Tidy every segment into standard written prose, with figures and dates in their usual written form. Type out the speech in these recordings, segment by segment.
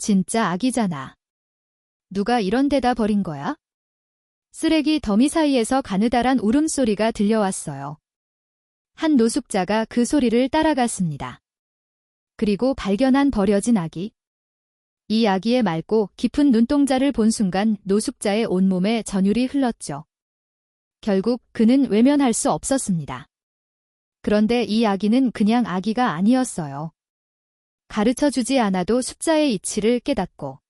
진짜 아기잖아. 누가 이런 데다 버린 거야? 쓰레기 더미 사이에서 가느다란 울음소리가 들려왔어요. 한 노숙자가 그 소리를 따라갔습니다. 그리고 발견한 버려진 아기. 이 아기의 맑고 깊은 눈동자를 본 순간 노숙자의 온몸에 전율이 흘렀죠. 결국 그는 외면할 수 없었습니다. 그런데 이 아기는 그냥 아기가 아니었어요. 가르쳐주지 않아도 숫자의 이치를 깨닫고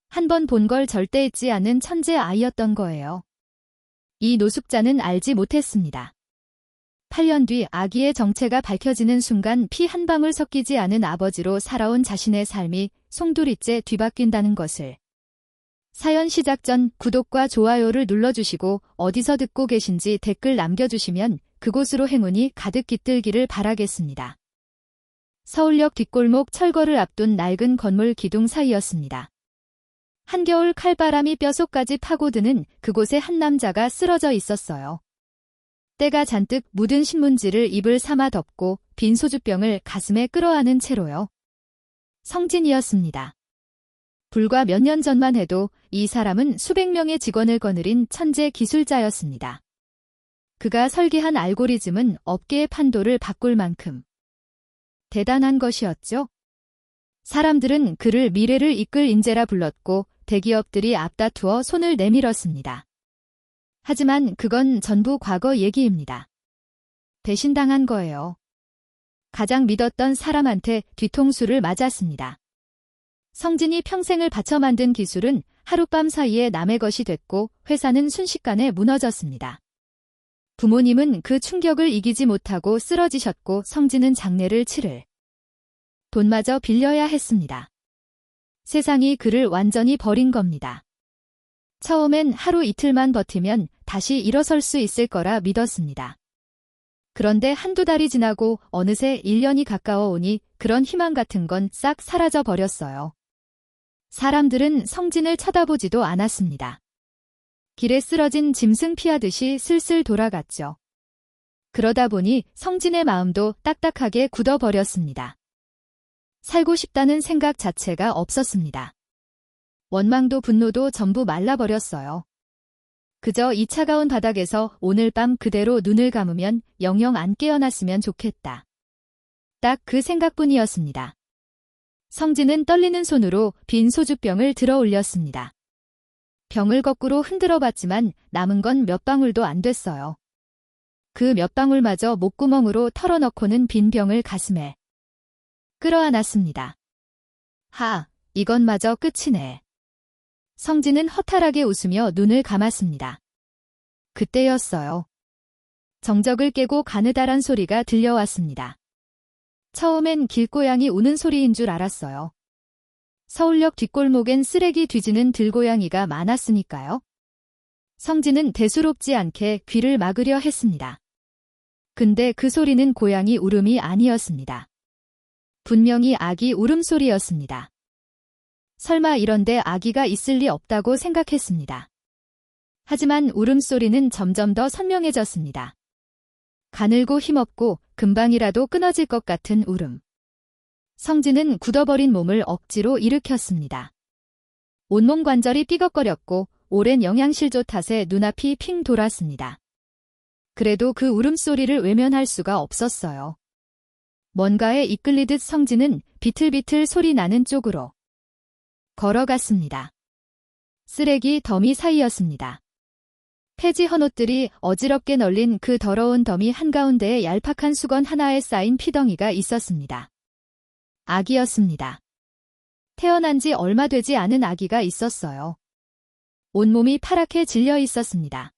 한 번 본 걸 절대 잊지 않은 천재 아이였던 거예요. 이 노숙자는 알지 못했습니다. 8년 뒤 아기의 정체가 밝혀지는 순간 피 한 방울 섞이지 않은 아버지로 살아온 자신의 삶이 송두리째 뒤바뀐다는 것을. 사연 시작 전 구독과 좋아요를 눌러주시고 어디서 듣고 계신지 댓글 남겨주시면 그곳으로 행운이 가득 깃들기를 바라겠습니다. 서울역 뒷골목 철거를 앞둔 낡은 건물 기둥 사이였습니다. 한겨울 칼바람이 뼛속까지 파고드는 그곳에 한 남자가 쓰러져 있었어요. 때가 잔뜩 묻은 신문지를 입을 삼아 덮고 빈 소주병을 가슴에 끌어안은 채로요. 성진이었습니다. 불과 몇 년 전만 해도 이 사람은 수백 명의 직원을 거느린 천재 기술자였습니다. 그가 설계한 알고리즘은 업계의 판도를 바꿀 만큼 대단한 것이었죠. 사람들은 그를 미래를 이끌 인재라 불렀고 대기업들이 앞다투어 손을 내밀었습니다. 하지만 그건 전부 과거 얘기입니다. 배신당한 거예요. 가장 믿었던 사람한테 뒤통수를 맞았습니다. 성진이 평생을 바쳐 만든 기술은 하룻밤 사이에 남의 것이 됐고 회사는 순식간에 무너졌습니다. 부모님은 그 충격을 이기지 못하고 쓰러지셨고 성진은 장례를 치를 돈마저 빌려야 했습니다. 세상이 그를 완전히 버린 겁니다. 처음엔 하루 이틀만 버티면 다시 일어설 수 있을 거라 믿었습니다. 그런데 한두 달이 지나고 어느새 1년이 가까워 오니 그런 희망 같은 건 싹 사라져 버렸어요. 사람들은 성진을 쳐다보지도 않았습니다. 길에 쓰러진 짐승 피하듯이 슬슬 돌아갔죠. 그러다 보니 성진의 마음도 딱딱하게 굳어버렸습니다. 살고 싶다는 생각 자체가 없었습니다. 원망도 분노도 전부 말라버렸어요. 그저 이 차가운 바닥에서 오늘 밤 그대로 눈을 감으면 영영 안 깨어났으면 좋겠다. 딱 그 생각뿐이었습니다. 성진은 떨리는 손으로 빈 소주병을 들어 올렸습니다. 병을 거꾸로 흔들어 봤지만 남은 건 몇 방울도 안 됐어요. 그 몇 방울마저 목구멍으로 털어넣고는 빈 병을 가슴에 끌어안았습니다. 하, 이것마저 끝이네. 성진은 허탈하게 웃으며 눈을 감았습니다. 그때였어요. 정적을 깨고 가느다란 소리가 들려왔습니다. 처음엔 길고양이 우는 소리인 줄 알았어요. 서울역 뒷골목엔 쓰레기 뒤지는 들고양이가 많았으니까요. 성진은 대수롭지 않게 귀를 막으려 했습니다. 근데 그 소리는 고양이 울음이 아니었습니다. 분명히 아기 울음소리였습니다. 설마 이런데 아기가 있을 리 없다고 생각했습니다. 하지만 울음소리는 점점 더 선명해졌습니다. 가늘고 힘없고 금방이라도 끊어질 것 같은 울음. 성진은 굳어버린 몸을 억지로 일으켰습니다. 온몸 관절이 삐걱거렸고 오랜 영양실조 탓에 눈앞이 핑 돌았습니다. 그래도 그 울음소리를 외면할 수가 없었어요. 뭔가에 이끌리듯 성진은 비틀비틀 소리 나는 쪽으로 걸어갔습니다. 쓰레기 더미 사이였습니다. 폐지 헌옷들이 어지럽게 널린 그 더러운 더미 한가운데에 얄팍한 수건 하나에 쌓인 피덩이가 있었습니다. 아기였습니다. 태어난 지 얼마 되지 않은 아기가 있었어요. 온몸이 파랗게 질려 있었습니다.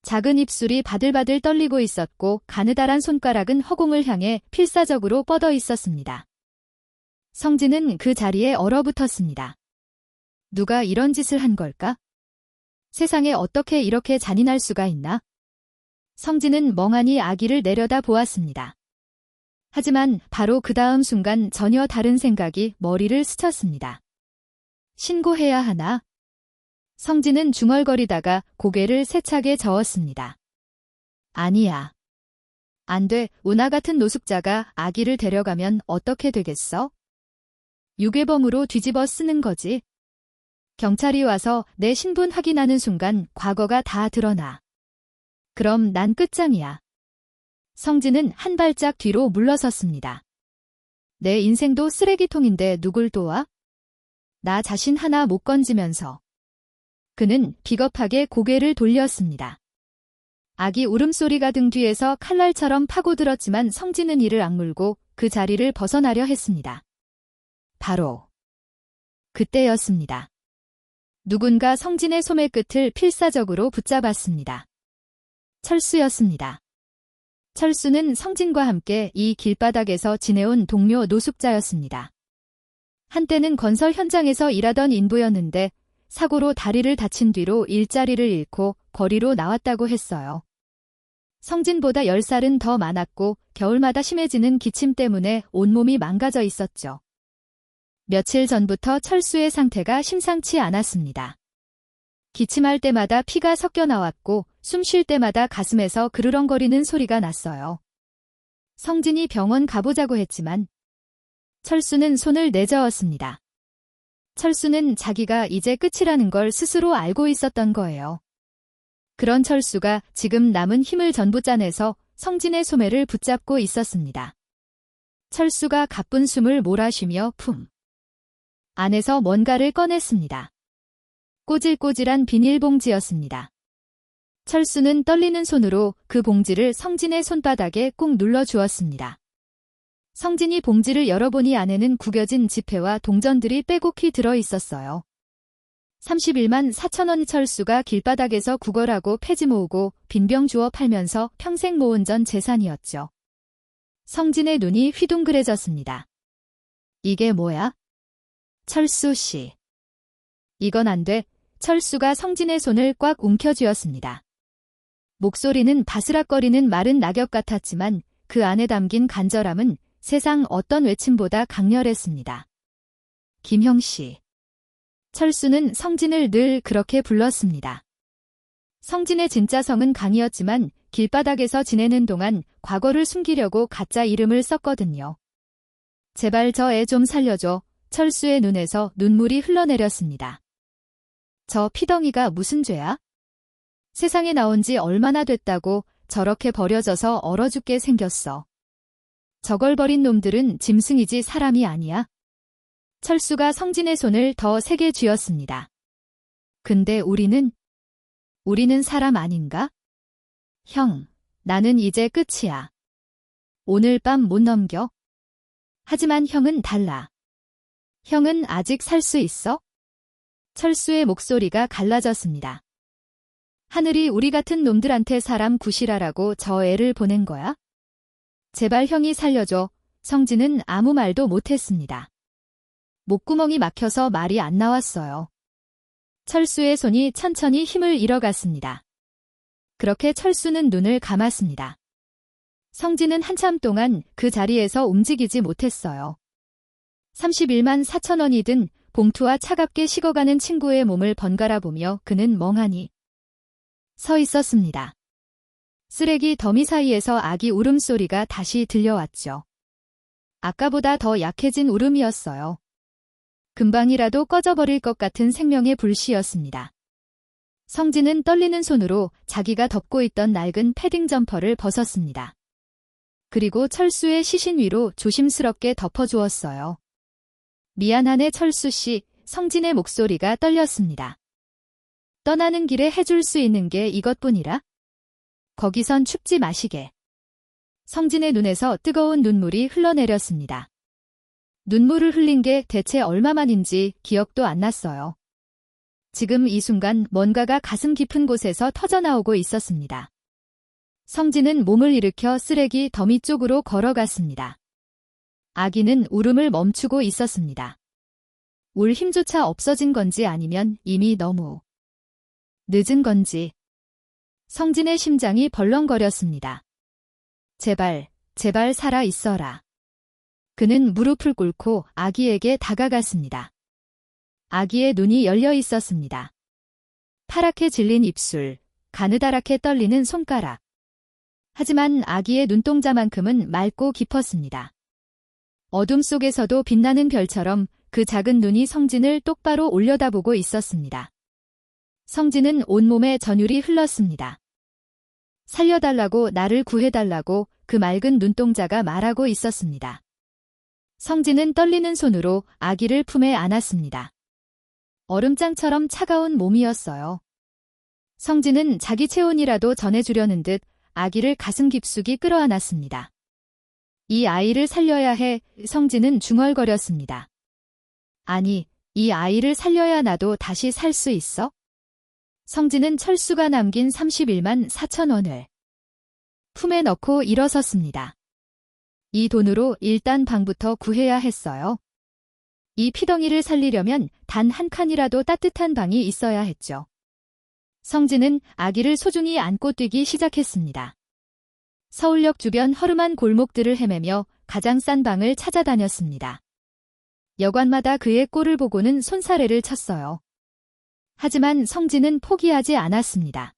작은 입술이 바들바들 떨리고 있었고 가느다란 손가락은 허공을 향해 필사적으로 뻗어 있었습니다. 성진은 그 자리에 얼어붙었습니다. 누가 이런 짓을 한 걸까? 세상에 어떻게 이렇게 잔인할 수가 있나? 성진은 멍하니 아기를 내려다 보았습니다. 하지만 바로 그 다음 순간 전혀 다른 생각이 머리를 스쳤습니다. 신고해야 하나? 성진은 중얼거리다가 고개를 세차게 저었습니다. 아니야. 안 돼. 운하 같은 노숙자가 아기를 데려가면 어떻게 되겠어? 유괴범으로 뒤집어 쓰는 거지. 경찰이 와서 내 신분 확인하는 순간 과거가 다 드러나. 그럼 난 끝장이야. 성진은 한 발짝 뒤로 물러섰습니다. 내 인생도 쓰레기통인데 누굴 도와? 나 자신 하나 못 건지면서. 그는 비겁하게 고개를 돌렸습니다. 아기 울음소리가 등 뒤에서 칼날처럼 파고들었지만 성진은 이를 악물고 그 자리를 벗어나려 했습니다. 바로 그때였습니다. 누군가 성진의 소매끝을 필사적으로 붙잡았습니다. 철수였습니다. 철수는 성진과 함께 이 길바닥에서 지내온 동료 노숙자였습니다. 한때는 건설 현장에서 일하던 인부였는데 사고로 다리를 다친 뒤로 일자리를 잃고 거리로 나왔다고 했어요. 성진보다 10살은 더 많았고 겨울마다 심해지는 기침 때문에 온몸이 망가져 있었죠. 며칠 전부터 철수의 상태가 심상치 않았습니다. 기침할 때마다 피가 섞여 나왔고 숨 쉴 때마다 가슴에서 그르렁거리는 소리가 났어요. 성진이 병원 가보자고 했지만 철수는 손을 내저었습니다. 철수는 자기가 이제 끝이라는 걸 스스로 알고 있었던 거예요. 그런 철수가 지금 남은 힘을 전부 짜내서 성진의 소매를 붙잡고 있었습니다. 철수가 가쁜 숨을 몰아쉬며 품 안에서 뭔가를 꺼냈습니다. 꼬질꼬질한 비닐봉지였습니다. 철수는 떨리는 손으로 그 봉지를 성진의 손바닥에 꾹 눌러주었습니다. 성진이 봉지를 열어보니 안에는 구겨진 지폐와 동전들이 빼곡히 들어있었어요. 31만 4천 원. 철수가 길바닥에서 구걸하고 폐지 모으고 빈병 주워 팔면서 평생 모은 전 재산이었죠. 성진의 눈이 휘둥그레졌습니다. 이게 뭐야? 철수 씨. 이건 안 돼. 철수가 성진의 손을 꽉 움켜쥐었습니다. 목소리는 바스락거리는 마른 낙엽 같았지만 그 안에 담긴 간절함은 세상 어떤 외침보다 강렬했습니다. 김형 씨. 철수는 성진을 늘 그렇게 불렀습니다. 성진의 진짜 성은 강이었지만 길바닥에서 지내는 동안 과거를 숨기려고 가짜 이름을 썼거든요. 제발 저 애 좀 살려줘. 철수의 눈에서 눈물이 흘러내렸습니다. 저 피덩이가 무슨 죄야? 세상에 나온 지 얼마나 됐다고 저렇게 버려져서 얼어 죽게 생겼어. 저걸 버린 놈들은 짐승이지 사람이 아니야. 철수가 성진의 손을 더 세게 쥐었습니다. 근데 우리는 사람 아닌가? 형, 나는 이제 끝이야. 오늘 밤 못 넘겨? 하지만 형은 달라. 형은 아직 살 수 있어? 철수의 목소리가 갈라졌습니다. 하늘이 우리 같은 놈들한테 사람 구실하라고 저 애를 보낸 거야? 제발 형이 살려줘. 성진은 아무 말도 못했습니다. 목구멍이 막혀서 말이 안 나왔어요. 철수의 손이 천천히 힘을 잃어갔습니다. 그렇게 철수는 눈을 감았습니다. 성진은 한참 동안 그 자리에서 움직이지 못했어요. 31만 4천 원이 든 봉투와 차갑게 식어가는 친구의 몸을 번갈아 보며 그는 멍하니 서 있었습니다. 쓰레기 더미 사이에서 아기 울음소리가 다시 들려왔죠. 아까보다 더 약해진 울음이었어요. 금방이라도 꺼져버릴 것 같은 생명의 불씨였습니다. 성진은 떨리는 손으로 자기가 덮고 있던 낡은 패딩 점퍼를 벗었습니다. 그리고 철수의 시신 위로 조심스럽게 덮어주었어요. 미안하네 철수 씨. 성진의 목소리가 떨렸습니다. 떠나는 길에 해줄 수 있는 게 이것뿐이라? 거기선 춥지 마시게. 성진의 눈에서 뜨거운 눈물이 흘러내렸습니다. 눈물을 흘린 게 대체 얼마만인지 기억도 안 났어요. 지금 이 순간 뭔가가 가슴 깊은 곳에서 터져나오고 있었습니다. 성진은 몸을 일으켜 쓰레기 더미 쪽으로 걸어갔습니다. 아기는 울음을 멈추고 있었습니다. 울 힘조차 없어진 건지 아니면 이미 너무 늦은 건지. 성진의 심장이 벌렁거렸습니다. 제발, 제발 살아 있어라. 그는 무릎을 꿇고 아기에게 다가갔습니다. 아기의 눈이 열려 있었습니다. 파랗게 질린 입술, 가느다랗게 떨리는 손가락. 하지만 아기의 눈동자만큼은 맑고 깊었습니다. 어둠 속에서도 빛나는 별처럼 그 작은 눈이 성진을 똑바로 올려다보고 있었습니다. 성진은 온몸에 전율이 흘렀습니다. 살려달라고, 나를 구해달라고 그 맑은 눈동자가 말하고 있었습니다. 성진은 떨리는 손으로 아기를 품에 안았습니다. 얼음장처럼 차가운 몸이었어요. 성진은 자기 체온이라도 전해주려는 듯 아기를 가슴 깊숙이 끌어안았습니다. 이 아이를 살려야 해. 성진은 중얼거렸습니다. 아니, 이 아이를 살려야 나도 다시 살 수 있어? 성진은 철수가 남긴 31만 4천 원을 품에 넣고 일어섰습니다. 이 돈으로 일단 방부터 구해야 했어요. 이 피덩이를 살리려면 단 한 칸이라도 따뜻한 방이 있어야 했죠. 성진은 아기를 소중히 안고 뛰기 시작했습니다. 서울역 주변 허름한 골목들을 헤매며 가장 싼 방을 찾아다녔습니다. 여관마다 그의 꼴을 보고는 손사래를 쳤어요. 하지만 성진은 포기하지 않았습니다.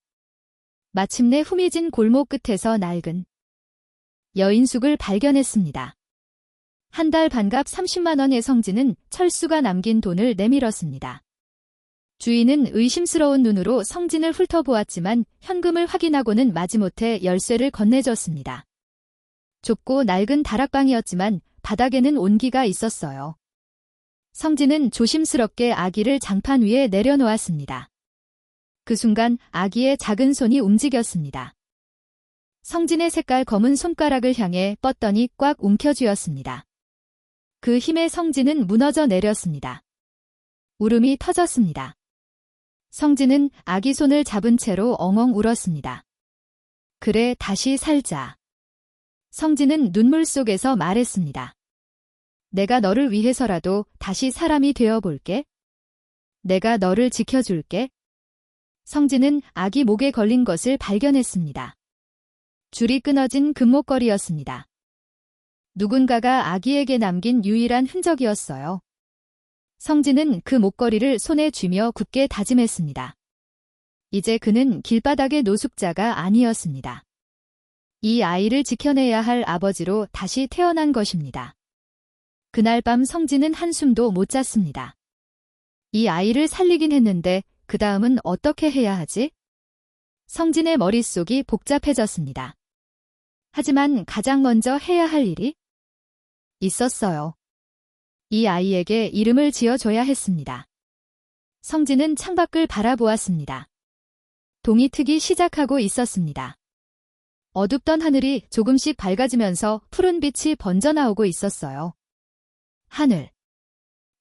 마침내 후미진 골목 끝에서 낡은 여인숙을 발견했습니다. 한 달 반값 30만 원의 성진은 철수가 남긴 돈을 내밀었습니다. 주인은 의심스러운 눈으로 성진을 훑어보았지만 현금을 확인하고는 마지못해 열쇠를 건네줬습니다. 좁고 낡은 다락방이었지만 바닥에는 온기가 있었어요. 성진은 조심스럽게 아기를 장판 위에 내려놓았습니다. 그 순간 아기의 작은 손이 움직였습니다. 성진의 색깔 검은 손가락을 향해 뻗더니 꽉 움켜쥐었습니다. 그 힘에 성진은 무너져 내렸습니다. 울음이 터졌습니다. 성진은 아기 손을 잡은 채로 엉엉 울었습니다. 그래, 다시 살자. 성진은 눈물 속에서 말했습니다. 내가 너를 위해서라도 다시 사람이 되어볼게. 내가 너를 지켜줄게. 성진은 아기 목에 걸린 것을 발견했습니다. 줄이 끊어진 금목걸이였습니다. 누군가가 아기에게 남긴 유일한 흔적이었어요. 성진은 그 목걸이를 손에 쥐며 굳게 다짐했습니다. 이제 그는 길바닥의 노숙자가 아니었습니다. 이 아이를 지켜내야 할 아버지로 다시 태어난 것입니다. 그날 밤 성진은 한숨도 못 잤습니다. 이 아이를 살리긴 했는데 그 다음은 어떻게 해야 하지? 성진의 머릿속이 복잡해졌습니다. 하지만 가장 먼저 해야 할 일이 있었어요. 이 아이에게 이름을 지어줘야 했습니다. 성진은 창밖을 바라보았습니다. 동이 트기 시작하고 있었습니다. 어둡던 하늘이 조금씩 밝아지면서 푸른 빛이 번져나오고 있었어요. 하늘.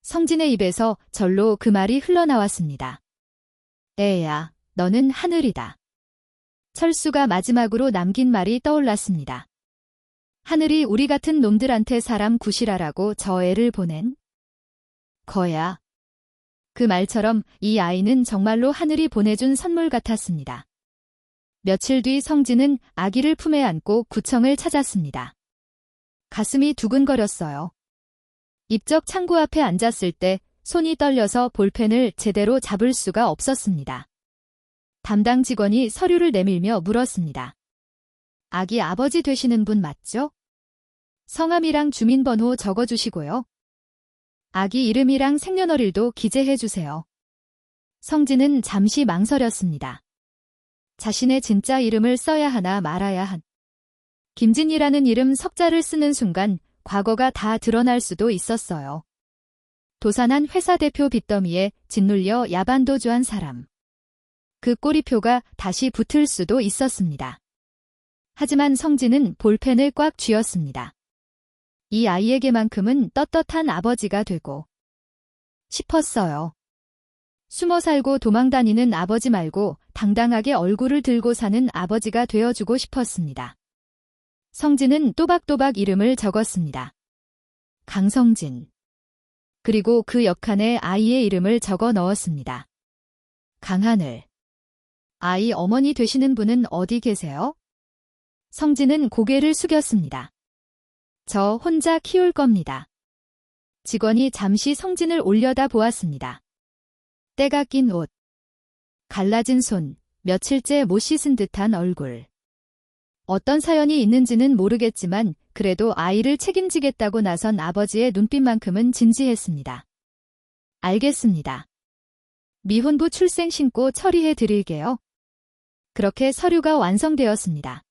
성진의 입에서 절로 그 말이 흘러나왔습니다. 애야, 너는 하늘이다. 철수가 마지막으로 남긴 말이 떠올랐습니다. 하늘이 우리 같은 놈들한테 사람 구실하라고 저 애를 보낸 거야. 그 말처럼 이 아이는 정말로 하늘이 보내준 선물 같았습니다. 며칠 뒤 성진은 아기를 품에 안고 구청을 찾았습니다. 가슴이 두근거렸어요. 입적 창구 앞에 앉았을 때 손이 떨려서 볼펜을 제대로 잡을 수가 없었습니다. 담당 직원이 서류를 내밀며 물었습니다. 아기 아버지 되시는 분 맞죠? 성함이랑 주민번호 적어주시고요. 아기 이름이랑 생년월일도 기재해주세요. 성진은 잠시 망설였습니다. 자신의 진짜 이름을 써야 하나 말아야 한. 김진이라는 이름 석자를 쓰는 순간 과거가 다 드러날 수도 있었어요. 도산한 회사 대표 빚더미에 짓눌려 야반도주한 사람. 그 꼬리표가 다시 붙을 수도 있었습니다. 하지만 성진은 볼펜을 꽉 쥐었습니다. 이 아이에게만큼은 떳떳한 아버지가 되고 싶었어요. 숨어 살고 도망다니는 아버지 말고 당당하게 얼굴을 들고 사는 아버지가 되어주고 싶었습니다. 성진은 또박또박 이름을 적었습니다. 강성진. 그리고 그 옆칸에 아이의 이름을 적어 넣었습니다. 강하늘. 아이 어머니 되시는 분은 어디 계세요? 성진은 고개를 숙였습니다. 저 혼자 키울 겁니다. 직원이 잠시 성진을 올려다 보았습니다. 때가 낀 옷, 갈라진 손, 며칠째 못 씻은 듯한 얼굴. 어떤 사연이 있는지는 모르겠지만 그래도 아이를 책임지겠다고 나선 아버지의 눈빛만큼은 진지했습니다. 알겠습니다. 미혼부 출생 신고 처리해 드릴게요. 그렇게 서류가 완성되었습니다.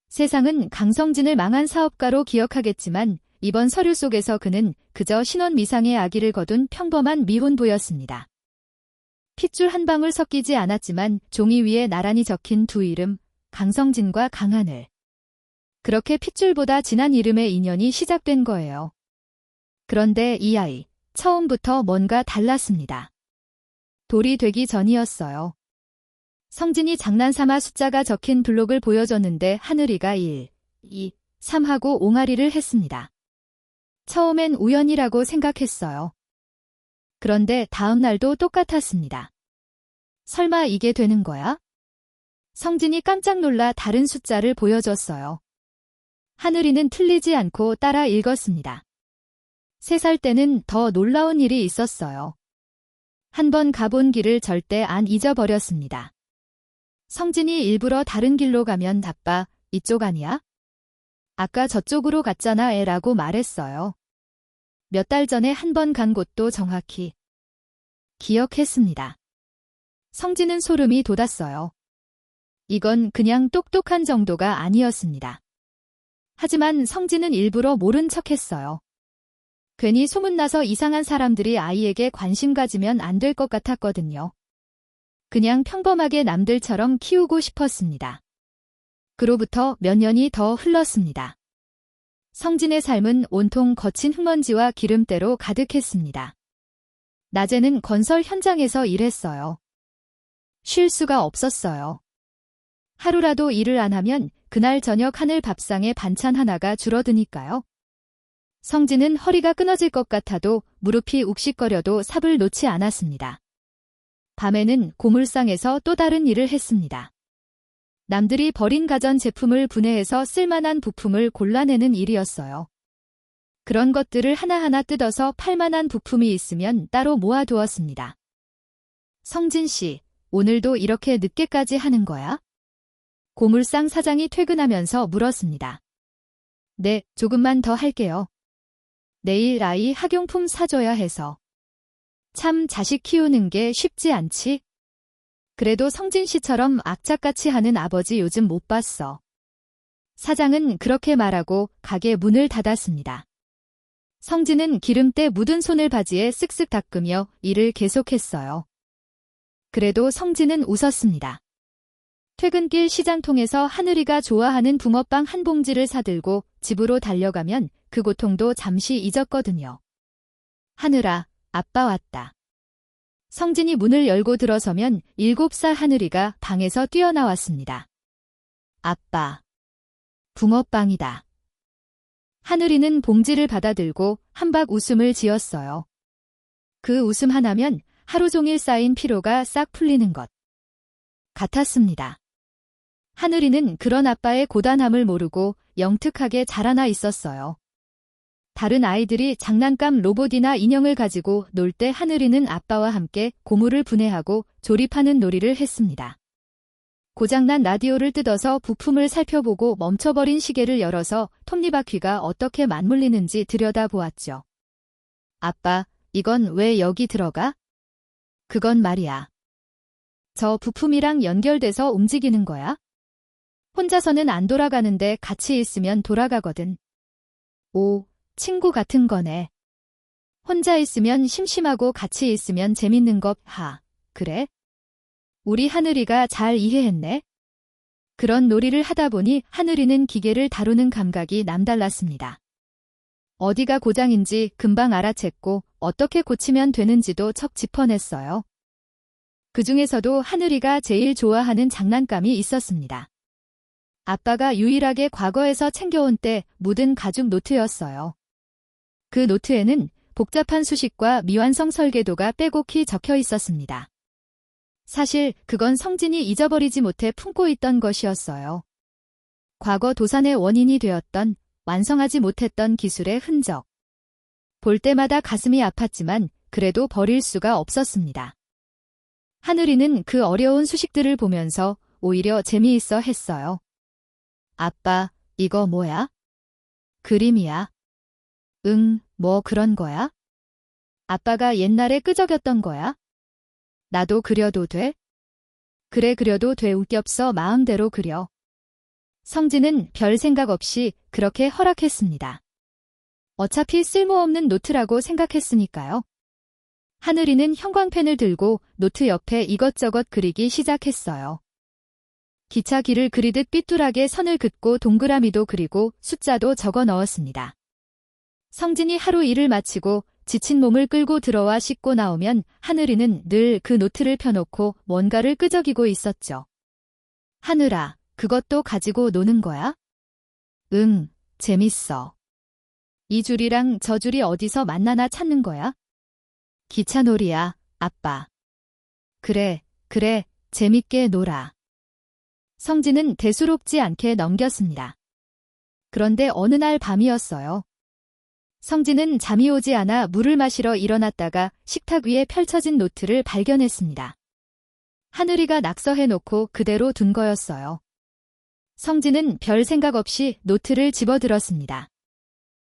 세상은 강성진을 망한 사업가로 기억하겠지만 이번 서류 속에서 그는 그저 신원 미상의 아기를 거둔 평범한 미혼부였습니다. 핏줄 한 방울 섞이지 않았지만 종이 위에 나란히 적힌 두 이름, 강성진과 강하늘. 그렇게 핏줄보다 진한 이름의 인연이 시작된 거예요. 그런데 이 아이, 처음부터 뭔가 달랐습니다. 돌이 되기 전이었어요. 성진이 장난삼아 숫자가 적힌 블록을 보여줬는데 하늘이가 1, 2, 3하고 옹알이를 했습니다. 처음엔 우연이라고 생각했어요. 그런데 다음 날도 똑같았습니다. 설마 이게 되는 거야? 성진이 깜짝 놀라 다른 숫자를 보여줬어요. 하늘이는 틀리지 않고 따라 읽었습니다. 3살 때는 더 놀라운 일이 있었어요. 한 번 가본 길을 절대 안 잊어버렸습니다. 성진이 일부러 다른 길로 가면 아빠, 이쪽 아니야? 아까 저쪽으로 갔잖아 애라고 말했어요. 몇 달 전에 한 번 간 곳도 정확히 기억했습니다. 성진은 소름이 돋았어요. 이건 그냥 똑똑한 정도가 아니었습니다. 하지만 성진은 일부러 모른 척했어요. 괜히 소문나서 이상한 사람들이 아이에게 관심 가지면 안 될 것 같았거든요. 그냥 평범하게 남들처럼 키우고 싶었습니다. 그로부터 몇 년이 더 흘렀습니다. 성진의 삶은 온통 거친 흙먼지와 기름때로 가득했습니다. 낮에는 건설 현장에서 일했어요. 쉴 수가 없었어요. 하루라도 일을 안 하면 그날 저녁 하늘 밥상에 반찬 하나가 줄어드니까요. 성진은 허리가 끊어질 것 같아도 무릎이 욱식거려도 삽을 놓지 않았습니다. 밤에는 고물상에서 또 다른 일을 했습니다. 남들이 버린 가전 제품을 분해해서 쓸만한 부품을 골라내는 일이었어요. 그런 것들을 하나하나 뜯어서 팔만한 부품이 있으면 따로 모아두었습니다. 성진 씨, 오늘도 이렇게 늦게까지 하는 거야? 고물상 사장이 퇴근하면서 물었습니다. 네, 조금만 더 할게요. 내일 아이 학용품 사줘야 해서. 참 자식 키우는 게 쉽지 않지? 그래도 성진 씨처럼 악착같이 하는 아버지 요즘 못 봤어. 사장은 그렇게 말하고 가게 문을 닫았습니다. 성진은 기름때 묻은 손을 바지에 쓱쓱 닦으며 일을 계속했어요. 그래도 성진은 웃었습니다. 퇴근길 시장통에서 하늘이가 좋아하는 붕어빵 한 봉지를 사들고 집으로 달려가면 그 고통도 잠시 잊었거든요. 하늘아, 아빠 왔다. 성진이 문을 열고 들어서면 7살 하늘이가 방에서 뛰어나왔습니다. 아빠, 붕어빵이다. 하늘이는 봉지를 받아들고 한박 웃음을 지었어요. 그 웃음 하나면 하루 종일 쌓인 피로가 싹 풀리는 것 같았습니다. 하늘이는 그런 아빠의 고단함을 모르고 영특하게 자라나 있었어요. 다른 아이들이 장난감 로봇이나 인형을 가지고 놀 때 하늘이는 아빠와 함께 고무를 분해하고 조립하는 놀이를 했습니다. 고장난 라디오를 뜯어서 부품을 살펴보고 멈춰버린 시계를 열어서 톱니바퀴가 어떻게 맞물리는지 들여다보았죠. 아빠, 이건 왜 여기 들어가? 그건 말이야. 저 부품이랑 연결돼서 움직이는 거야? 혼자서는 안 돌아가는데 같이 있으면 돌아가거든. 오, 친구 같은 거네. 혼자 있으면 심심하고 같이 있으면 재밌는 것, 그래? 우리 하늘이가 잘 이해했네. 그런 놀이를 하다 보니 하늘이는 기계를 다루는 감각이 남달랐습니다. 어디가 고장인지 금방 알아챘고 어떻게 고치면 되는지도 척 짚어냈어요. 그 중에서도 하늘이가 제일 좋아하는 장난감이 있었습니다. 아빠가 유일하게 과거에서 챙겨온 때 묻은 가죽 노트였어요. 그 노트에는 복잡한 수식과 미완성 설계도가 빼곡히 적혀 있었습니다. 사실 그건 성진이 잊어버리지 못해 품고 있던 것이었어요. 과거 도산의 원인이 되었던 완성하지 못했던 기술의 흔적. 볼 때마다 가슴이 아팠지만 그래도 버릴 수가 없었습니다. 하늘이는 그 어려운 수식들을 보면서 오히려 재미있어 했어요. 아빠, 이거 뭐야? 그림이야. 응, 뭐 그런 거야? 아빠가 옛날에 끄적였던 거야? 나도 그려도 돼? 그래 그려도 돼 웃겹서 마음대로 그려. 성진은 별 생각 없이 그렇게 허락했습니다. 어차피 쓸모없는 노트라고 생각했으니까요. 하늘이는 형광펜을 들고 노트 옆에 이것저것 그리기 시작했어요. 기차길을 그리듯 삐뚤하게 선을 긋고 동그라미도 그리고 숫자도 적어 넣었습니다. 성진이 하루 일을 마치고 지친 몸을 끌고 들어와 씻고 나오면 하늘이는 늘 그 노트를 펴놓고 뭔가를 끄적이고 있었죠. 하늘아, 그것도 가지고 노는 거야? 응, 재밌어. 이 줄이랑 저 줄이 어디서 만나나 찾는 거야? 기차놀이야, 아빠. 그래, 재밌게 놀아. 성진은 대수롭지 않게 넘겼습니다. 그런데 어느 날 밤이었어요. 성진은 잠이 오지 않아 물을 마시러 일어났다가 식탁 위에 펼쳐진 노트를 발견했습니다. 하늘이가 낙서해놓고 그대로 둔 거였어요. 성진은 별 생각 없이 노트를 집어들었습니다.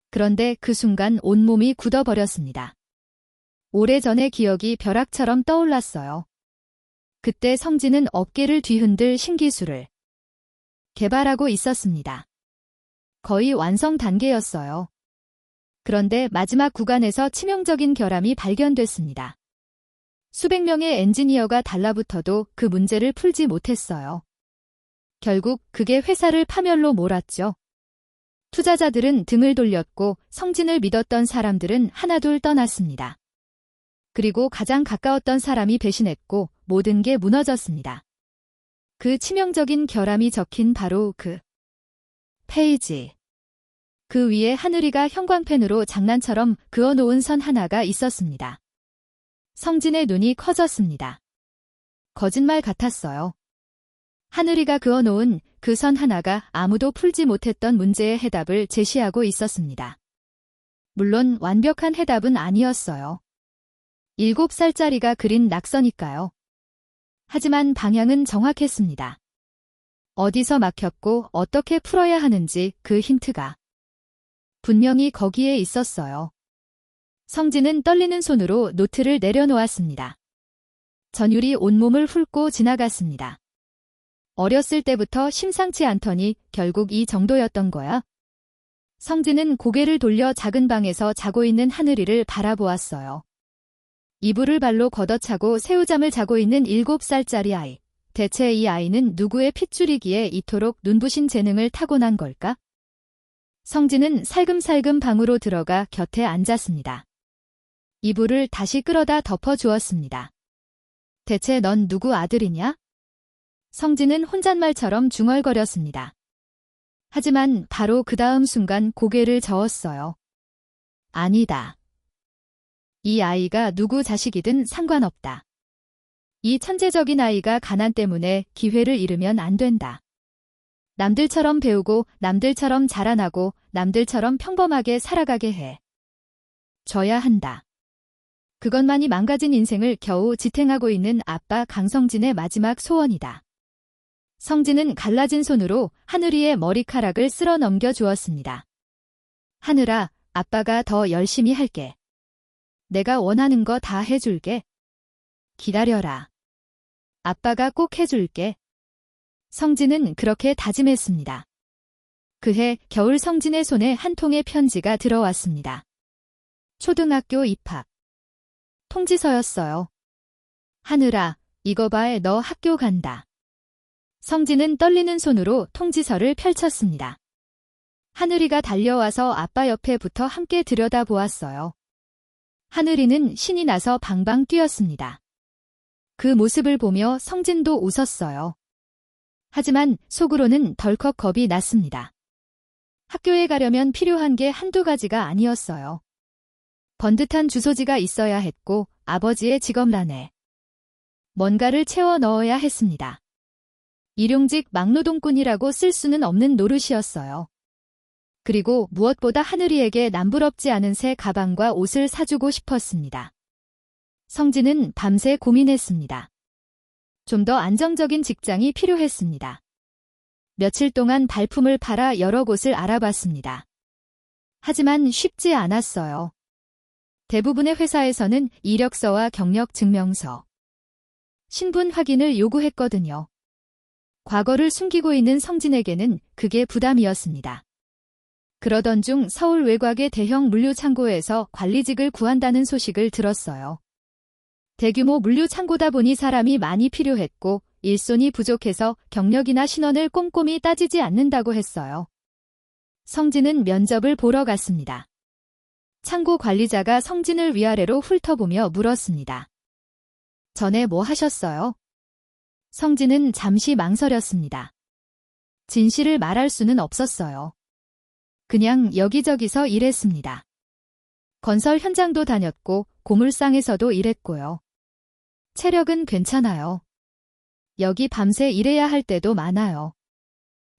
그런데 그 순간 온몸이 굳어버렸습니다. 오래전의 기억이 벼락처럼 떠올랐어요. 그때 성진은 어깨를 뒤흔들 신기술을 개발하고 있었습니다. 거의 완성 단계였어요. 그런데 마지막 구간에서 치명적인 결함이 발견됐습니다. 수백 명의 엔지니어가 달라붙어도 그 문제를 풀지 못했어요. 결국 그게 회사를 파멸로 몰았죠. 투자자들은 등을 돌렸고 성진을 믿었던 사람들은 하나둘 떠났습니다. 그리고 가장 가까웠던 사람이 배신했고 모든 게 무너졌습니다. 그 치명적인 결함이 적힌 바로 그 페이지. 그 위에 하늘이가 형광펜으로 장난처럼 그어놓은 선 하나가 있었습니다. 성진의 눈이 커졌습니다. 거짓말 같았어요. 하늘이가 그어놓은 그 선 하나가 아무도 풀지 못했던 문제의 해답을 제시하고 있었습니다. 물론 완벽한 해답은 아니었어요. 7살짜리가 그린 낙서니까요. 하지만 방향은 정확했습니다. 어디서 막혔고 어떻게 풀어야 하는지 그 힌트가 분명히 거기에 있었어요. 성진은 떨리는 손으로 노트를 내려놓았습니다. 전율이 온몸을 훑고 지나갔습니다. 어렸을 때부터 심상치 않더니 결국 이 정도였던 거야? 성진은 고개를 돌려 작은 방에서 자고 있는 하늘이를 바라보았어요. 이불을 발로 걷어차고 새우잠을 자고 있는 7살짜리 아이. 대체 이 아이는 누구의 핏줄이기에 이토록 눈부신 재능을 타고난 걸까? 성진은 살금살금 방으로 들어가 곁에 앉았습니다. 이불을 다시 끌어다 덮어주었습니다. 대체 넌 누구 아들이냐? 성진은 혼잣말처럼 중얼거렸습니다. 하지만 바로 그 다음 순간 고개를 저었어요. 아니다. 이 아이가 누구 자식이든 상관없다. 이 천재적인 아이가 가난 때문에 기회를 잃으면 안 된다. 남들처럼 배우고 남들처럼 자라나고 남들처럼 평범하게 살아가게 해 줘야 한다. 그것만이 망가진 인생을 겨우 지탱하고 있는 아빠 강성진의 마지막 소원이다. 성진은 갈라진 손으로 하늘이의 머리카락을 쓸어 넘겨 주었습니다. 하늘아, 아빠가 더 열심히 할게. 내가 원하는 거 다 해줄게. 기다려라. 아빠가 꼭 해줄게. 성진은 그렇게 다짐했습니다. 그해 겨울 성진의 손에 한 통의 편지가 들어왔습니다. 초등학교 입학 통지서였어요. 하늘아, 이거 봐, 너 학교 간다. 성진은 떨리는 손으로 통지서를 펼쳤습니다. 하늘이가 달려와서 아빠 옆에 붙어 함께 들여다보았어요. 하늘이는 신이 나서 방방 뛰었습니다. 그 모습을 보며 성진도 웃었어요. 하지만 속으로는 덜컥 겁이 났습니다. 학교에 가려면 필요한 게 한두 가지가 아니었어요. 번듯한 주소지가 있어야 했고 아버지의 직업란에 뭔가를 채워 넣어야 했습니다. 일용직 막노동꾼이라고 쓸 수는 없는 노릇이었어요. 그리고 무엇보다 하늘이에게 남부럽지 않은 새 가방과 옷을 사주고 싶었습니다. 성진은 밤새 고민했습니다. 좀 더 안정적인 직장이 필요했습니다. 며칠 동안 발품을 팔아 여러 곳을 알아봤습니다. 하지만 쉽지 않았어요. 대부분의 회사에서는 이력서와 경력 증명서, 신분 확인을 요구했거든요. 과거를 숨기고 있는 성진에게는 그게 부담이었습니다. 그러던 중 서울 외곽의 대형 물류창고에서 관리직을 구한다는 소식을 들었어요. 대규모 물류창고다 보니 사람이 많이 필요했고 일손이 부족해서 경력이나 신원을 꼼꼼히 따지지 않는다고 했어요. 성진은 면접을 보러 갔습니다. 창고 관리자가 성진을 위아래로 훑어보며 물었습니다. 전에 뭐 하셨어요? 성진은 잠시 망설였습니다. 진실을 말할 수는 없었어요. 그냥 여기저기서 일했습니다. 건설 현장도 다녔고 고물상에서도 일했고요. 체력은 괜찮아요. 여기 밤새 일해야 할 때도 많아요.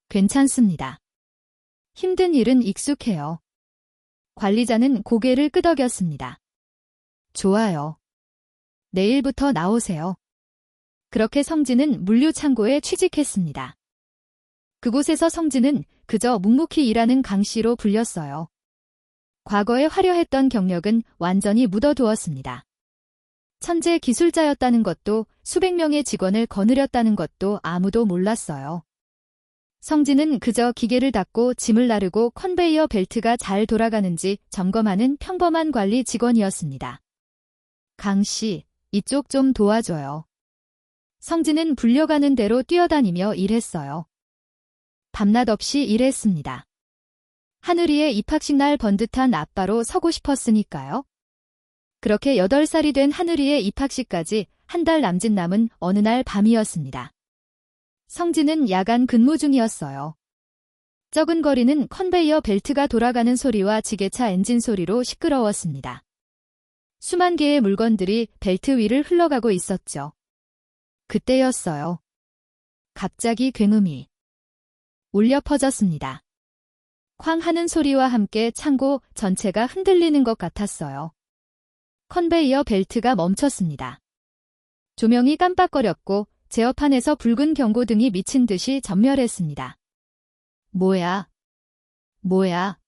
괜찮습니다. 힘든 일은 익숙해요. 관리자는 고개를 끄덕였습니다. 좋아요. 내일부터 나오세요. 그렇게 성진은 물류창고에 취직했습니다. 그곳에서 성진은 그저 묵묵히 일하는 강씨로 불렸어요. 과거에 화려했던 경력은 완전히 묻어두었습니다. 천재 기술자였다는 것도 수백 명의 직원을 거느렸다는 것도 아무도 몰랐어요. 성진은 그저 기계를 닫고 짐을 나르고 컨베이어 벨트가 잘 돌아가는지 점검하는 평범한 관리 직원이었습니다. 강씨, 이쪽 좀 도와줘요. 성진은 불려가는 대로 뛰어다니며 일했어요. 밤낮 없이 일했습니다. 하늘이의 입학식 날 번듯한 아빠로 서고 싶었으니까요. 그렇게 8살이 된 하늘이의 입학식까지 한 달 남짓 남은 어느 날 밤이었습니다. 성진은 야간 근무 중이었어요. 쩌근거리는 컨베이어 벨트가 돌아가는 소리와 지게차 엔진 소리로 시끄러웠습니다. 수만 개의 물건들이 벨트 위를 흘러가고 있었죠. 그때였어요. 갑자기 굉음이 울려 퍼졌습니다. 쾅 하는 소리와 함께 창고 전체가 흔들리는 것 같았어요. 컨베이어 벨트가 멈췄습니다. 조명이 깜빡거렸고 제어판에서 붉은 경고등이 미친 듯이 전멸했습니다. 뭐야?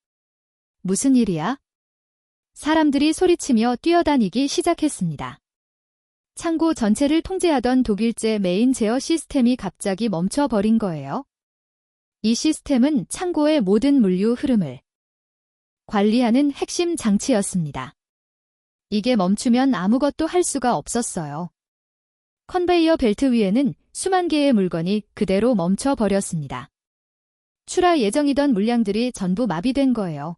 무슨 일이야? 사람들이 소리치며 뛰어다니기 시작했습니다. 창고 전체를 통제하던 독일제 메인 제어 시스템이 갑자기 멈춰버린 거예요. 이 시스템은 창고의 모든 물류 흐름을 관리하는 핵심 장치였습니다. 이게 멈추면 아무것도 할 수가 없었어요. 컨베이어 벨트 위에는 수만 개의 물건이 그대로 멈춰버렸습니다. 출하 예정이던 물량들이 전부 마비된 거예요.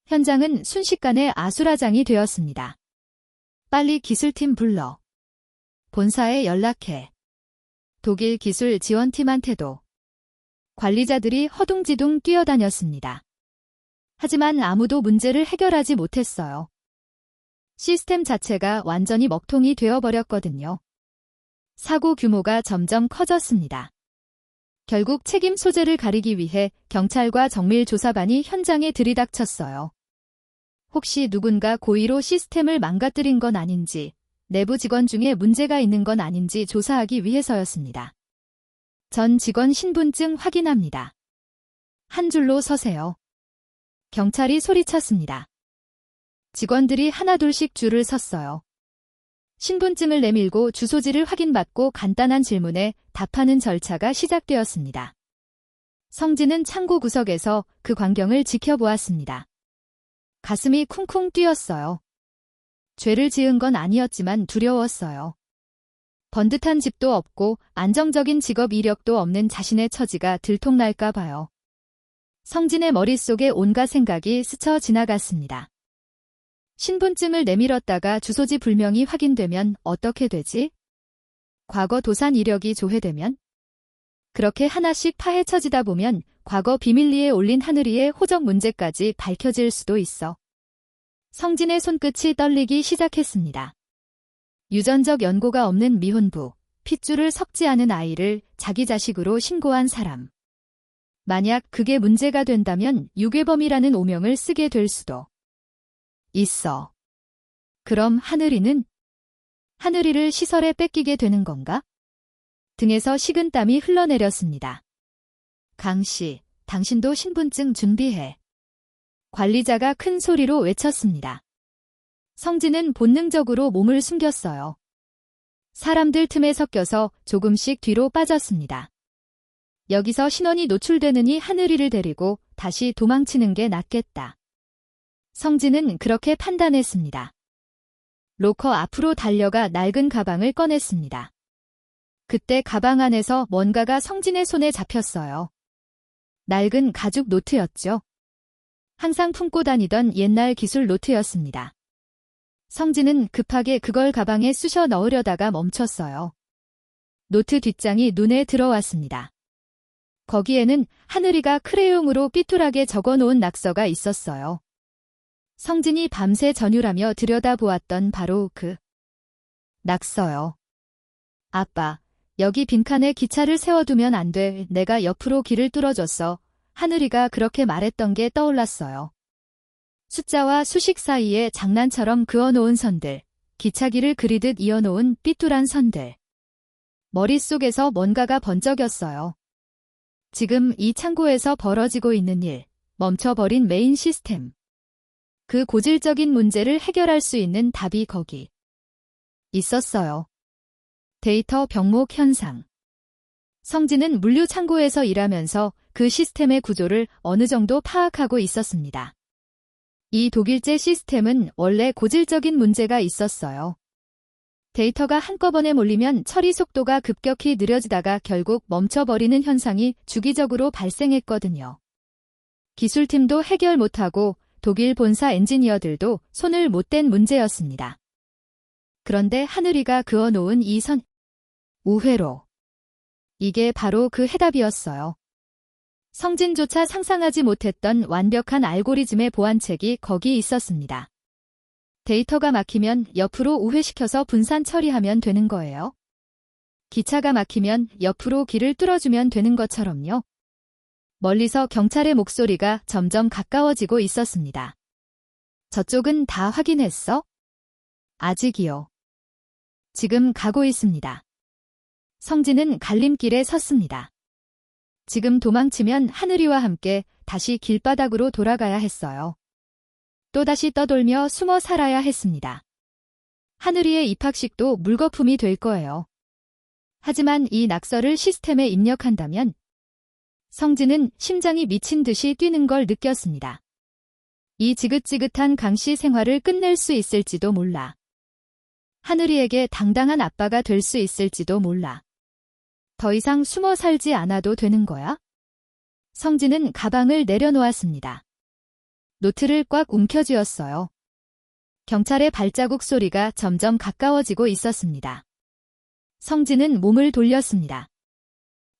현장은 순식간에 아수라장이 되었습니다. 빨리 기술팀 불러. 본사에 연락해. 독일 기술 지원팀한테도. 관리자들이 허둥지둥 뛰어다녔습니다. 하지만 아무도 문제를 해결하지 못했어요. 시스템 자체가 완전히 먹통이 되어버렸거든요. 사고 규모가 점점 커졌습니다. 결국 책임 소재를 가리기 위해 경찰과 정밀조사반이 현장에 들이닥쳤어요. 혹시 누군가 고의로 시스템을 망가뜨린 건 아닌지, 내부 직원 중에 문제가 있는 건 아닌지 조사하기 위해서였습니다. 전 직원 신분증 확인합니다. 한 줄로 서세요. 경찰이 소리쳤습니다. 직원들이 하나둘씩 줄을 섰어요. 신분증을 내밀고 주소지를 확인받고 간단한 질문에 답하는 절차가 시작되었습니다. 성진은 창고 구석에서 그 광경을 지켜보았습니다. 가슴이 쿵쿵 뛰었어요. 죄를 지은 건 아니었지만 두려웠어요. 번듯한 집도 없고 안정적인 직업 이력도 없는 자신의 처지가 들통날까 봐요. 성진의 머릿속에 온갖 생각이 스쳐 지나갔습니다. 신분증을 내밀었다가 주소지 불명이 확인되면 어떻게 되지? 과거 도산 이력이 조회되면? 그렇게 하나씩 파헤쳐지다 보면 과거 비밀리에 올린 하늘이의 호적 문제까지 밝혀질 수도 있어. 성진의 손끝이 떨리기 시작했습니다. 유전적 연고가 없는 미혼부, 핏줄을 섞지 않은 아이를 자기 자식으로 신고한 사람. 만약 그게 문제가 된다면 유괴범이라는 오명을 쓰게 될 수도 있어. 그럼 하늘이는? 하늘이를 시설에 뺏기게 되는 건가? 등에서 식은땀이 흘러내렸습니다. 강씨, 당신도 신분증 준비해. 관리자가 큰 소리로 외쳤습니다. 성진은 본능적으로 몸을 숨겼어요. 사람들 틈에 섞여서 조금씩 뒤로 빠졌습니다. 여기서 신원이 노출되느니 하늘이를 데리고 다시 도망치는 게 낫겠다. 성진은 그렇게 판단했습니다. 로커 앞으로 달려가 낡은 가방을 꺼냈습니다. 그때 가방 안에서 뭔가가 성진의 손에 잡혔어요. 낡은 가죽 노트였죠. 항상 품고 다니던 옛날 기술 노트였습니다. 성진은 급하게 그걸 가방에 쑤셔 넣으려다가 멈췄어요. 노트 뒷장이 눈에 들어왔습니다. 거기에는 하늘이가 크레용으로 삐뚤하게 적어놓은 낙서가 있었어요. 성진이 밤새 전율하며 들여다보았던 바로 그 낙서요. 아빠, 여기 빈칸에 기차를 세워두면 안 돼. 내가 옆으로 길을 뚫어줬어. 하늘이가 그렇게 말했던 게 떠올랐어요. 숫자와 수식 사이에 장난처럼 그어놓은 선들, 기차길을 그리듯 이어놓은 삐뚤한 선들. 머릿속에서 뭔가가 번쩍였어요. 지금 이 창고에서 벌어지고 있는 일, 멈춰버린 메인 시스템. 그 고질적인 문제를 해결할 수 있는 답이 거기 있었어요. 데이터 병목 현상. 성진은 물류 창고에서 일하면서 그 시스템의 구조를 어느 정도 파악하고 있었습니다. 이 독일제 시스템은 원래 고질적인 문제가 있었어요. 데이터가 한꺼번에 몰리면 처리 속도가 급격히 느려지다가 결국 멈춰버리는 현상이 주기적으로 발생했거든요. 기술팀도 해결 못하고 독일 본사 엔지니어들도 손을 못 댄 문제였습니다. 그런데 하늘이가 그어놓은 이 선, 우회로. 이게 바로 그 해답이었어요. 성진조차 상상하지 못했던 완벽한 알고리즘의 보완책이 거기 있었습니다. 데이터가 막히면 옆으로 우회시켜서 분산 처리하면 되는 거예요. 기차가 막히면 옆으로 길을 뚫어주면 되는 것처럼요. 멀리서 경찰의 목소리가 점점 가까워지고 있었습니다. 저쪽은 다 확인했어? 아직이요. 지금 가고 있습니다. 성진은 갈림길에 섰습니다. 지금 도망치면 하늘이와 함께 다시 길바닥으로 돌아가야 했어요. 또다시 떠돌며 숨어 살아야 했습니다. 하늘이의 입학식도 물거품이 될 거예요. 하지만 이 낙서를 시스템에 입력한다면 성진은 심장이 미친 듯이 뛰는 걸 느꼈습니다. 이 지긋지긋한 강씨 생활을 끝낼 수 있을지도 몰라. 하늘이에게 당당한 아빠가 될 수 있을지도 몰라. 더 이상 숨어 살지 않아도 되는 거야? 성진은 가방을 내려놓았습니다. 노트를 꽉 움켜쥐었어요. 경찰의 발자국 소리가 점점 가까워지고 있었습니다. 성진은 몸을 돌렸습니다.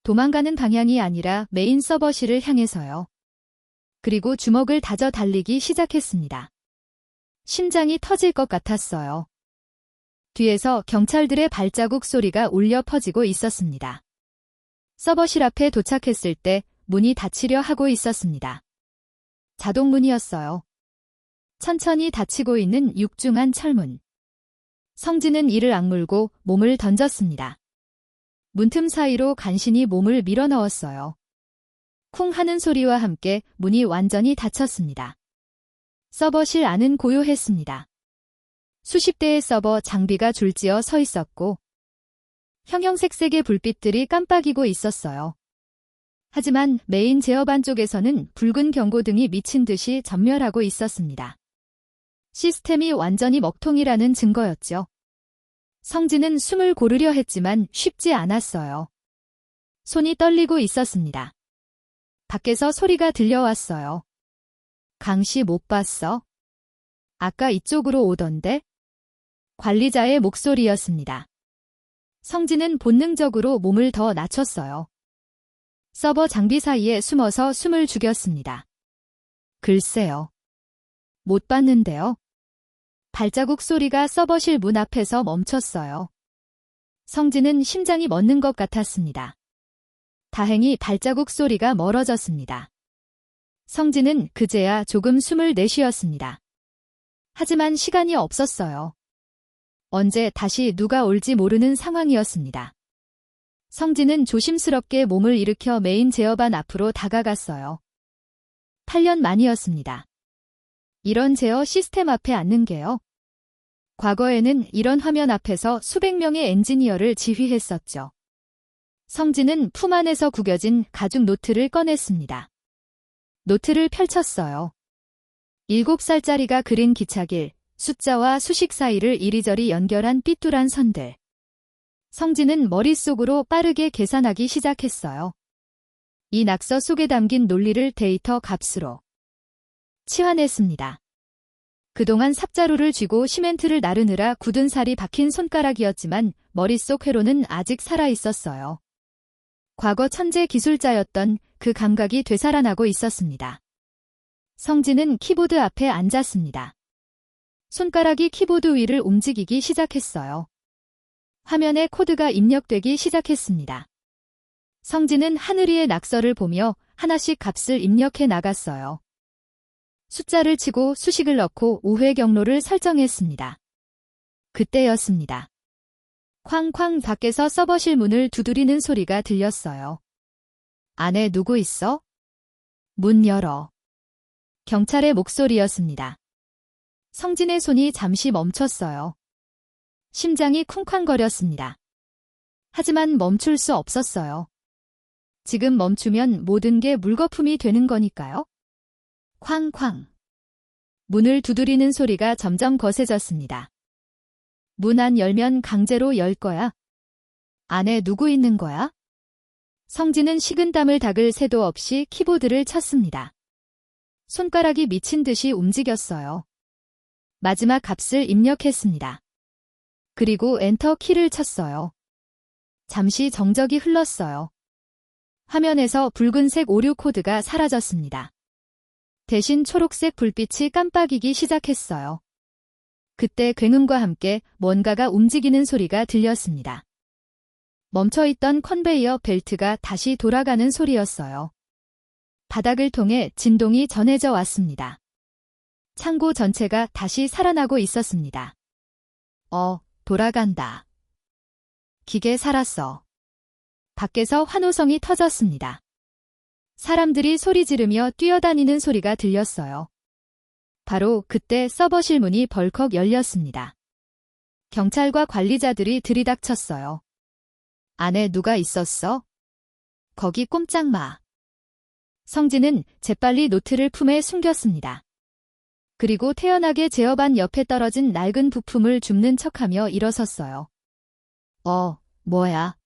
도망가는 방향이 아니라 메인 서버실을 향해서요. 그리고 주먹을 다져 달리기 시작했습니다. 심장이 터질 것 같았어요. 뒤에서 경찰들의 발자국 소리가 울려 퍼지고 있었습니다. 서버실 앞에 도착했을 때 문이 닫히려 하고 있었습니다. 자동문이었어요. 천천히 닫히고 있는 육중한 철문. 성진은 이를 악물고 몸을 던졌습니다. 문틈 사이로 간신히 몸을 밀어넣었어요. 쿵 하는 소리와 함께 문이 완전히 닫혔습니다. 서버실 안은 고요했습니다. 수십 대의 서버 장비가 줄지어 서 있었고 형형색색의 불빛들이 깜빡이고 있었어요. 하지만 메인 제어반 쪽에서는 붉은 경고등이 미친 듯이 전멸하고 있었습니다. 시스템이 완전히 먹통이라는 증거였죠. 성진은 숨을 고르려 했지만 쉽지 않았어요. 손이 떨리고 있었습니다. 밖에서 소리가 들려왔어요. 강씨 못 봤어? 아까 이쪽으로 오던데? 관리자의 목소리였습니다. 성진은 본능적으로 몸을 더 낮췄어요. 서버 장비 사이에 숨어서 숨을 죽였습니다. 글쎄요. 못 봤는데요. 발자국 소리가 서버실 문 앞에서 멈췄어요. 성진은 심장이 멎는 것 같았습니다. 다행히 발자국 소리가 멀어졌습니다. 성진은 그제야 조금 숨을 내쉬었습니다. 하지만 시간이 없었어요. 언제 다시 누가 올지 모르는 상황이었습니다. 성진은 조심스럽게 몸을 일으켜 메인 제어반 앞으로 다가갔어요. 8년 만이었습니다. 이런 제어 시스템 앞에 앉는 게요. 과거에는 이런 화면 앞에서 수백 명의 엔지니어를 지휘했었죠. 성진은 품 안에서 구겨진 가죽 노트를 꺼냈습니다. 노트를 펼쳤어요. 7살짜리가 그린 기차길, 숫자와 수식 사이를 이리저리 연결한 삐뚤한 선들. 성진은 머릿속으로 빠르게 계산하기 시작했어요. 이 낙서 속에 담긴 논리를 데이터 값으로 치환했습니다. 그동안 삽자루를 쥐고 시멘트를 나르느라 굳은 살이 박힌 손가락이었지만 머릿속 회로는 아직 살아있었어요. 과거 천재 기술자였던 그 감각이 되살아나고 있었습니다. 성진은 키보드 앞에 앉았습니다. 손가락이 키보드 위를 움직이기 시작했어요. 화면에 코드가 입력되기 시작했습니다. 성진은 하늘 위의 낙서를 보며 하나씩 값을 입력해 나갔어요. 숫자를 치고 수식을 넣고 우회 경로를 설정했습니다. 그때였습니다. 쾅쾅 밖에서 서버실 문을 두드리는 소리가 들렸어요. 안에 누구 있어? 문 열어. 경찰의 목소리였습니다. 성진의 손이 잠시 멈췄어요. 심장이 쿵쾅거렸습니다. 하지만 멈출 수 없었어요. 지금 멈추면 모든 게 물거품이 되는 거니까요. 쾅쾅. 문을 두드리는 소리가 점점 거세졌습니다. 문 안 열면 강제로 열 거야. 안에 누구 있는 거야? 성진은 식은땀을 닦을 새도 없이 키보드를 쳤습니다. 손가락이 미친 듯이 움직였어요. 마지막 값을 입력했습니다. 그리고 엔터 키를 쳤어요. 잠시 정적이 흘렀어요. 화면에서 붉은색 오류 코드가 사라졌습니다. 대신 초록색 불빛이 깜빡이기 시작했어요. 그때 굉음과 함께 뭔가가 움직이는 소리가 들렸습니다. 멈춰있던 컨베이어 벨트가 다시 돌아가는 소리였어요. 바닥을 통해 진동이 전해져 왔습니다. 창고 전체가 다시 살아나고 있었습니다. 돌아간다. 기계 살았어. 밖에서 환호성이 터졌습니다. 사람들이 소리 지르며 뛰어다니는 소리가 들렸어요. 바로 그때 서버실 문이 벌컥 열렸습니다. 경찰과 관리자들이 들이닥쳤어요. 안에 누가 있었어? 거기 꼼짝 마. 성진은 재빨리 노트를 품에 숨겼습니다. 그리고 태연하게 제어반 옆에 떨어진 낡은 부품을 줍는 척하며 일어섰어요. 뭐야?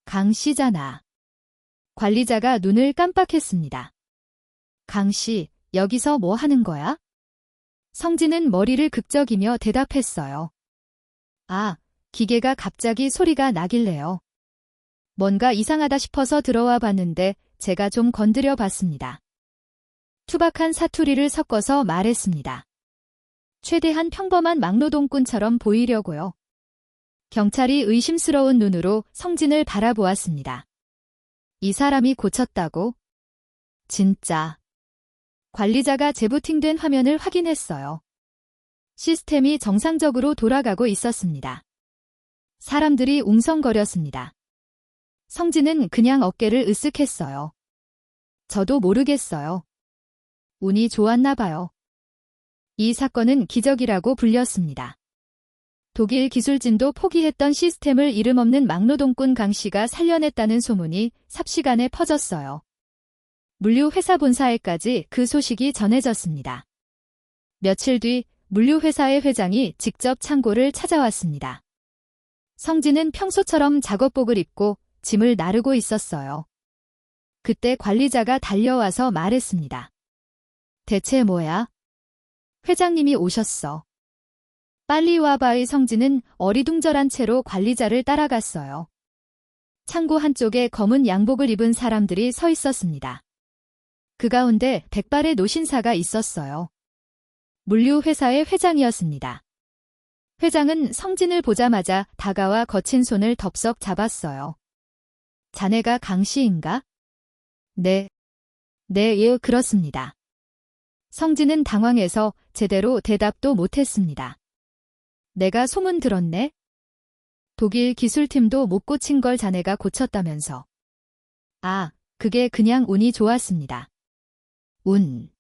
강 씨잖아. 관리자가 눈을 깜빡했습니다. 강 씨, 여기서 뭐 하는 거야? 성진은 머리를 극적이며 대답했어요. 기계가 갑자기 소리가 나길래요. 뭔가 이상하다 싶어서 들어와 봤는데 제가 좀 건드려 봤습니다. 투박한 사투리를 섞어서 말했습니다. 최대한 평범한 막노동꾼처럼 보이려고요. 경찰이 의심스러운 눈으로 성진을 바라보았습니다. 이 사람이 고쳤다고? 진짜. 관리자가 재부팅된 화면을 확인했어요. 시스템이 정상적으로 돌아가고 있었습니다. 사람들이 웅성거렸습니다. 성진은 그냥 어깨를 으쓱했어요. 저도 모르겠어요. 운이 좋았나 봐요. 이 사건은 기적이라고 불렸습니다. 독일 기술진도 포기했던 시스템을 이름 없는 막노동꾼 강 씨가 살려냈다는 소문이 삽시간에 퍼졌어요. 물류회사 본사에까지 그 소식이 전해졌습니다. 며칠 뒤 물류회사의 회장이 직접 창고를 찾아왔습니다. 성진은 평소처럼 작업복을 입고 짐을 나르고 있었어요. 그때 관리자가 달려와서 말했습니다. 대체 뭐야? 회장님이 오셨어. 빨리 와봐의 성진은 어리둥절한 채로 관리자를 따라갔어요. 창고 한쪽에 검은 양복을 입은 사람들이 서 있었습니다. 그 가운데 백발의 노신사가 있었어요. 물류회사의 회장이었습니다. 회장은 성진을 보자마자 다가와 거친 손을 덥석 잡았어요. 자네가 강 씨인가? 네. 예, 그렇습니다. 성진은 당황해서 제대로 대답도 못했습니다. 내가 소문 들었네? 독일 기술팀도 못 고친 걸 자네가 고쳤다면서. 그게 그냥 운이 좋았습니다. 운.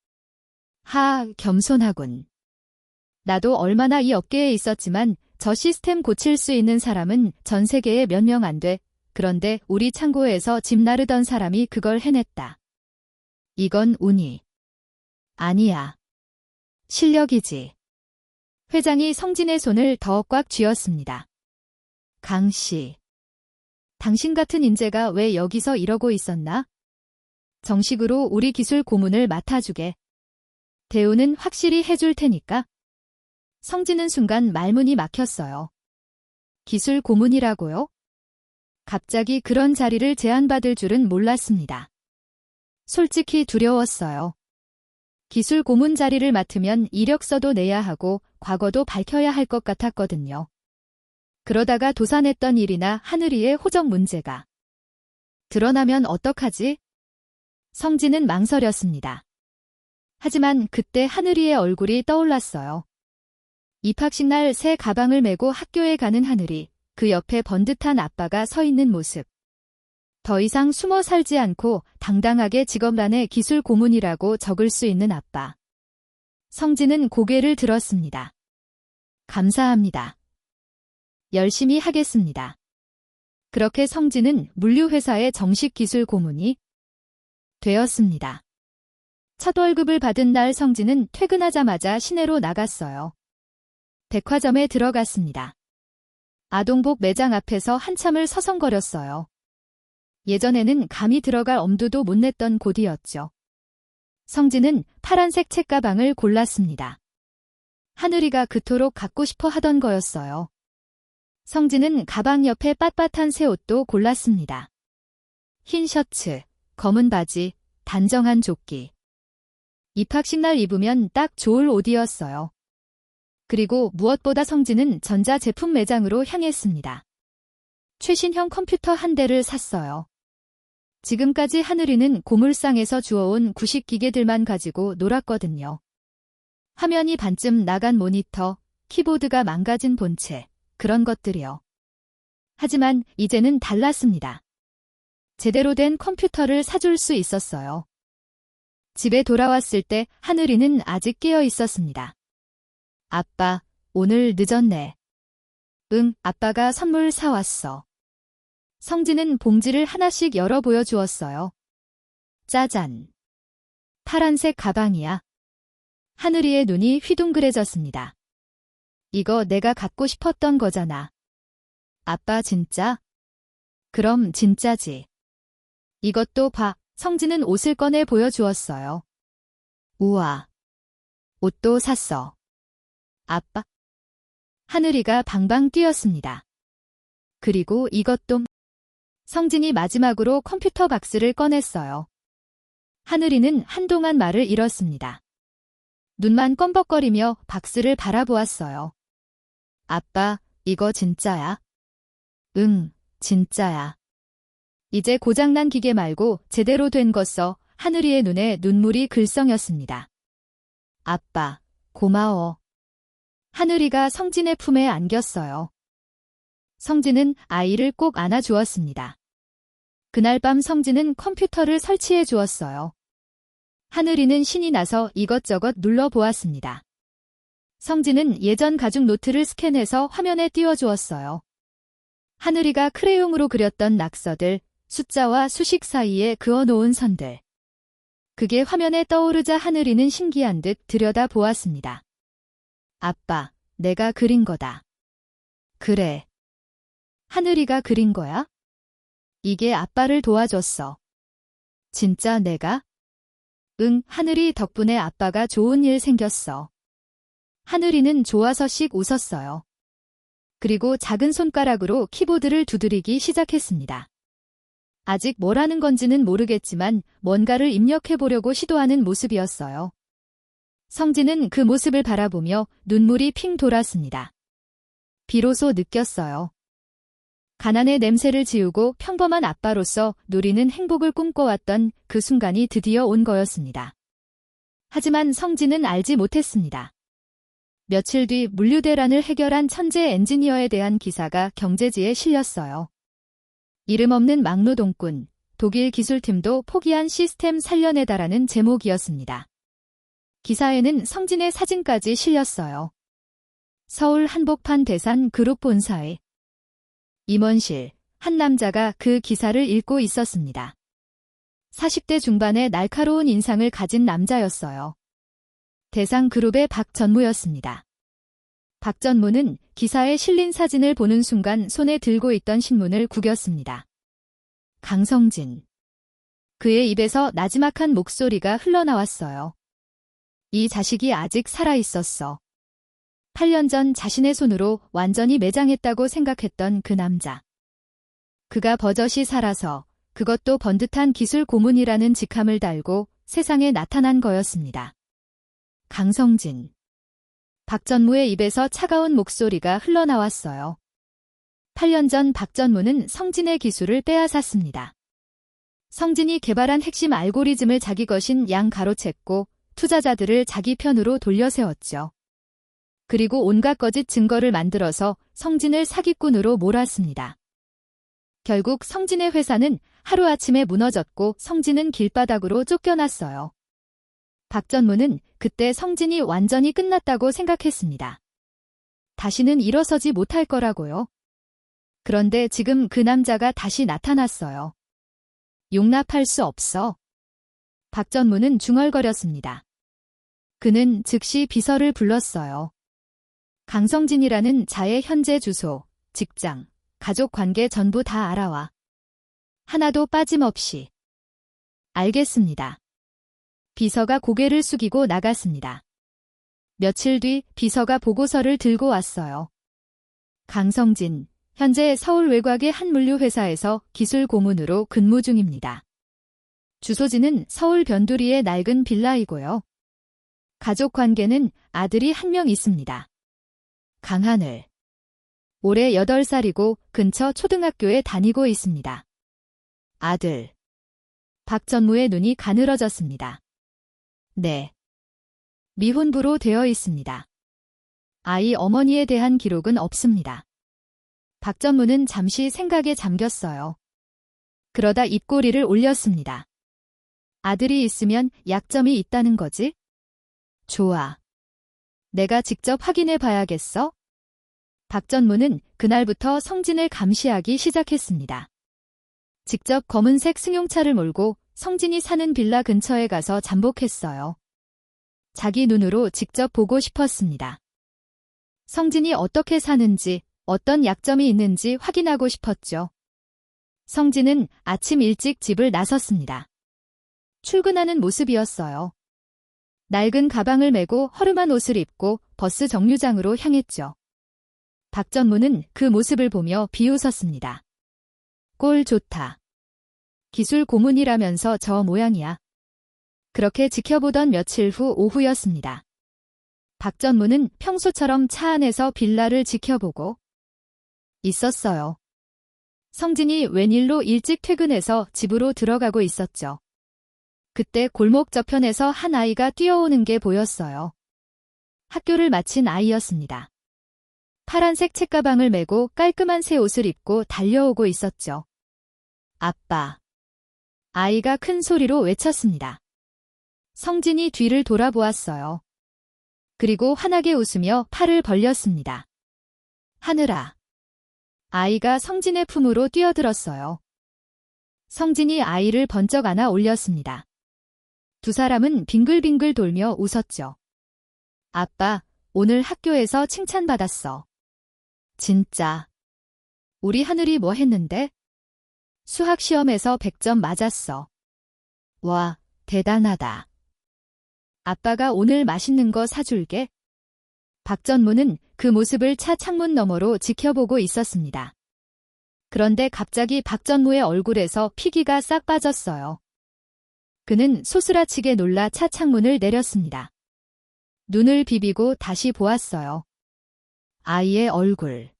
겸손하군. 나도 얼마나 이 업계에 있었지만 저 시스템 고칠 수 있는 사람은 전 세계에 몇 명 안 돼. 그런데 우리 창고에서 집 나르던 사람이 그걸 해냈다. 이건 운이 아니야. 실력이지. 회장이 성진의 손을 더 꽉 쥐었습니다. 강 씨. 당신 같은 인재가 왜 여기서 이러고 있었나? 정식으로 우리 기술 고문을 맡아주게. 대우는 확실히 해줄 테니까. 성진은 순간 말문이 막혔어요. 기술 고문이라고요? 갑자기 그런 자리를 제안받을 줄은 몰랐습니다. 솔직히 두려웠어요. 기술 고문 자리를 맡으면 이력서도 내야 하고 과거도 밝혀야 할 것 같았거든요. 그러다가 도산했던 일이나 하늘이의 호적 문제가 드러나면 어떡하지? 성진은 망설였습니다. 하지만 그때 하늘이의 얼굴이 떠올랐어요. 입학식 날 새 가방을 메고 학교에 가는 하늘이, 그 옆에 번듯한 아빠가 서 있는 모습. 더 이상 숨어 살지 않고 당당하게 직업란에 기술 고문이라고 적을 수 있는 아빠. 성진은 고개를 들었습니다. 감사합니다. 열심히 하겠습니다. 그렇게 성진은 물류회사의 정식 기술 고문이 되었습니다. 첫 월급을 받은 날 성진은 퇴근하자마자 시내로 나갔어요. 백화점에 들어갔습니다. 아동복 매장 앞에서 한참을 서성거렸어요. 예전에는 감히 들어갈 엄두도 못 냈던 곳이었죠. 성진은 파란색 책가방을 골랐습니다. 하늘이가 그토록 갖고 싶어 하던 거였어요. 성진은 가방 옆에 빳빳한 새 옷도 골랐습니다. 흰 셔츠, 검은 바지, 단정한 조끼. 입학식 날 입으면 딱 좋을 옷이었어요. 그리고 무엇보다 성진은 전자제품 매장으로 향했습니다. 최신형 컴퓨터 한 대를 샀어요. 지금까지 하늘이는 고물상에서 주워온 구식 기계들만 가지고 놀았거든요. 화면이 반쯤 나간 모니터, 키보드가 망가진 본체, 그런 것들이요. 하지만 이제는 달랐습니다. 제대로 된 컴퓨터를 사줄 수 있었어요. 집에 돌아왔을 때 하늘이는 아직 깨어 있었습니다. 아빠, 오늘 늦었네. 응, 아빠가 선물 사왔어. 성진은 봉지를 하나씩 열어 보여주었어요. 짜잔. 파란색 가방이야. 하늘이의 눈이 휘둥그레졌습니다. 이거 내가 갖고 싶었던 거잖아. 아빠 진짜? 그럼 진짜지. 이것도 봐. 성진은 옷을 꺼내 보여주었어요. 우와. 옷도 샀어. 아빠. 하늘이가 방방 뛰었습니다. 그리고 이것도. 성진이 마지막으로 컴퓨터 박스를 꺼냈어요. 하늘이는 한동안 말을 잃었습니다. 눈만 껌벅거리며 박스를 바라보았어요. 아빠, 이거 진짜야? 응, 진짜야. 이제 고장난 기계 말고 제대로 된 거 써. 하늘이의 눈에 눈물이 글썽였습니다. 아빠, 고마워. 하늘이가 성진의 품에 안겼어요. 성진은 아이를 꼭 안아주었습니다. 그날 밤 성진은 컴퓨터를 설치해 주었어요. 하늘이는 신이 나서 이것저것 눌러보았습니다. 성진은 예전 가죽 노트를 스캔해서 화면에 띄워주었어요. 하늘이가 크레용으로 그렸던 낙서들, 숫자와 수식 사이에 그어놓은 선들. 그게 화면에 떠오르자 하늘이는 신기한 듯 들여다보았습니다. 아빠, 내가 그린 거다. 그래. 하늘이가 그린 거야? 이게 아빠를 도와줬어. 진짜 내가? 응, 하늘이 덕분에 아빠가 좋은 일 생겼어. 하늘이는 좋아서씩 웃었어요. 그리고 작은 손가락으로 키보드를 두드리기 시작했습니다. 아직 뭘 하는 건지는 모르겠지만 뭔가를 입력해보려고 시도하는 모습이었어요. 성진은 그 모습을 바라보며 눈물이 핑 돌았습니다. 비로소 느꼈어요. 가난의 냄새를 지우고 평범한 아빠로서 누리는 행복을 꿈꿔왔던 그 순간이 드디어 온 거였습니다. 하지만 성진은 알지 못했습니다. 며칠 뒤 물류대란을 해결한 천재 엔지니어에 대한 기사가 경제지에 실렸어요. 이름 없는 막노동꾼, 독일 기술팀도 포기한 시스템 살려내다라는 제목이었습니다. 기사에는 성진의 사진까지 실렸어요. 서울 한복판 대산 그룹 본사에 임원실 한 남자가 그 기사를 읽고 있었습니다. 40대 중반의 날카로운 인상을 가진 남자였어요. 대상그룹의 박전무였습니다. 박전무는 기사에 실린 사진을 보는 순간 손에 들고 있던 신문을 구겼습니다. 강성진. 그의 입에서 나지막한 목소리가 흘러나왔어요. 이 자식이 아직 살아있었어. 8년 전 자신의 손으로 완전히 매장했다고 생각했던 그 남자. 그가 버젓이 살아서 그것도 번듯한 기술 고문이라는 직함을 달고 세상에 나타난 거였습니다. 강성진. 박전무의 입에서 차가운 목소리가 흘러나왔어요. 8년 전 박전무는 성진의 기술을 빼앗았습니다. 성진이 개발한 핵심 알고리즘을 자기 것인 양 가로챘고 투자자들을 자기 편으로 돌려세웠죠. 그리고 온갖 거짓 증거를 만들어서 성진을 사기꾼으로 몰았습니다. 결국 성진의 회사는 하루아침에 무너졌고 성진은 길바닥으로 쫓겨났어요. 박전무는 그때 성진이 완전히 끝났다고 생각했습니다. 다시는 일어서지 못할 거라고요. 그런데 지금 그 남자가 다시 나타났어요. 용납할 수 없어. 박전무는 중얼거렸습니다. 그는 즉시 비서를 불렀어요. 강성진이라는 자의 현재 주소, 직장, 가족 관계 전부 다 알아와. 하나도 빠짐없이. 알겠습니다. 비서가 고개를 숙이고 나갔습니다. 며칠 뒤 비서가 보고서를 들고 왔어요. 강성진, 현재 서울 외곽의 한 물류회사에서 기술 고문으로 근무 중입니다. 주소지는 서울 변두리의 낡은 빌라이고요. 가족 관계는 아들이 한 명 있습니다. 강하늘. 올해 8살이고 근처 초등학교에 다니고 있습니다. 아들. 박전무의 눈이 가늘어졌습니다. 네. 미혼부로 되어 있습니다. 아이 어머니에 대한 기록은 없습니다. 박전무는 잠시 생각에 잠겼어요. 그러다 입꼬리를 올렸습니다. 아들이 있으면 약점이 있다는 거지? 좋아. 내가 직접 확인해 봐야겠어? 박전무는 그날부터 성진을 감시하기 시작했습니다. 직접 검은색 승용차를 몰고 성진이 사는 빌라 근처에 가서 잠복했어요. 자기 눈으로 직접 보고 싶었습니다. 성진이 어떻게 사는지, 어떤 약점이 있는지 확인하고 싶었죠. 성진은 아침 일찍 집을 나섰습니다. 출근하는 모습이었어요. 낡은 가방을 메고 허름한 옷을 입고 버스 정류장으로 향했죠. 박전무는 그 모습을 보며 비웃었습니다. 꼴 좋다. 기술 고문이라면서 저 모양이야. 그렇게 지켜보던 며칠 후 오후였습니다. 박전무는 평소처럼 차 안에서 빌라를 지켜보고 있었어요. 성진이 웬일로 일찍 퇴근해서 집으로 들어가고 있었죠. 그때 골목 저편에서 한 아이가 뛰어오는 게 보였어요. 학교를 마친 아이였습니다. 파란색 책가방을 메고 깔끔한 새 옷을 입고 달려오고 있었죠. 아빠. 아이가 큰 소리로 외쳤습니다. 성진이 뒤를 돌아보았어요. 그리고 환하게 웃으며 팔을 벌렸습니다. 하늘아. 아이가 성진의 품으로 뛰어들었어요. 성진이 아이를 번쩍 안아 올렸습니다. 두 사람은 빙글빙글 돌며 웃었죠. 아빠, 오늘 학교에서 칭찬받았어. 진짜. 우리 하늘이 뭐 했는데? 수학 시험에서 100점 맞았어. 와, 대단하다. 아빠가 오늘 맛있는 거 사줄게. 박전무는 그 모습을 차 창문 너머로 지켜보고 있었습니다. 그런데 갑자기 박전무의 얼굴에서 피기가 싹 빠졌어요. 그는 소스라치게 놀라 차 창문을 내렸습니다. 눈을 비비고 다시 보았어요. 아이의 얼굴.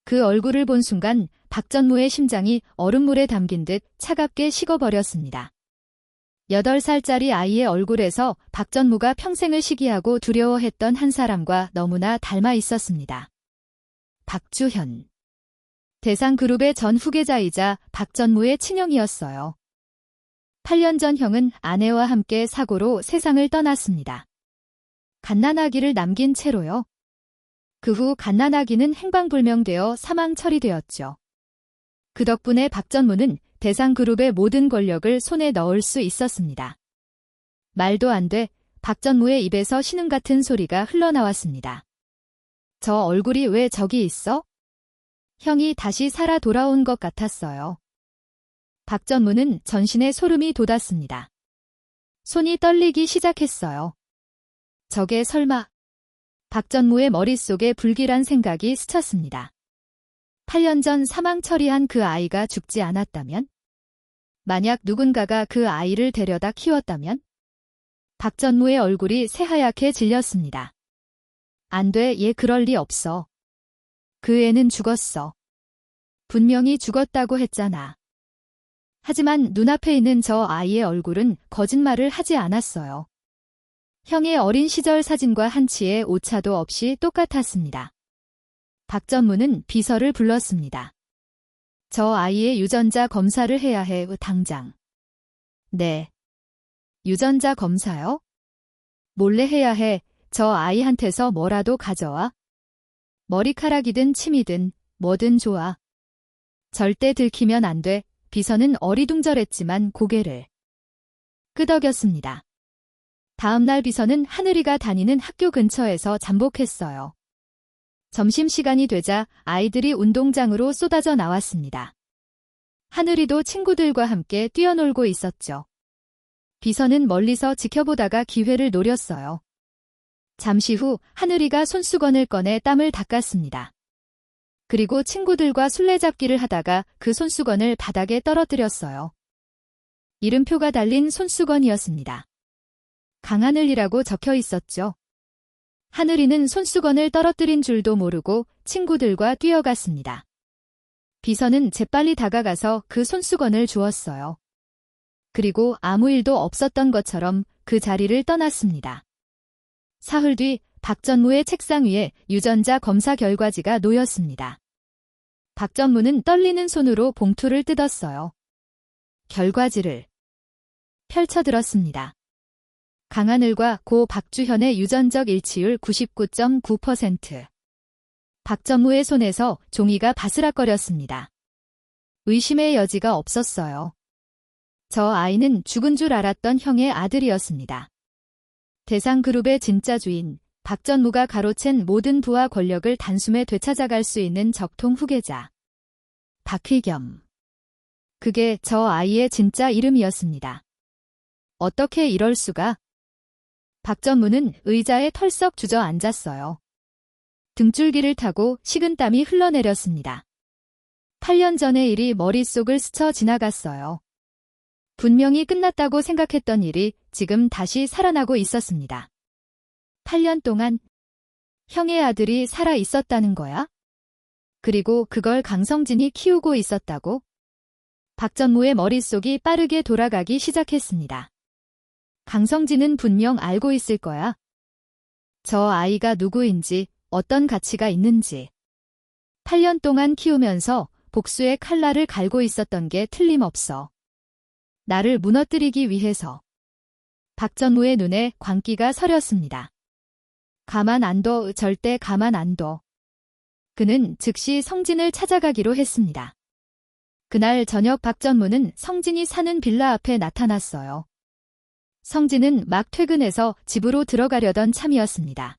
그 얼굴을 본 순간 박전무의 심장이 얼음물에 담긴 듯 차갑게 식어버렸습니다. 8살짜리 아이의 얼굴에서 박전무가 평생을 시기하고 두려워했던 한 사람과 너무나 닮아 있었습니다. 박주현. 대상그룹의 전 후계자이자 박전무의 친형이었어요. 8년 전 형은 아내와 함께 사고로 세상을 떠났습니다. 갓난아기를 남긴 채로요. 그 후 갓난아기는 행방불명되어 사망 처리되었죠. 그 덕분에 박전무는 대상그룹의 모든 권력을 손에 넣을 수 있었습니다. 말도 안 돼. 박전무의 입에서 신음 같은 소리가 흘러나왔습니다. 저 얼굴이 왜 저기 있어? 형이 다시 살아 돌아온 것 같았어요. 박전무는 전신에 소름이 돋았습니다. 손이 떨리기 시작했어요. 저게 설마... 박전무의 머릿속에 불길한 생각이 스쳤습니다. 8년 전 사망 처리한 그 아이가 죽지 않았다면? 만약 누군가가 그 아이를 데려다 키웠다면? 박전무의 얼굴이 새하얗게 질렸습니다. 안 돼, 얘 그럴 리 없어. 그 애는 죽었어. 분명히 죽었다고 했잖아. 하지만 눈앞에 있는 저 아이의 얼굴은 거짓말을 하지 않았어요. 형의 어린 시절 사진과 한치의 오차도 없이 똑같았습니다. 박전무는 비서를 불렀습니다. 저 아이의 유전자 검사를 해야 해, 당장. 네. 유전자 검사요? 몰래 해야 해. 저 아이한테서 뭐라도 가져와. 머리카락이든 침이든 뭐든 좋아. 절대 들키면 안 돼. 비서는 어리둥절했지만 고개를 끄덕였습니다. 다음날 비서는 하늘이가 다니는 학교 근처에서 잠복했어요. 점심시간이 되자 아이들이 운동장으로 쏟아져 나왔습니다. 하늘이도 친구들과 함께 뛰어놀고 있었죠. 비서는 멀리서 지켜보다가 기회를 노렸어요. 잠시 후 하늘이가 손수건을 꺼내 땀을 닦았습니다. 그리고 친구들과 술래잡기를 하다가 그 손수건을 바닥에 떨어뜨렸어요. 이름표가 달린 손수건이었습니다. 강하늘이라고 적혀 있었죠. 하늘이는 손수건을 떨어뜨린 줄도 모르고 친구들과 뛰어갔습니다. 비서는 재빨리 다가가서 그 손수건을 주었어요. 그리고 아무 일도 없었던 것처럼 그 자리를 떠났습니다. 사흘 뒤 박전무의 책상 위에 유전자 검사 결과지가 놓였습니다. 박전무는 떨리는 손으로 봉투를 뜯었어요. 결과지를 펼쳐들었습니다. 강하늘과 고 박주현의 유전적 일치율 99.9%. 박전무의 손에서 종이가 바스락거렸습니다. 의심의 여지가 없었어요. 저 아이는 죽은 줄 알았던 형의 아들이었습니다. 대상그룹의 진짜 주인, 박전무가 가로챈 모든 부와 권력을 단숨에 되찾아갈 수 있는 적통 후계자. 박희겸. 그게 저 아이의 진짜 이름이었습니다. 어떻게 이럴 수가? 박전무는 의자에 털썩 주저앉았어요. 등줄기를 타고 식은땀이 흘러내렸습니다. 8년 전의 일이 머릿속을 스쳐 지나갔어요. 분명히 끝났다고 생각했던 일이 지금 다시 살아나고 있었습니다. 8년 동안 형의 아들이 살아 있었다는 거야? 그리고 그걸 강성진이 키우고 있었다고? 박전무의 머릿속이 빠르게 돌아가기 시작했습니다. 강성진은 분명 알고 있을 거야. 저 아이가 누구인지, 어떤 가치가 있는지. 8년 동안 키우면서 복수의 칼날을 갈고 있었던 게 틀림없어. 나를 무너뜨리기 위해서. 박전무의 눈에 광기가 서렸습니다. 가만 안 둬, 절대 가만 안 둬. 그는 즉시 성진을 찾아가기로 했습니다. 그날 저녁 박전무는 성진이 사는 빌라 앞에 나타났어요. 성진은 막 퇴근해서 집으로 들어가려던 참이었습니다.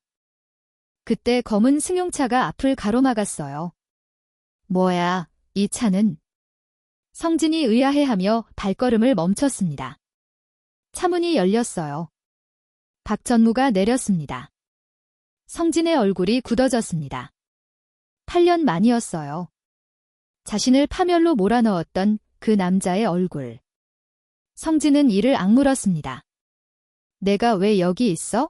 그때 검은 승용차가 앞을 가로막았어요. 뭐야, 이 차는? 성진이 의아해하며 발걸음을 멈췄습니다. 차문이 열렸어요. 박전무가 내렸습니다. 성진의 얼굴이 굳어졌습니다. 8년 만이었어요. 자신을 파멸로 몰아넣었던 그 남자의 얼굴. 성진은 이를 악물었습니다. 내가 왜 여기 있어?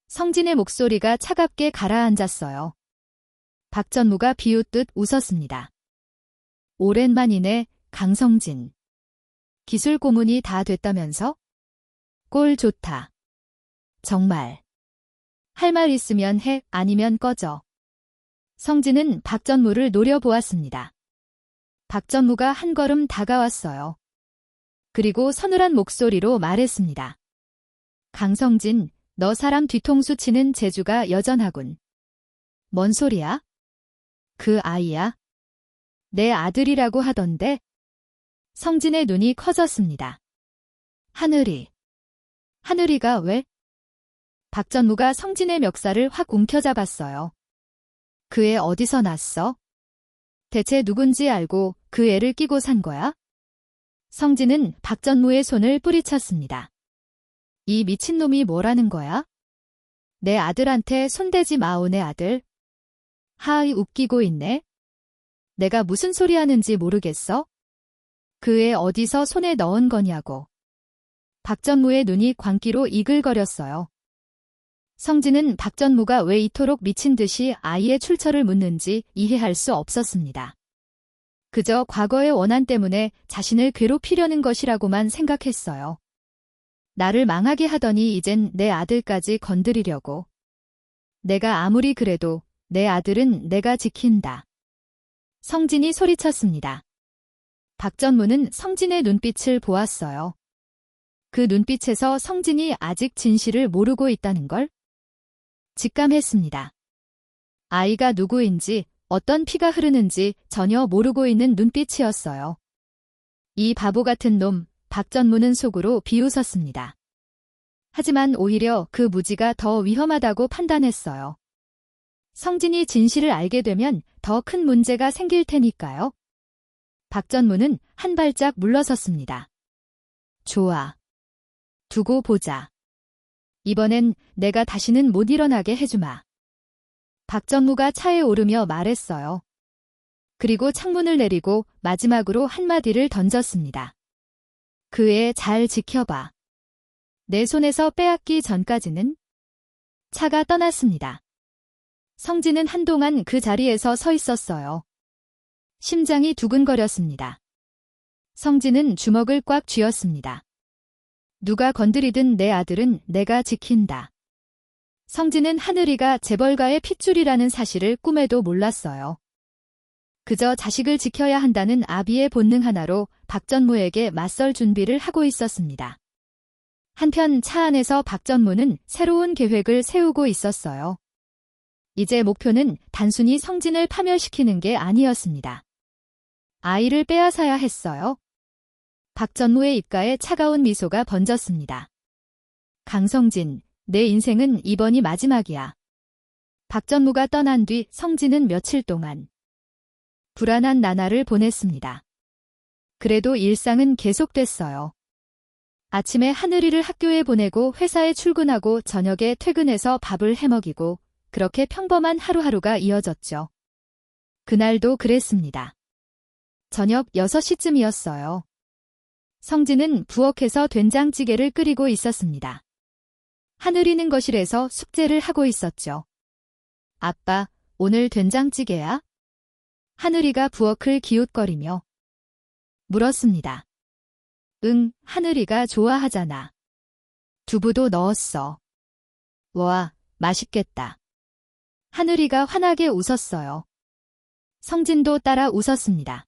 성진의 목소리가 차갑게 가라앉았어요. 박전무가 비웃듯 웃었습니다. 오랜만이네, 강성진. 기술 고문이 다 됐다면서? 꼴 좋다. 정말. 할 말 있으면 해, 아니면 꺼져. 성진은 박전무를 노려보았습니다. 박전무가 한 걸음 다가왔어요. 그리고 서늘한 목소리로 말했습니다. 강성진, 너 사람 뒤통수 치는 재주가 여전하군. 뭔 소리야? 그 아이야? 내 아들이라고 하던데? 성진의 눈이 커졌습니다. 하늘이. 하늘이가 왜? 박 전무가 성진의 멱살을 확 움켜잡았어요. 그 애 어디서 났어? 대체 누군지 알고 그 애를 끼고 산 거야? 성진은 박 전무의 손을 뿌리쳤습니다. 이 미친놈이 뭐라는 거야? 내 아들한테 손대지 마오 내 아들. 하이 웃기고 있네. 내가 무슨 소리 하는지 모르겠어? 그 애 어디서 손에 넣은 거냐고. 박 전무의 눈이 광기로 이글거렸어요. 성진은 박 전무가 왜 이토록 미친 듯이 아이의 출처를 묻는지 이해할 수 없었습니다. 그저 과거의 원한 때문에 자신을 괴롭히려는 것이라고만 생각했어요. 나를 망하게 하더니 이젠 내 아들까지 건드리려고. 내가 아무리 그래도 내 아들은 내가 지킨다. 성진이 소리쳤습니다. 박 전무는 성진의 눈빛을 보았어요. 그 눈빛에서 성진이 아직 진실을 모르고 있다는 걸 직감했습니다. 아이가 누구인지 어떤 피가 흐르는지 전혀 모르고 있는 눈빛이었어요. 이 바보 같은 놈, 박 전무는 속으로 비웃었습니다. 하지만 오히려 그 무지가 더 위험하다고 판단했어요. 성진이 진실을 알게 되면 더 큰 문제가 생길 테니까요. 박 전무는 한 발짝 물러섰습니다. 좋아. 두고 보자. 이번엔 내가 다시는 못 일어나게 해주마. 박 전무가 차에 오르며 말했어요. 그리고 창문을 내리고 마지막으로 한마디를 던졌습니다. 그 애 잘 지켜봐. 내 손에서 빼앗기 전까지는. 차가 떠났습니다. 성진은 한동안 그 자리에서 서 있었어요. 심장이 두근거렸습니다. 성진은 주먹을 꽉 쥐었습니다. 누가 건드리든 내 아들은 내가 지킨다. 성진은 하늘이가 재벌가의 핏줄이라는 사실을 꿈에도 몰랐어요. 그저 자식을 지켜야 한다는 아비의 본능 하나로 박 전무에게 맞설 준비를 하고 있었습니다. 한편 차 안에서 박 전무는 새로운 계획을 세우고 있었어요. 이제 목표는 단순히 성진을 파멸시키는 게 아니었습니다. 아이를 빼앗아야 했어요. 박 전무의 입가에 차가운 미소가 번졌습니다. 강성진, 내 인생은 이번이 마지막이야. 박 전무가 떠난 뒤 성진은 며칠 동안 불안한 나날을 보냈습니다. 그래도 일상은 계속됐어요. 아침에 하늘이를 학교에 보내고 회사에 출근하고 저녁에 퇴근해서 밥을 해먹이고 그렇게 평범한 하루하루가 이어졌죠. 그날도 그랬습니다. 저녁 6시쯤이었어요. 성진은 부엌에서 된장찌개를 끓이고 있었습니다. 하늘이는 거실에서 숙제를 하고 있었죠. 아빠, 오늘 된장찌개야? 하늘이가 부엌을 기웃거리며 물었습니다. 응, 하늘이가 좋아하잖아. 두부도 넣었어. 와, 맛있겠다. 하늘이가 환하게 웃었어요. 성진도 따라 웃었습니다.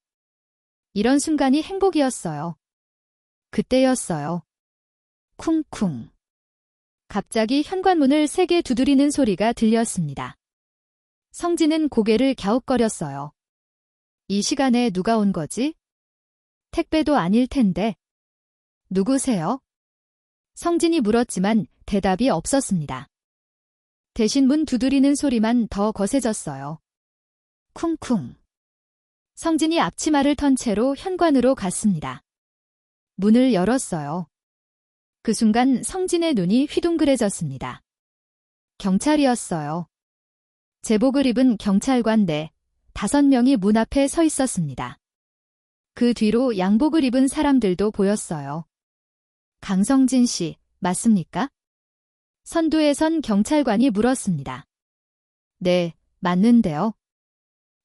이런 순간이 행복이었어요. 그때였어요. 쿵쿵. 갑자기 현관문을 세게 두드리는 소리가 들렸습니다. 성진은 고개를 갸웃거렸어요. 이 시간에 누가 온 거지? 택배도 아닐 텐데. 누구세요? 성진이 물었지만 대답이 없었습니다. 대신 문 두드리는 소리만 더 거세졌어요. 쿵쿵. 성진이 앞치마를 턴 채로 현관으로 갔습니다. 문을 열었어요. 그 순간 성진의 눈이 휘둥그레졌습니다. 경찰이었어요. 제복을 입은 경찰관 5명이 문 앞에 서 있었습니다. 그 뒤로 양복을 입은 사람들도 보였어요. 강성진 씨, 맞습니까? 선두에 선 경찰관이 물었습니다. 네, 맞는데요.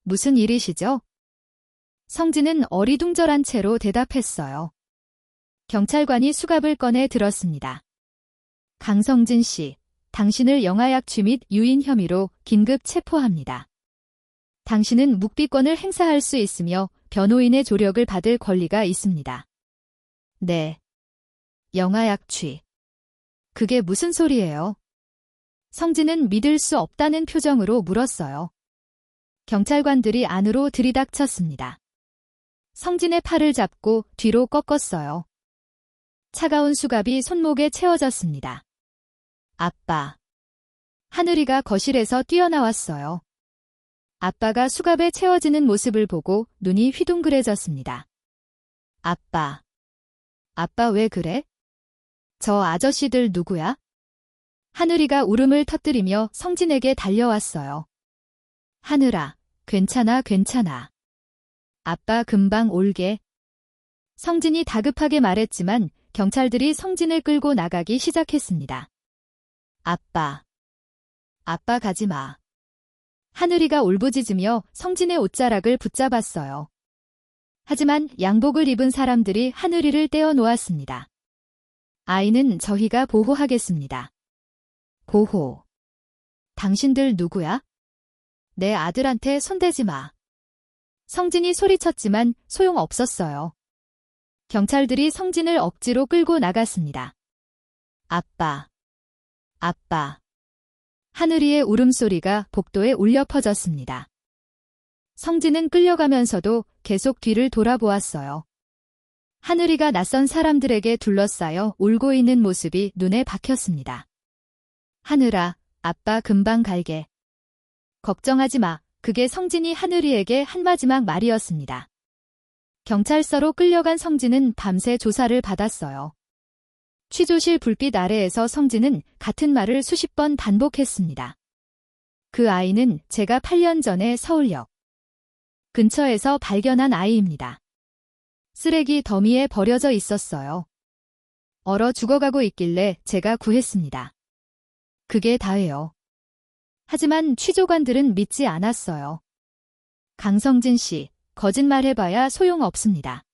무슨 일이시죠? 성진은 어리둥절한 채로 대답했어요. 경찰관이 수갑을 꺼내 들었습니다. 강성진 씨, 당신을 영아약취 및 유인 혐의로 긴급 체포합니다. 당신은 묵비권을 행사할 수 있으며 변호인의 조력을 받을 권리가 있습니다. 네. 영아약취. 그게 무슨 소리예요? 성진은 믿을 수 없다는 표정으로 물었어요. 경찰관들이 안으로 들이닥쳤습니다. 성진의 팔을 잡고 뒤로 꺾었어요. 차가운 수갑이 손목에 채워졌습니다. 아빠. 하늘이가 거실에서 뛰어나왔어요. 아빠가 수갑에 채워지는 모습을 보고 눈이 휘둥그레졌습니다. 아빠. 아빠 왜 그래? 저 아저씨들 누구야? 하늘이가 울음을 터뜨리며 성진에게 달려왔어요. 하늘아, 괜찮아, 괜찮아. 아빠 금방 올게. 성진이 다급하게 말했지만 경찰들이 성진을 끌고 나가기 시작했습니다. 아빠. 아빠 가지 마. 하늘이가 울부짖으며 성진의 옷자락을 붙잡았어요. 하지만 양복을 입은 사람들이 하늘이를 떼어 놓았습니다. 아이는 저희가 보호하겠습니다. 보호. 당신들 누구야? 내 아들한테 손대지 마. 성진이 소리쳤지만 소용없었어요. 경찰들이 성진을 억지로 끌고 나갔습니다. 아빠. 아빠. 하늘이의 울음소리가 복도에 울려 퍼졌습니다. 성진은 끌려가면서도 계속 뒤를 돌아보았어요. 하늘이가 낯선 사람들에게 둘러싸여 울고 있는 모습이 눈에 박혔습니다. 하늘아, 아빠 금방 갈게. 걱정하지 마. 그게 성진이 하늘이에게 한 마지막 말이었습니다. 경찰서로 끌려간 성진은 밤새 조사를 받았어요. 취조실 불빛 아래에서 성진은 같은 말을 수십 번 반복했습니다. 그 아이는 제가 8년 전에 서울역 근처에서 발견한 아이입니다. 쓰레기 더미에 버려져 있었어요. 얼어 죽어가고 있길래 제가 구했습니다. 그게 다예요. 하지만 취조관들은 믿지 않았어요. 강성진 씨, 거짓말해봐야 소용없습니다.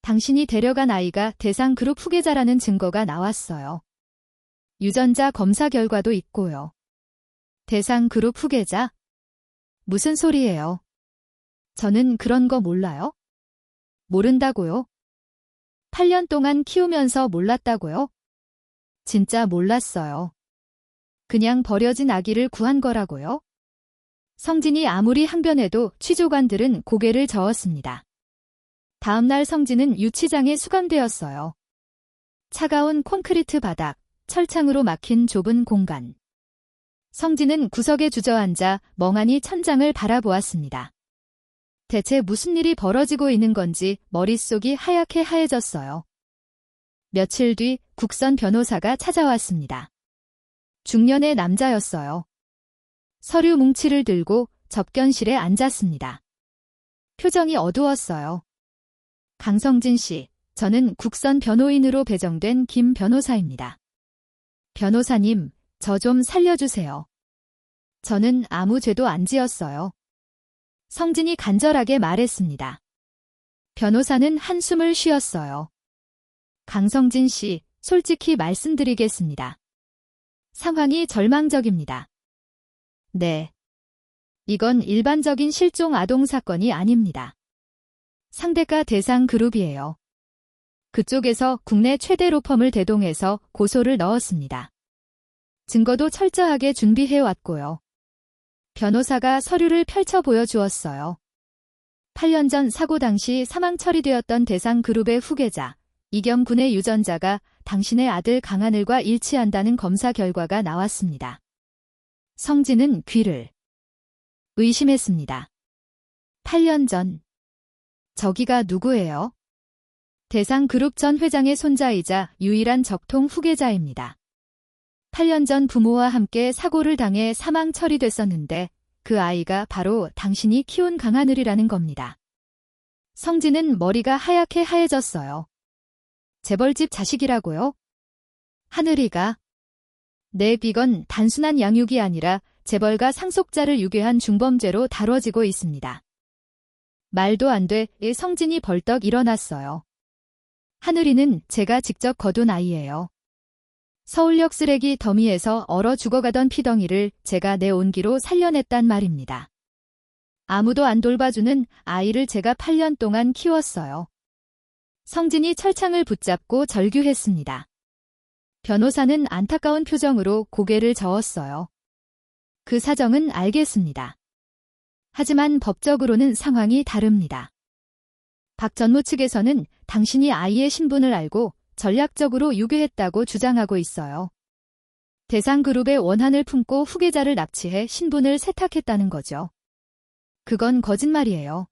당신이 데려간 아이가 대상그룹 후계자라는 증거가 나왔어요. 유전자 검사 결과도 있고요. 대상그룹 후계자? 무슨 소리예요? 저는 그런 거 몰라요? 모른다고요? 8년 동안 키우면서 몰랐다고요? 진짜 몰랐어요. 그냥 버려진 아기를 구한 거라고요? 성진이 아무리 항변해도 취조관들은 고개를 저었습니다. 다음 날 성진은 유치장에 수감되었어요. 차가운 콘크리트 바닥, 철창으로 막힌 좁은 공간. 성진은 구석에 주저앉아 멍하니 천장을 바라보았습니다. 대체 무슨 일이 벌어지고 있는 건지 머릿속이 하얗게 하얘졌어요. 며칠 뒤 국선 변호사가 찾아왔습니다. 중년의 남자였어요. 서류 뭉치를 들고 접견실에 앉았습니다. 표정이 어두웠어요. 강성진 씨, 저는 국선 변호인으로 배정된 김 변호사입니다. 변호사님, 저 좀 살려주세요. 저는 아무 죄도 안 지었어요. 성진이 간절하게 말했습니다. 변호사는 한숨을 쉬었어요. 강성진 씨, 솔직히 말씀드리겠습니다. 상황이 절망적입니다. 네. 이건 일반적인 실종 아동 사건이 아닙니다. 상대가 대상그룹이에요. 그쪽에서 국내 최대 로펌을 대동해서 고소를 넣었습니다. 증거도 철저하게 준비해왔고요. 변호사가 서류를 펼쳐 보여주었어요. 8년 전 사고 당시 사망 처리되었던 대상그룹의 후계자, 이겸군의 유전자가 당신의 아들 강하늘과 일치한다는 검사 결과가 나왔습니다. 성진은 귀를 의심했습니다. 8년 전. 저기가 누구예요? 대상그룹 전 회장의 손자이자 유일한 적통 후계자입니다. 8년 전 부모와 함께 사고를 당해 사망 처리됐었는데 그 아이가 바로 당신이 키운 강하늘이라는 겁니다. 성진은 머리가 하얗게 하얘졌어요. 재벌집 자식이라고요? 하늘이가? 네, 이건 단순한 양육이 아니라 재벌가 상속자를 유괴한 중범죄로 다뤄지고 있습니다. 말도 안 돼. 성진이 벌떡 일어났어요. 하늘이는 제가 직접 거둔 아이예요. 서울역 쓰레기 더미에서 얼어 죽어가던 피덩이를 제가 내 온기로 살려냈단 말입니다. 아무도 안 돌봐주는 아이를 제가 8년 동안 키웠어요. 성진이 철창을 붙잡고 절규했습니다. 변호사는 안타까운 표정으로 고개를 저었어요. 그 사정은 알겠습니다. 하지만 법적으로는 상황이 다릅니다. 박 전무 측에서는 당신이 아이의 신분을 알고 전략적으로 유괴했다고 주장하고 있어요. 대상그룹의 원한을 품고 후계자를 납치해 신분을 세탁했다는 거죠. 그건 거짓말이에요.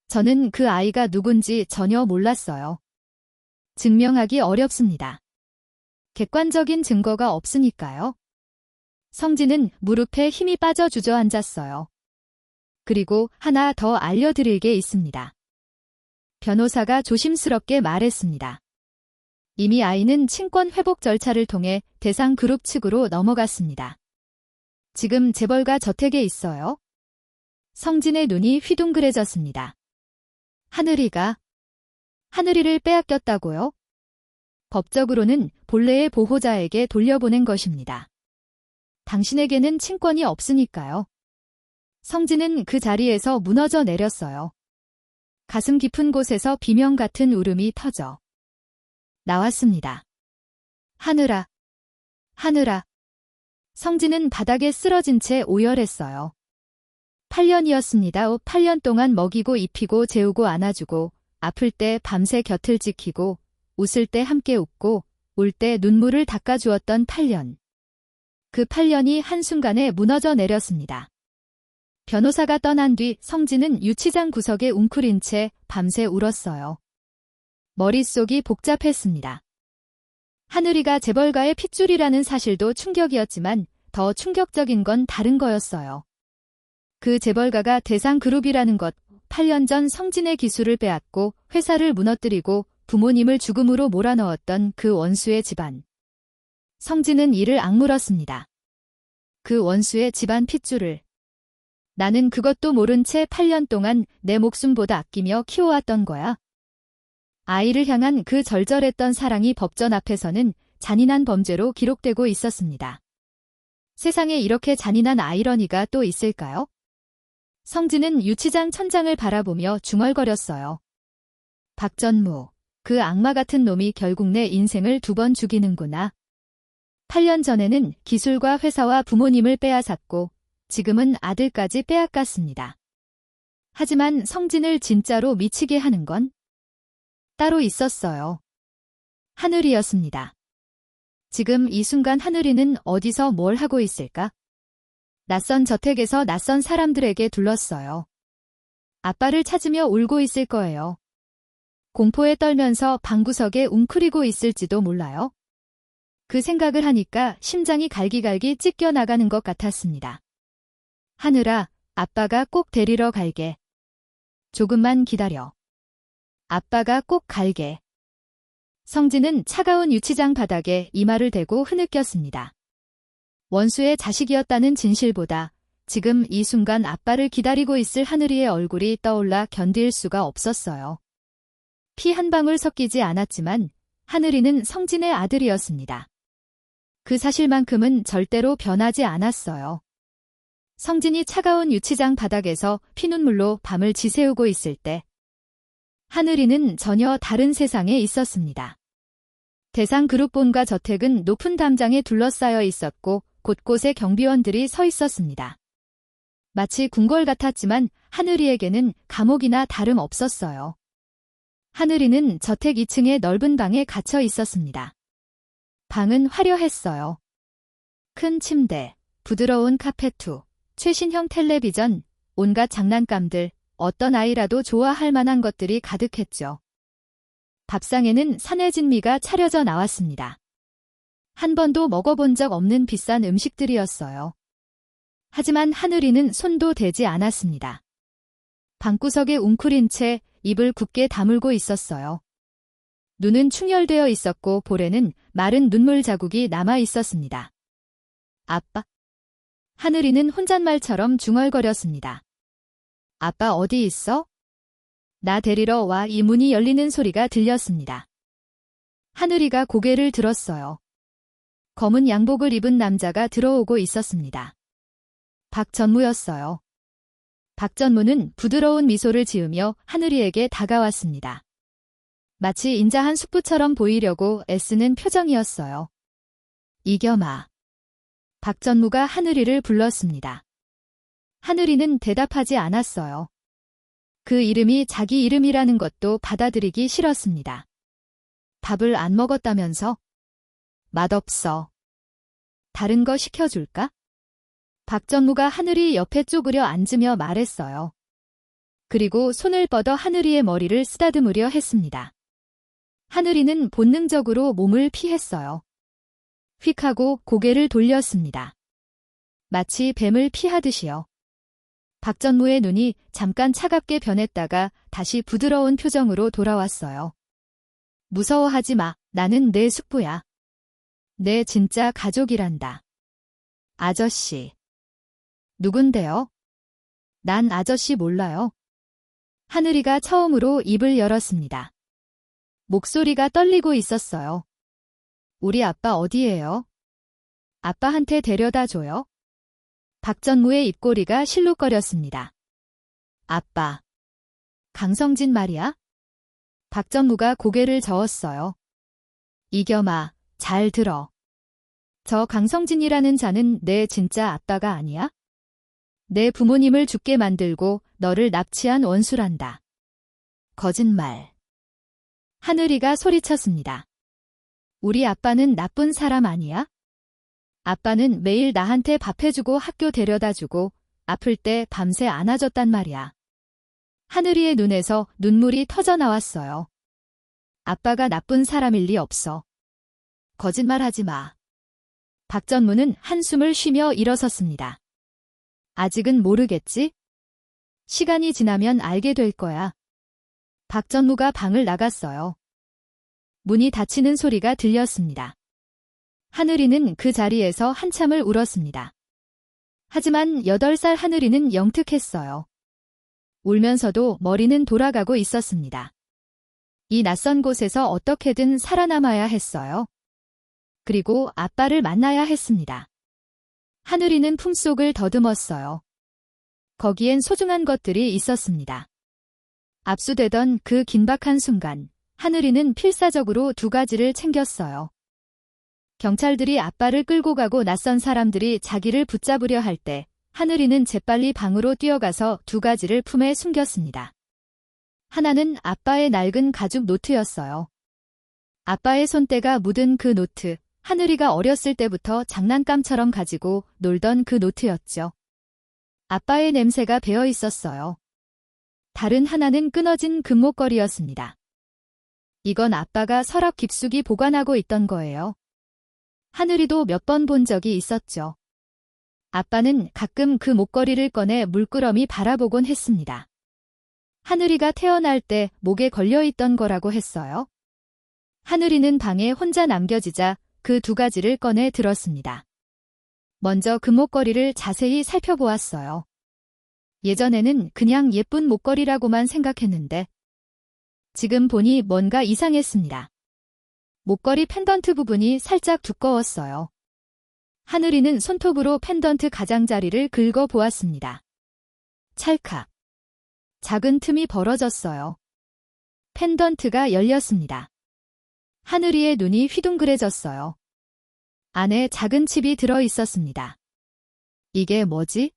저는 그 아이가 누군지 전혀 몰랐어요. 증명하기 어렵습니다. 객관적인 증거가 없으니까요. 성진은 무릎에 힘이 빠져 주저앉았어요. 그리고 하나 더 알려드릴 게 있습니다. 변호사가 조심스럽게 말했습니다. 이미 아이는 친권 회복 절차를 통해 대상 그룹 측으로 넘어갔습니다. 지금 재벌가 저택에 있어요. 성진의 눈이 휘둥그레졌습니다. 하늘이를 빼앗겼다고요? 법적으로는 본래의 보호자에게 돌려보낸 것입니다. 당신에게는 친권이 없으니까요. 성진은 그 자리에서 무너져 내렸어요. 가슴 깊은 곳에서 비명 같은 울음이 터져 나왔습니다. 하늘아. 성진은 바닥에 쓰러진 채 오열했어요. 8년이었습니다. 8년 동안 먹이고 입히고 재우고 안아주고 아플 때 밤새 곁을 지키고 웃을 때 함께 웃고 울 때 눈물을 닦아주었던 8년. 그 8년이 한순간에 무너져 내렸습니다. 변호사가 떠난 뒤 성진은 유치장 구석에 웅크린 채 밤새 울었어요. 머릿속이 복잡했습니다. 하늘이가 재벌가의 핏줄이라는 사실도 충격이었지만 더 충격적인 건 다른 거였어요. 그 재벌가가 대상그룹이라는 것, 8년 전 성진의 기술을 빼앗고 회사를 무너뜨리고 부모님을 죽음으로 몰아넣었던 그 원수의 집안. 성진은 이를 악물었습니다. 그 원수의 집안 핏줄을. 나는 그것도 모른 채 8년 동안 내 목숨보다 아끼며 키워왔던 거야. 아이를 향한 그 절절했던 사랑이 법전 앞에서는 잔인한 범죄로 기록되고 있었습니다. 세상에 이렇게 잔인한 아이러니가 또 있을까요? 성진은 유치장 천장을 바라보며 중얼거렸어요. 박전무, 그 악마 같은 놈이 결국 내 인생을 2번 죽이는구나. 8년 전에는 기술과 회사와 부모님을 빼앗았고 지금은 아들까지 빼앗갔습니다. 하지만 성진을 진짜로 미치게 하는 건 따로 있었어요. 하늘이었습니다. 지금 이 순간 하늘이는 어디서 뭘 하고 있을까? 낯선 저택에서 낯선 사람들에게 둘렀어요. 아빠를 찾으며 울고 있을 거예요. 공포에 떨면서 방구석에 웅크리고 있을지도 몰라요. 그 생각을 하니까 심장이 갈기갈기 찢겨 나가는 것 같았습니다. 하늘아, 아빠가 꼭 데리러 갈게. 조금만 기다려. 아빠가 꼭 갈게. 성진은 차가운 유치장 바닥에 이마를 대고 흐느꼈습니다. 원수의 자식이었다는 진실보다 지금 이 순간 아빠를 기다리고 있을 하늘이의 얼굴이 떠올라 견딜 수가 없었어요. 피 한 방울 섞이지 않았지만 하늘이는 성진의 아들이었습니다. 그 사실만큼은 절대로 변하지 않았어요. 성진이 차가운 유치장 바닥에서 피눈물로 밤을 지새우고 있을 때 하늘이는 전혀 다른 세상에 있었습니다. 대상그룹 본가 저택은 높은 담장에 둘러싸여 있었고 곳곳에 경비원들이 서 있었습니다. 마치 궁궐 같았지만 하늘이에게는 감옥이나 다름없었어요. 하늘이는 저택 2층의 넓은 방에 갇혀 있었습니다. 방은 화려했어요. 큰 침대, 부드러운 카페트, 최신형 텔레비전, 온갖 장난감들, 어떤 아이라도 좋아할 만한 것들이 가득했죠. 밥상에는 산해진미가 차려져 나왔습니다. 한 번도 먹어본 적 없는 비싼 음식들이었어요. 하지만 하늘이는 손도 대지 않았습니다. 방구석에 웅크린 채 입을 굳게 다물고 있었어요. 눈은 충혈되어 있었고 볼에는 마른 눈물 자국이 남아 있었습니다. 아빠. 하늘이는 혼잣말처럼 중얼거렸습니다. 아빠 어디 있어? 나 데리러 와. 이 문이 열리는 소리가 들렸습니다. 하늘이가 고개를 들었어요. 검은 양복을 입은 남자가 들어오고 있었습니다. 박 전무였어요. 박 전무는 부드러운 미소를 지으며 하늘이에게 다가왔습니다. 마치 인자한 숙부처럼 보이려고 애쓰는 표정이었어요. 이겸아. 박전무가 하늘이를 불렀습니다. 하늘이는 대답하지 않았어요. 그 이름이 자기 이름이라는 것도 받아들이기 싫었습니다. 밥을 안 먹었다면서? 맛없어. 다른 거 시켜줄까? 박전무가 하늘이 옆에 쪼그려 앉으며 말했어요. 그리고 손을 뻗어 하늘이의 머리를 쓰다듬으려 했습니다. 하늘이는 본능적으로 몸을 피했어요. 휙 하고 고개를 돌렸습니다. 마치 뱀을 피하듯이요. 박전무의 눈이 잠깐 차갑게 변했다가 다시 부드러운 표정으로 돌아왔어요. 무서워하지 마. 나는 내 숙부야. 내 진짜 가족이란다. 아저씨. 누군데요? 난 아저씨 몰라요. 하늘이가 처음으로 입을 열었습니다. 목소리가 떨리고 있었어요. 우리 아빠 어디예요? 아빠한테 데려다 줘요. 박전무의 입꼬리가 실룩거렸습니다. 아빠. 강성진 말이야? 박전무가 고개를 저었어요. 이겸아, 잘 들어. 저 강성진이라는 자는 내 진짜 아빠가 아니야? 내 부모님을 죽게 만들고 너를 납치한 원수란다. 거짓말. 하늘이가 소리쳤습니다. 우리 아빠는 나쁜 사람 아니야? 아빠는 매일 나한테 밥 해주고 학교 데려다주고 아플 때 밤새 안아줬단 말이야. 하늘이의 눈에서 눈물이 터져 나왔어요. 아빠가 나쁜 사람일 리 없어. 거짓말하지 마. 박전무는 한숨을 쉬며 일어섰습니다. 아직은 모르겠지? 시간이 지나면 알게 될 거야. 박전무가 방을 나갔어요. 문이 닫히는 소리가 들렸습니다. 하늘이는 그 자리에서 한참을 울었습니다. 하지만 8살 하늘이는 영특했어요. 울면서도 머리는 돌아가고 있었습니다. 이 낯선 곳에서 어떻게든 살아남아야 했어요. 그리고 아빠를 만나야 했습니다. 하늘이는 품속을 더듬었어요. 거기엔 소중한 것들이 있었습니다. 압수되던 그 긴박한 순간, 하늘이는 필사적으로 2가지를 챙겼어요. 경찰들이 아빠를 끌고 가고 낯선 사람들이 자기를 붙잡으려 할 때 하늘이는 재빨리 방으로 뛰어가서 2가지를 품에 숨겼습니다. 하나는 아빠의 낡은 가죽 노트였어요. 아빠의 손때가 묻은 그 노트, 하늘이가 어렸을 때부터 장난감처럼 가지고 놀던 그 노트였죠. 아빠의 냄새가 배어 있었어요. 다른 하나는 끊어진 금목걸이였습니다. 이건 아빠가 서랍 깊숙이 보관하고 있던 거예요. 하늘이도 몇 번 본 적이 있었죠. 아빠는 가끔 그 목걸이를 꺼내 물끄러미 바라보곤 했습니다. 하늘이가 태어날 때 목에 걸려있던 거라고 했어요. 하늘이는 방에 혼자 남겨지자 그 2가지를 꺼내 들었습니다. 먼저 금목걸이를 자세히 살펴보았어요. 예전에는 그냥 예쁜 목걸이라고만 생각했는데 지금 보니 뭔가 이상했습니다. 목걸이 펜던트 부분이 살짝 두꺼웠어요. 하늘이는 손톱으로 펜던트 가장자리를 긁어보았습니다. 찰칵. 작은 틈이 벌어졌어요. 펜던트가 열렸습니다. 하늘이의 눈이 휘둥그레졌어요. 안에 작은 칩이 들어있었습니다. 이게 뭐지?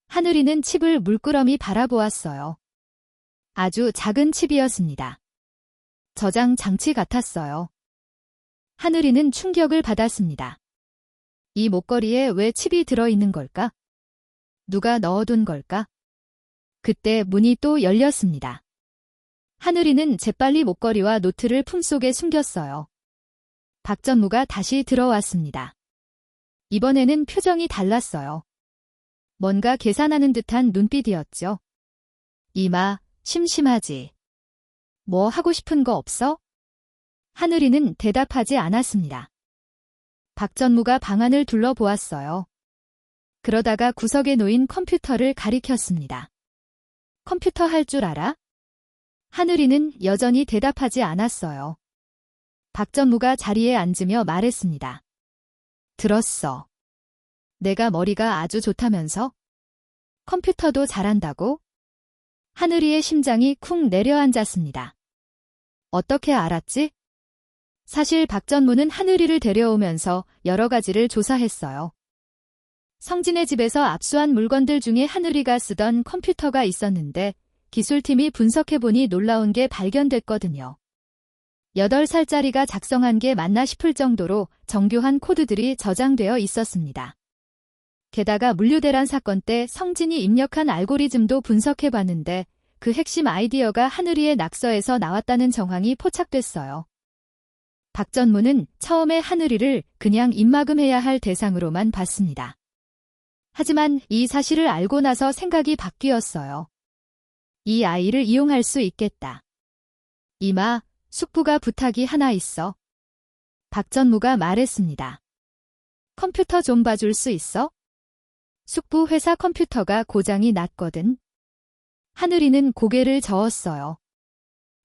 하늘이는 칩을 물끄러미 바라보았어요. 아주 작은 칩이었습니다. 저장 장치 같았어요. 하늘이는 충격을 받았습니다. 이 목걸이에 왜 칩이 들어있는 걸까? 누가 넣어둔 걸까? 그때 문이 또 열렸습니다. 하늘이는 재빨리 목걸이와 노트를 품속에 숨겼어요. 박전무가 다시 들어왔습니다. 이번에는 표정이 달랐어요. 뭔가 계산하는 듯한 눈빛이었죠. 이마, 심심하지? 뭐 하고 싶은 거 없어? 하늘이는 대답하지 않았습니다. 박전무가 방안을 둘러보았어요. 그러다가 구석에 놓인 컴퓨터를 가리켰습니다. 컴퓨터 할 줄 알아? 하늘이는 여전히 대답하지 않았어요. 박전무가 자리에 앉으며 말했습니다. 들었어. 내가 머리가 아주 좋다면서? 컴퓨터도 잘한다고? 하늘이의 심장이 쿵 내려앉았습니다. 어떻게 알았지? 사실 박전무는 하늘이를 데려오면서 여러 가지를 조사했어요. 성진의 집에서 압수한 물건들 중에 하늘이가 쓰던 컴퓨터가 있었는데 기술팀이 분석해보니 놀라운 게 발견됐거든요. 8살짜리가 작성한 게 맞나 싶을 정도로 정교한 코드들이 저장되어 있었습니다. 게다가 물류대란 사건 때 성진이 입력한 알고리즘도 분석해봤는데 그 핵심 아이디어가 하늘이의 낙서에서 나왔다는 정황이 포착됐어요. 박전무는 처음에 하늘이를 그냥 입막음해야 할 대상으로만 봤습니다. 하지만 이 사실을 알고 나서 생각이 바뀌었어요. 이 아이를 이용할 수 있겠다. 이마, 숙부가 부탁이 하나 있어. 박전무가 말했습니다. 컴퓨터 좀 봐줄 수 있어? 숙부 회사 컴퓨터가 고장이 났거든. 하늘이는 고개를 저었어요.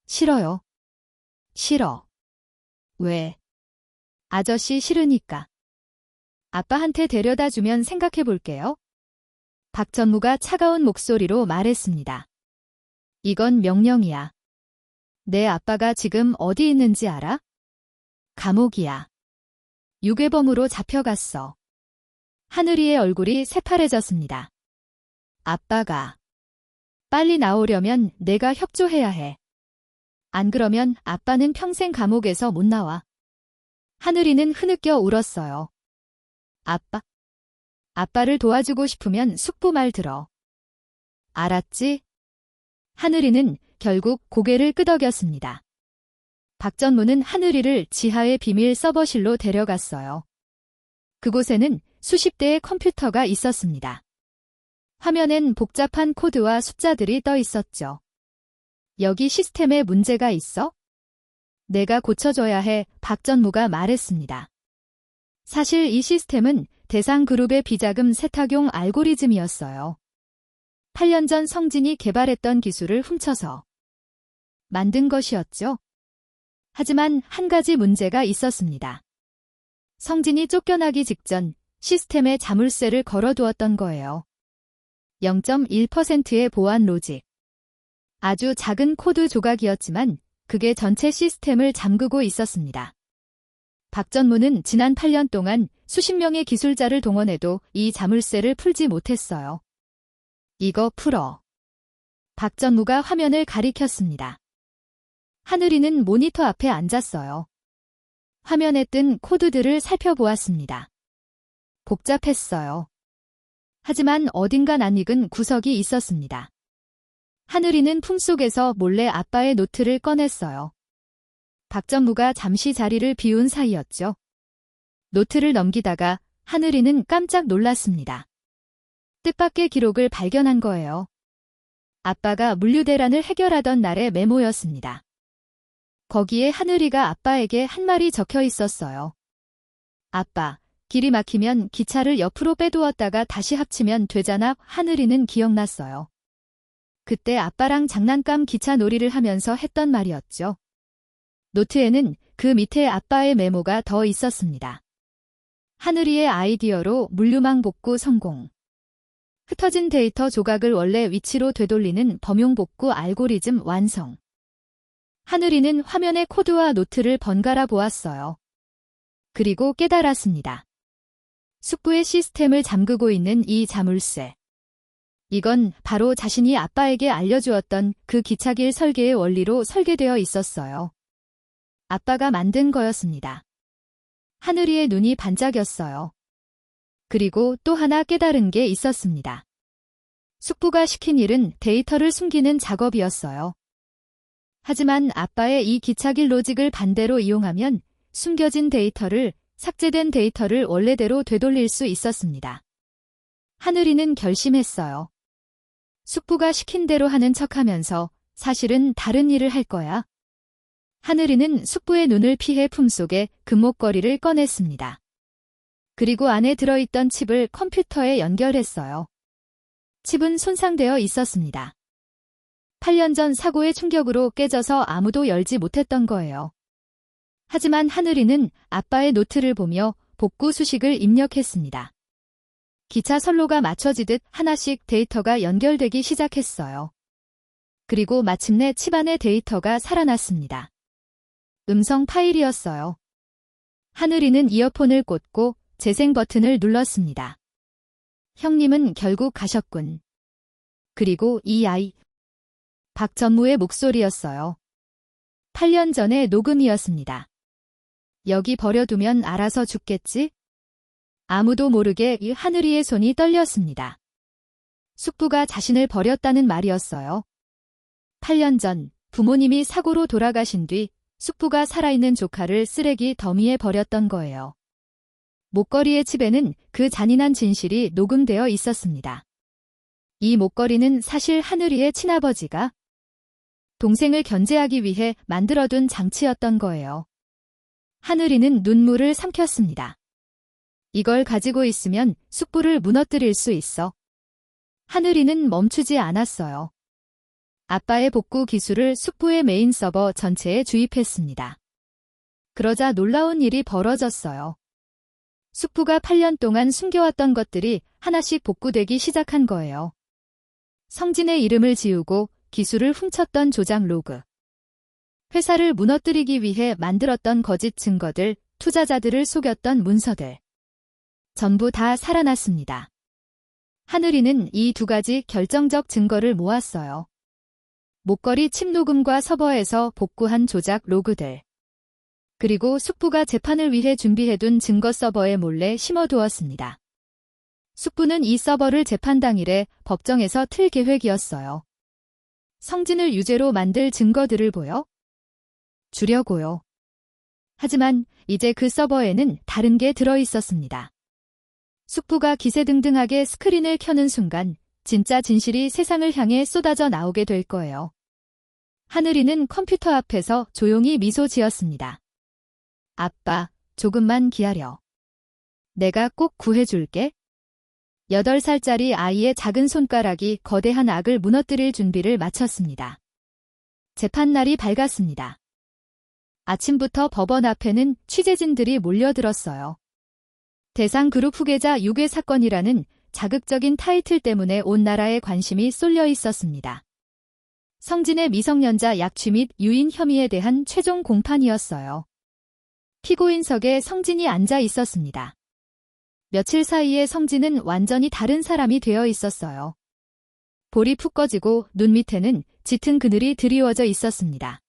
싫어요. 싫어. 왜? 아저씨 싫으니까. 아빠한테 데려다 주면 생각해 볼게요. 박전무가 차가운 목소리로 말했습니다. 이건 명령이야. 내 아빠가 지금 어디 있는지 알아? 감옥이야. 유괴범으로 잡혀갔어. 하늘이의 얼굴이 새파래졌습니다. 아빠가. 빨리 나오려면 내가 협조해야 해. 안 그러면 아빠는 평생 감옥에서 못 나와. 하늘이는 흐느껴 울었어요. 아빠를 도와주고 싶으면 숙부 말 들어. 알았지? 하늘이는 결국 고개를 끄덕였습니다. 박전무는 하늘이를 지하의 비밀 서버실로 데려갔어요. 그곳에는 수십 대의 컴퓨터가 있었습니다. 화면엔 복잡한 코드와 숫자들이 떠 있었죠. 여기 시스템에 문제가 있어? 내가 고쳐줘야 해, 박전무가 말했습니다. 사실 이 시스템은 대상그룹의 비자금 세탁용 알고리즘이었어요. 8년 전 성진이 개발했던 기술을 훔쳐서 만든 것이었죠. 하지만 한 가지 문제가 있었습니다. 성진이 쫓겨나기 직전 시스템에 자물쇠를 걸어두었던 거예요. 0.1%의 보안 로직. 아주 작은 코드 조각이었지만 그게 전체 시스템을 잠그고 있었습니다. 박전무는 지난 8년 동안 수십 명의 기술자를 동원해도 이 자물쇠를 풀지 못했어요. 이거 풀어. 박전무가 화면을 가리켰습니다. 하늘이는 모니터 앞에 앉았어요. 화면에 뜬 코드들을 살펴보았습니다. 복잡했어요. 하지만 어딘가 낯익은 구석이 있었습니다. 하늘이는 품속에서 몰래 아빠의 노트를 꺼냈어요. 박전무가 잠시 자리를 비운 사이였죠. 노트를 넘기다가 하늘이는 깜짝 놀랐습니다. 뜻밖의 기록을 발견한 거예요. 아빠가 물류대란을 해결하던 날의 메모였습니다. 거기에 하늘이가 아빠에게 한 말이 적혀 있었어요. 아빠, 길이 막히면 기차를 옆으로 빼두었다가 다시 합치면 되잖아. 하늘이는 기억났어요. 그때 아빠랑 장난감 기차 놀이를 하면서 했던 말이었죠. 노트에는 그 밑에 아빠의 메모가 더 있었습니다. 하늘이의 아이디어로 물류망 복구 성공. 흩어진 데이터 조각을 원래 위치로 되돌리는 범용 복구 알고리즘 완성. 하늘이는 화면의 코드와 노트를 번갈아 보았어요. 그리고 깨달았습니다. 숙부의 시스템을 잠그고 있는 이 자물쇠. 이건 바로 자신이 아빠에게 알려주었던 그 기차길 설계의 원리로 설계되어 있었어요. 아빠가 만든 거였습니다. 하늘이의 눈이 반짝였어요. 그리고 또 하나 깨달은 게 있었습니다. 숙부가 시킨 일은 데이터를 숨기는 작업이었어요. 하지만 아빠의 이 기차길 로직을 반대로 이용하면 숨겨진 데이터를, 삭제된 데이터를 원래대로 되돌릴 수 있었습니다. 하늘이는 결심했어요. 숙부가 시킨 대로 하는 척하면서 사실은 다른 일을 할 거야. 하늘이는 숙부의 눈을 피해 품속에 금목걸이를 꺼냈습니다. 그리고 안에 들어있던 칩을 컴퓨터에 연결했어요. 칩은 손상되어 있었습니다. 8년 전 사고의 충격으로 깨져서 아무도 열지 못했던 거예요. 하지만 하늘이는 아빠의 노트를 보며 복구 수식을 입력했습니다. 기차 선로가 맞춰지듯 하나씩 데이터가 연결되기 시작했어요. 그리고 마침내 칩 안의 데이터가 살아났습니다. 음성 파일이었어요. 하늘이는 이어폰을 꽂고 재생 버튼을 눌렀습니다. 형님은 결국 가셨군. 그리고 이 아이. 박전무의 목소리였어요. 8년 전의 녹음이었습니다. 여기 버려두면 알아서 죽겠지? 아무도 모르게 하늘이의 손이 떨렸습니다. 숙부가 자신을 버렸다는 말이었어요. 8년 전 부모님이 사고로 돌아가신 뒤 숙부가 살아있는 조카를 쓰레기 더미에 버렸던 거예요. 목걸이의 칩에는 그 잔인한 진실이 녹음되어 있었습니다. 이 목걸이는 사실 하늘이의 친아버지가 동생을 견제하기 위해 만들어둔 장치였던 거예요. 하늘이는 눈물을 삼켰습니다. 이걸 가지고 있으면 숙부를 무너뜨릴 수 있어. 하늘이는 멈추지 않았어요. 아빠의 복구 기술을 숙부의 메인 서버 전체에 주입했습니다. 그러자 놀라운 일이 벌어졌어요. 숙부가 8년 동안 숨겨왔던 것들이 하나씩 복구되기 시작한 거예요. 성진의 이름을 지우고 기술을 훔쳤던 조작 로그. 회사를 무너뜨리기 위해 만들었던 거짓 증거들, 투자자들을 속였던 문서들. 전부 다 살아났습니다. 하늘이는 이 두 가지 결정적 증거를 모았어요. 목걸이 칩 녹음과 서버에서 복구한 조작 로그들. 그리고 숙부가 재판을 위해 준비해둔 증거 서버에 몰래 심어두었습니다. 숙부는 이 서버를 재판 당일에 법정에서 틀 계획이었어요. 성진을 유죄로 만들 증거들을 보여 주려고요. 하지만 이제 그 서버에는 다른 게 들어있었습니다. 숙부가 기세등등하게 스크린을 켜는 순간 진짜 진실이 세상을 향해 쏟아져 나오게 될 거예요. 하늘이는 컴퓨터 앞에서 조용히 미소 지었습니다. 아빠, 조금만 기다려. 내가 꼭 구해줄게. 8살짜리 아이의 작은 손가락이 거대한 악을 무너뜨릴 준비를 마쳤습니다. 재판날이 밝았습니다. 아침부터 법원 앞에는 취재진들이 몰려들었어요. 대상그룹 후계자 유괴 사건이라는 자극적인 타이틀 때문에 온 나라에 관심이 쏠려 있었습니다. 성진의 미성년자 약취 및 유인 혐의에 대한 최종 공판이었어요. 피고인석에 성진이 앉아 있었습니다. 며칠 사이에 성진은 완전히 다른 사람이 되어 있었어요. 볼이 푹 꺼지고 눈 밑에는 짙은 그늘이 드리워져 있었습니다.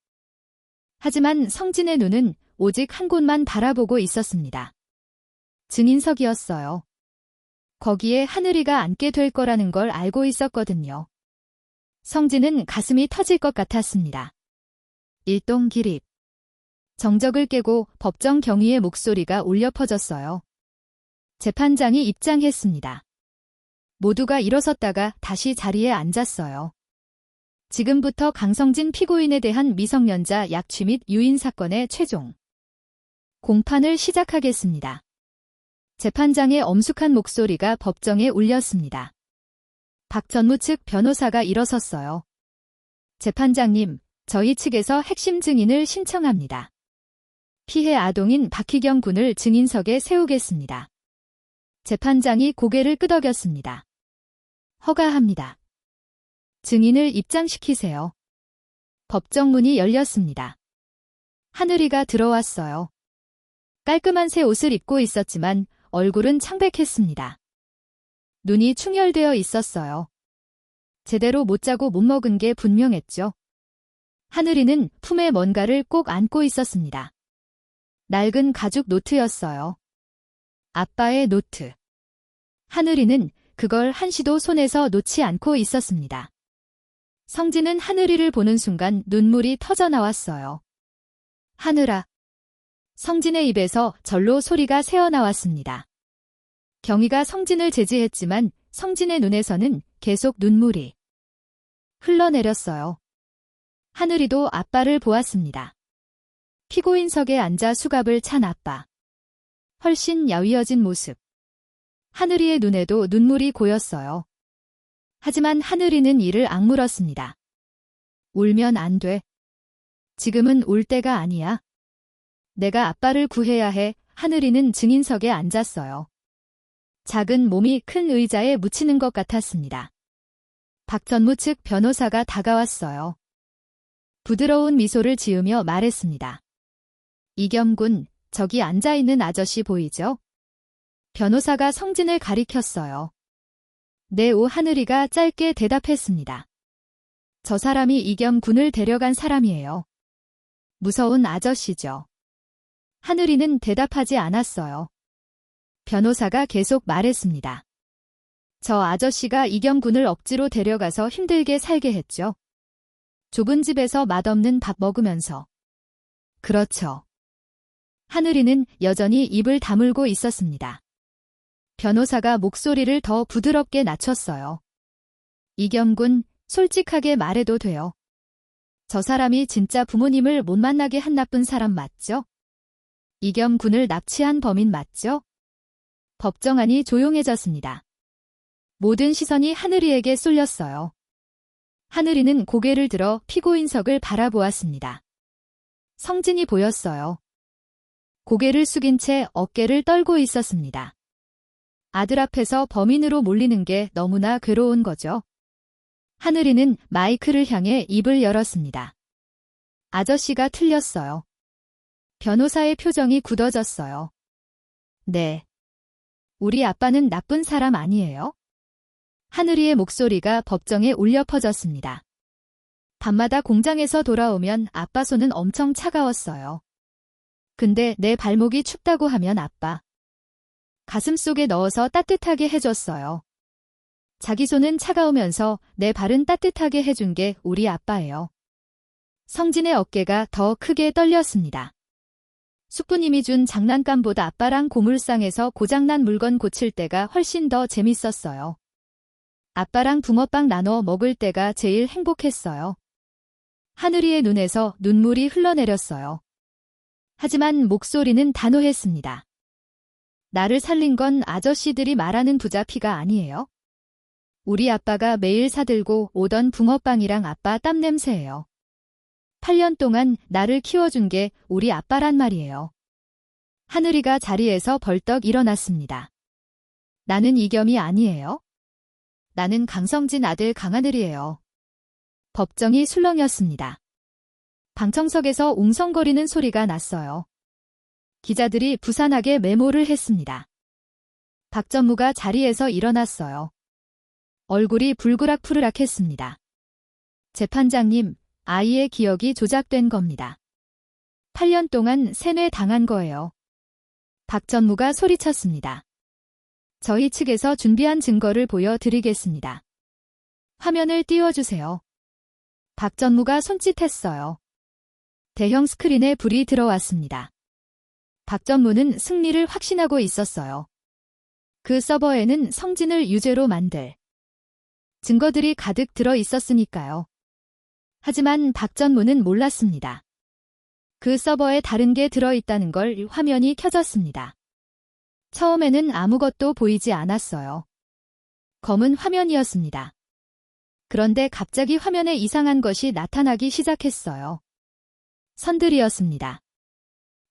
하지만 성진의 눈은 오직 한 곳만 바라보고 있었습니다. 증인석이었어요. 거기에 하늘이가 앉게 될 거라는 걸 알고 있었거든요. 성진은 가슴이 터질 것 같았습니다. 일동 기립. 정적을 깨고 법정 경위의 목소리가 울려 퍼졌어요. 재판장이 입장했습니다. 모두가 일어섰다가 다시 자리에 앉았어요. 지금부터 강성진 피고인에 대한 미성년자 약취 및 유인 사건의 최종 공판을 시작하겠습니다. 재판장의 엄숙한 목소리가 법정에 울렸습니다. 박전무 측 변호사가 일어섰어요. 재판장님, 저희 측에서 핵심 증인을 신청합니다. 피해 아동인 박희경 군을 증인석에 세우겠습니다. 재판장이 고개를 끄덕였습니다. 허가합니다. 증인을 입장시키세요. 법정 문이 열렸습니다. 하늘이가 들어왔어요. 깔끔한 새 옷을 입고 있었지만 얼굴은 창백했습니다. 눈이 충혈되어 있었어요. 제대로 못 자고 못 먹은 게 분명했죠. 하늘이는 품에 뭔가를 꼭 안고 있었습니다. 낡은 가죽 노트였어요. 아빠의 노트. 하늘이는 그걸 한시도 손에서 놓지 않고 있었습니다. 성진은 하늘이를 보는 순간 눈물이 터져 나왔어요. 하늘아. 성진의 입에서 절로 소리가 새어나왔습니다. 경위가 성진을 제지했지만 성진의 눈에서는 계속 눈물이 흘러내렸어요. 하늘이도 아빠를 보았습니다. 피고인석에 앉아 수갑을 찬 아빠. 훨씬 야위어진 모습. 하늘이의 눈에도 눈물이 고였어요. 하지만 하늘이는 이를 악물었습니다. 울면 안 돼. 지금은 울 때가 아니야. 내가 아빠를 구해야 해. 하늘이는 증인석에 앉았어요. 작은 몸이 큰 의자에 묻히는 것 같았습니다. 박전무 측 변호사가 다가왔어요. 부드러운 미소를 지으며 말했습니다. 이겸군, 저기 앉아있는 아저씨 보이죠? 변호사가 성진을 가리켰어요. 네, 하늘이가 짧게 대답했습니다. 저 사람이 이겸군을 데려간 사람이에요. 무서운 아저씨죠. 하늘이는 대답하지 않았어요. 변호사가 계속 말했습니다. 저 아저씨가 이겸군을 억지로 데려가서 힘들게 살게 했죠. 좁은 집에서 맛없는 밥 먹으면서. 그렇죠. 하늘이는 여전히 입을 다물고 있었습니다. 변호사가 목소리를 더 부드럽게 낮췄어요. 이겸군, 솔직하게 말해도 돼요. 저 사람이 진짜 부모님을 못 만나게 한 나쁜 사람 맞죠? 이겸군을 납치한 범인 맞죠? 법정안이 조용해졌습니다. 모든 시선이 하늘이에게 쏠렸어요. 하늘이는 고개를 들어 피고인석을 바라보았습니다. 성진이 보였어요. 고개를 숙인 채 어깨를 떨고 있었습니다. 아들 앞에서 범인으로 몰리는 게 너무나 괴로운 거죠. 하늘이는 마이크를 향해 입을 열었습니다. 아저씨가 틀렸어요. 변호사의 표정이 굳어졌어요. 네. 우리 아빠는 나쁜 사람 아니에요? 하늘이의 목소리가 법정에 울려 퍼졌습니다. 밤마다 공장에서 돌아오면 아빠 손은 엄청 차가웠어요. 근데 내 발목이 춥다고 하면 아빠 가슴속에 넣어서 따뜻하게 해줬어요. 자기 손은 차가우면서 내 발은 따뜻하게 해준 게 우리 아빠예요. 성진의 어깨가 더 크게 떨렸습니다. 숙부님이 준 장난감보다 아빠랑 고물상에서 고장난 물건 고칠 때가 훨씬 더 재밌었어요. 아빠랑 붕어빵 나눠 먹을 때가 제일 행복했어요. 하늘이의 눈에서 눈물이 흘러내렸어요. 하지만 목소리는 단호했습니다. 나를 살린 건 아저씨들이 말하는 부자피가 아니에요. 우리 아빠가 매일 사들고 오던 붕어빵이랑 아빠 땀 냄새예요. 8년 동안 나를 키워준 게 우리 아빠란 말이에요. 하늘이가 자리에서 벌떡 일어났습니다. 나는 이겸이 아니에요. 나는 강성진 아들 강하늘이에요. 법정이 술렁였습니다. 방청석에서 웅성거리는 소리가 났어요. 기자들이 부산하게 메모를 했습니다. 박 전무가 자리에서 일어났어요. 얼굴이 불그락푸르락했습니다. 재판장님, 아이의 기억이 조작된 겁니다. 8년 동안 세뇌당한 거예요. 박 전무가 소리쳤습니다. 저희 측에서 준비한 증거를 보여드리겠습니다. 화면을 띄워주세요. 박 전무가 손짓했어요. 대형 스크린에 불이 들어왔습니다. 박 전무는 승리를 확신하고 있었어요. 그 서버에는 성진을 유죄로 만들 증거들이 가득 들어 있었으니까요. 하지만 박 전무는 몰랐습니다. 그 서버에 다른 게 들어있다는 걸 화면이 켜졌습니다. 처음에는 아무것도 보이지 않았어요. 검은 화면이었습니다. 그런데 갑자기 화면에 이상한 것이 나타나기 시작했어요. 선들이었습니다.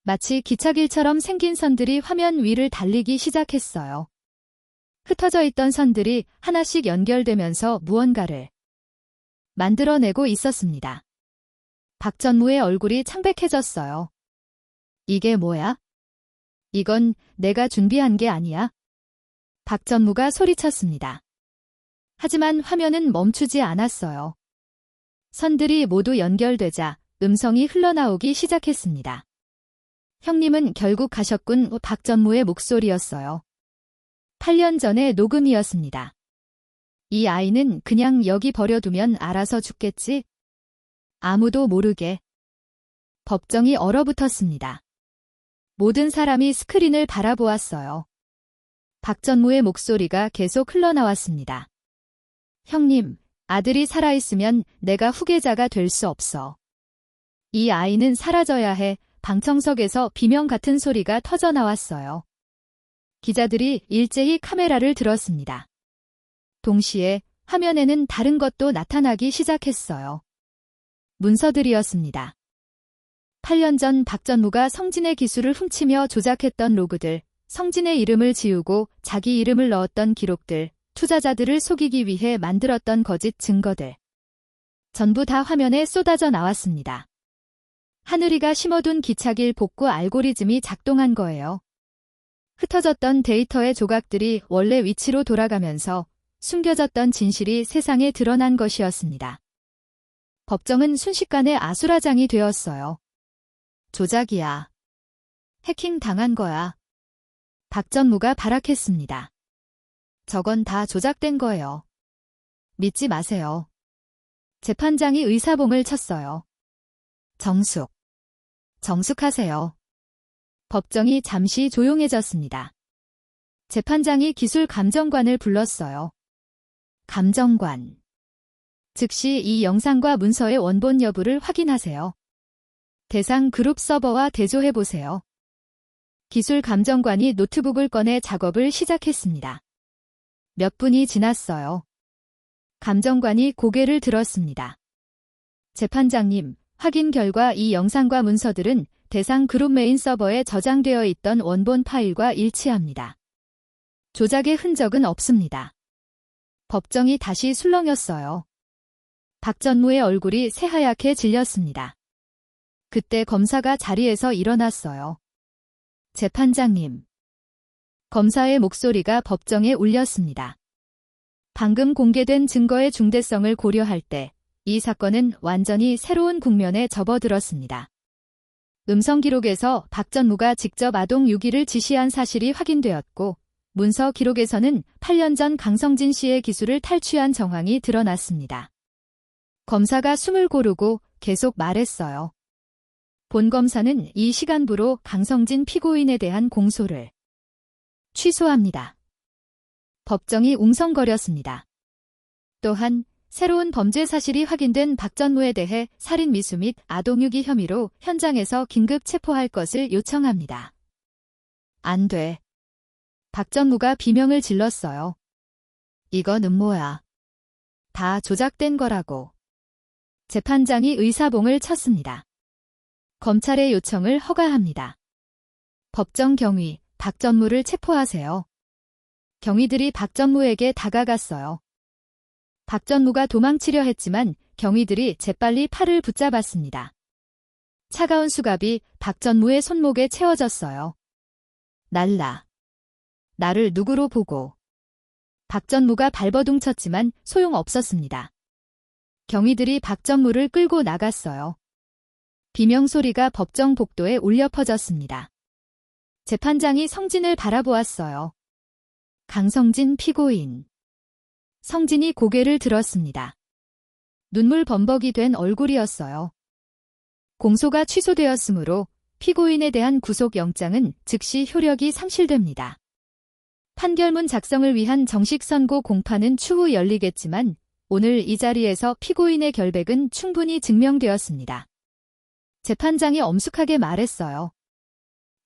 마치 기차길처럼 생긴 선들이 화면 위를 달리기 시작했어요. 흩어져 있던 선들이 하나씩 연결되면서 무언가를 만들어내고 있었습니다. 박 전무의 얼굴이 창백해졌어요. 이게 뭐야? 이건 내가 준비한 게 아니야. 박 전무가 소리쳤습니다. 하지만 화면은 멈추지 않았어요. 선들이 모두 연결되자 음성이 흘러나오기 시작했습니다. 형님은 결국 가셨군. 박 전무의 목소리였어요. 8년 전의 녹음이었습니다. 이 아이는 그냥 여기 버려두면 알아서 죽겠지? 아무도 모르게. 법정이 얼어붙었습니다. 모든 사람이 스크린을 바라보았어요. 박 전무의 목소리가 계속 흘러나왔습니다. 형님, 아들이 살아있으면 내가 후계자가 될 수 없어. 이 아이는 사라져야 해. 방청석에서 비명 같은 소리가 터져나왔어요. 기자들이 일제히 카메라를 들었습니다. 동시에 화면에는 다른 것도 나타나기 시작했어요. 문서들이었습니다. 8년 전 박 전무가 성진의 기술을 훔치며 조작했던 로그들, 성진의 이름을 지우고 자기 이름을 넣었던 기록들, 투자자들을 속이기 위해 만들었던 거짓 증거들. 전부 다 화면에 쏟아져 나왔습니다. 하늘이가 심어둔 기차길 복구 알고리즘이 작동한 거예요. 흩어졌던 데이터의 조각들이 원래 위치로 돌아가면서 숨겨졌던 진실이 세상에 드러난 것이었습니다. 법정은 순식간에 아수라장이 되었어요. 조작이야. 해킹 당한 거야. 박 전무가 발악했습니다. 저건 다 조작된 거예요. 믿지 마세요. 재판장이 의사봉을 쳤어요. 정숙하세요. 법정이 잠시 조용해졌습니다. 재판장이 기술 감정관을 불렀어요. 감정관. 즉시 이 영상과 문서의 원본 여부를 확인하세요. 대상 그룹 서버와 대조해보세요. 기술 감정관이 노트북을 꺼내 작업을 시작했습니다. 몇 분이 지났어요. 감정관이 고개를 들었습니다. 재판장님, 확인 결과 이 영상과 문서들은 대상 그룹 메인 서버에 저장되어 있던 원본 파일과 일치합니다. 조작의 흔적은 없습니다. 법정이 다시 술렁였어요. 박 전무의 얼굴이 새하얗게 질렸습니다. 그때 검사가 자리에서 일어났어요. 재판장님. 검사의 목소리가 법정에 울렸습니다. 방금 공개된 증거의 중대성을 고려할 때 이 사건은 완전히 새로운 국면에 접어들었습니다. 음성 기록에서 박 전무가 직접 아동 유기를 지시한 사실이 확인되었고 문서 기록에서는 8년 전 강성진 씨의 기술을 탈취한 정황이 드러났습니다. 검사가 숨을 고르고 계속 말했어요. 본 검사는 이 시간부로 강성진 피고인에 대한 공소를 취소합니다. 법정이 웅성거렸습니다. 또한 새로운 범죄 사실이 확인된 박 전무에 대해 살인 미수 및 아동유기 혐의로 현장에서 긴급 체포할 것을 요청합니다. 안 돼. 박 전무가 비명을 질렀어요. 이건 음모야. 다 조작된 거라고. 재판장이 의사봉을 쳤습니다. 검찰의 요청을 허가합니다. 법정 경위, 박 전무를 체포하세요. 경위들이 박 전무에게 다가갔어요. 박 전무가 도망치려 했지만 경위들이 재빨리 팔을 붙잡았습니다. 차가운 수갑이 박 전무의 손목에 채워졌어요. 나를 누구로 보고. 박 전무가 발버둥 쳤지만 소용없었습니다. 경위들이 박 전무를 끌고 나갔어요. 비명소리가 법정 복도에 울려 퍼졌습니다. 재판장이 성진을 바라보았어요. 강성진 피고인. 성진이 고개를 들었습니다. 눈물 범벅이 된 얼굴이었어요. 공소가 취소되었으므로 피고인에 대한 구속영장은 즉시 효력이 상실됩니다. 판결문 작성을 위한 정식 선고 공판은 추후 열리겠지만 오늘 이 자리에서 피고인의 결백은 충분히 증명되었습니다. 재판장이 엄숙하게 말했어요.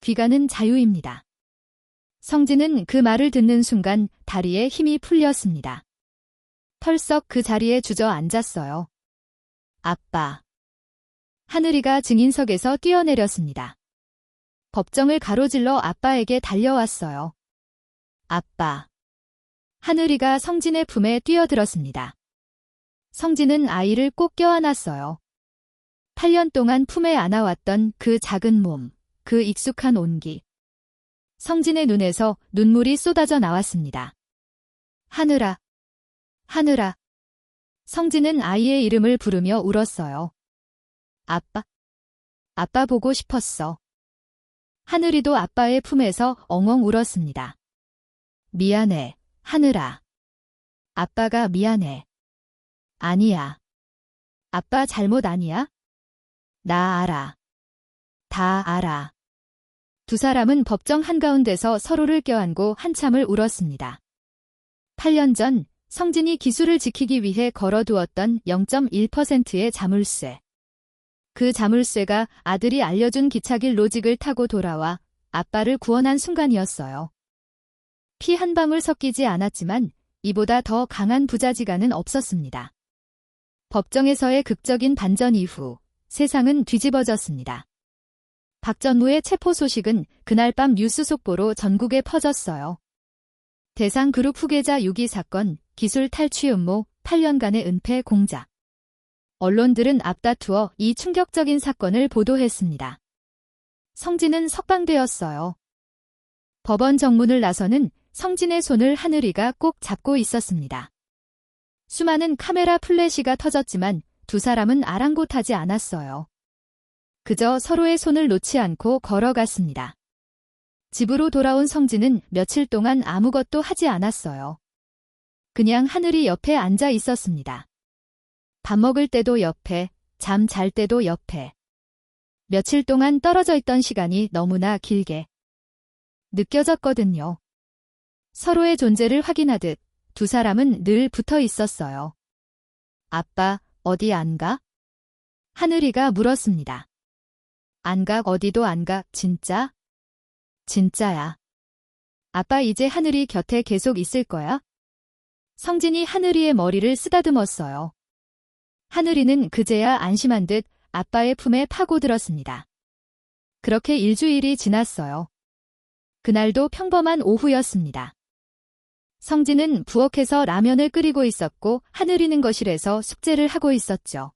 귀가는 자유입니다. 성진은 그 말을 듣는 순간 다리에 힘이 풀렸습니다. 털썩 그 자리에 주저앉았어요. 아빠. 하늘이가 증인석에서 뛰어내렸습니다. 법정을 가로질러 아빠에게 달려왔어요. 아빠. 하늘이가 성진의 품에 뛰어들었습니다. 성진은 아이를 꼭 껴안았어요. 8년 동안 품에 안아왔던 그 작은 몸, 그 익숙한 온기. 성진의 눈에서 눈물이 쏟아져 나왔습니다. 하늘아. 성진은 아이의 이름을 부르며 울었어요. 아빠 보고 싶었어. 하늘이도 아빠의 품에서 엉엉 울었습니다. 미안해, 하늘아. 아빠가 미안해. 아니야. 아빠 잘못 아니야? 나 알아. 다 알아. 두 사람은 법정 한가운데서 서로를 껴안고 한참을 울었습니다. 8년 전 성진이 기술을 지키기 위해 걸어두었던 0.1%의 자물쇠. 그 자물쇠가 아들이 알려준 기차길 로직을 타고 돌아와 아빠를 구원한 순간이었어요. 피 한 방울 섞이지 않았지만 이보다 더 강한 부자지간은 없었습니다. 법정에서의 극적인 반전 이후 세상은 뒤집어졌습니다. 박 전무의 체포 소식은 그날 밤 뉴스 속보로 전국에 퍼졌어요. 대상그룹 후계자 유기 사건, 기술 탈취 음모, 8년간의 은폐 공작. 언론들은 앞다투어 이 충격적인 사건을 보도했습니다. 성진은 석방되었어요. 법원 정문을 나서는 성진의 손을 하늘이가 꼭 잡고 있었습니다. 수많은 카메라 플래시가 터졌지만 두 사람은 아랑곳하지 않았어요. 그저 서로의 손을 놓지 않고 걸어갔습니다. 집으로 돌아온 성진은 며칠 동안 아무것도 하지 않았어요. 그냥 하늘이 옆에 앉아 있었습니다. 밥 먹을 때도 옆에, 잠 잘 때도 옆에. 며칠 동안 떨어져 있던 시간이 너무나 길게 느껴졌거든요. 서로의 존재를 확인하듯 두 사람은 늘 붙어 있었어요. 아빠, 어디 안 가? 하늘이가 물었습니다. 안 가, 어디도 안 가, 진짜? 진짜야. 아빠 이제 하늘이 곁에 계속 있을 거야? 성진이 하늘이의 머리를 쓰다듬었어요. 하늘이는 그제야 안심한 듯 아빠의 품에 파고들었습니다. 그렇게 일주일이 지났어요. 그날도 평범한 오후였습니다. 성진은 부엌에서 라면을 끓이고 있었고 하늘이는 거실에서 숙제를 하고 있었죠.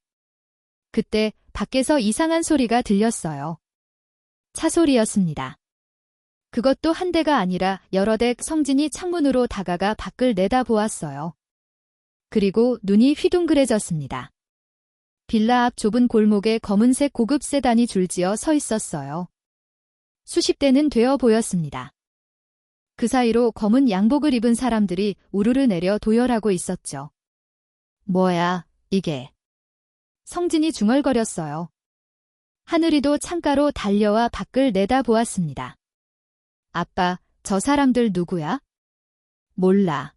그때 밖에서 이상한 소리가 들렸어요. 차 소리였습니다. 그것도 한 대가 아니라 여러 대. 성진이 창문으로 다가가 밖을 내다보았어요. 그리고 눈이 휘둥그레졌습니다. 빌라 앞 좁은 골목에 검은색 고급 세단이 줄지어 서 있었어요. 수십 대는 되어 보였습니다. 그 사이로 검은 양복을 입은 사람들이 우르르 내려 도열하고 있었죠. 뭐야, 이게. 성진이 중얼거렸어요. 하늘이도 창가로 달려와 밖을 내다보았습니다. 아빠, 저 사람들 누구야? 몰라.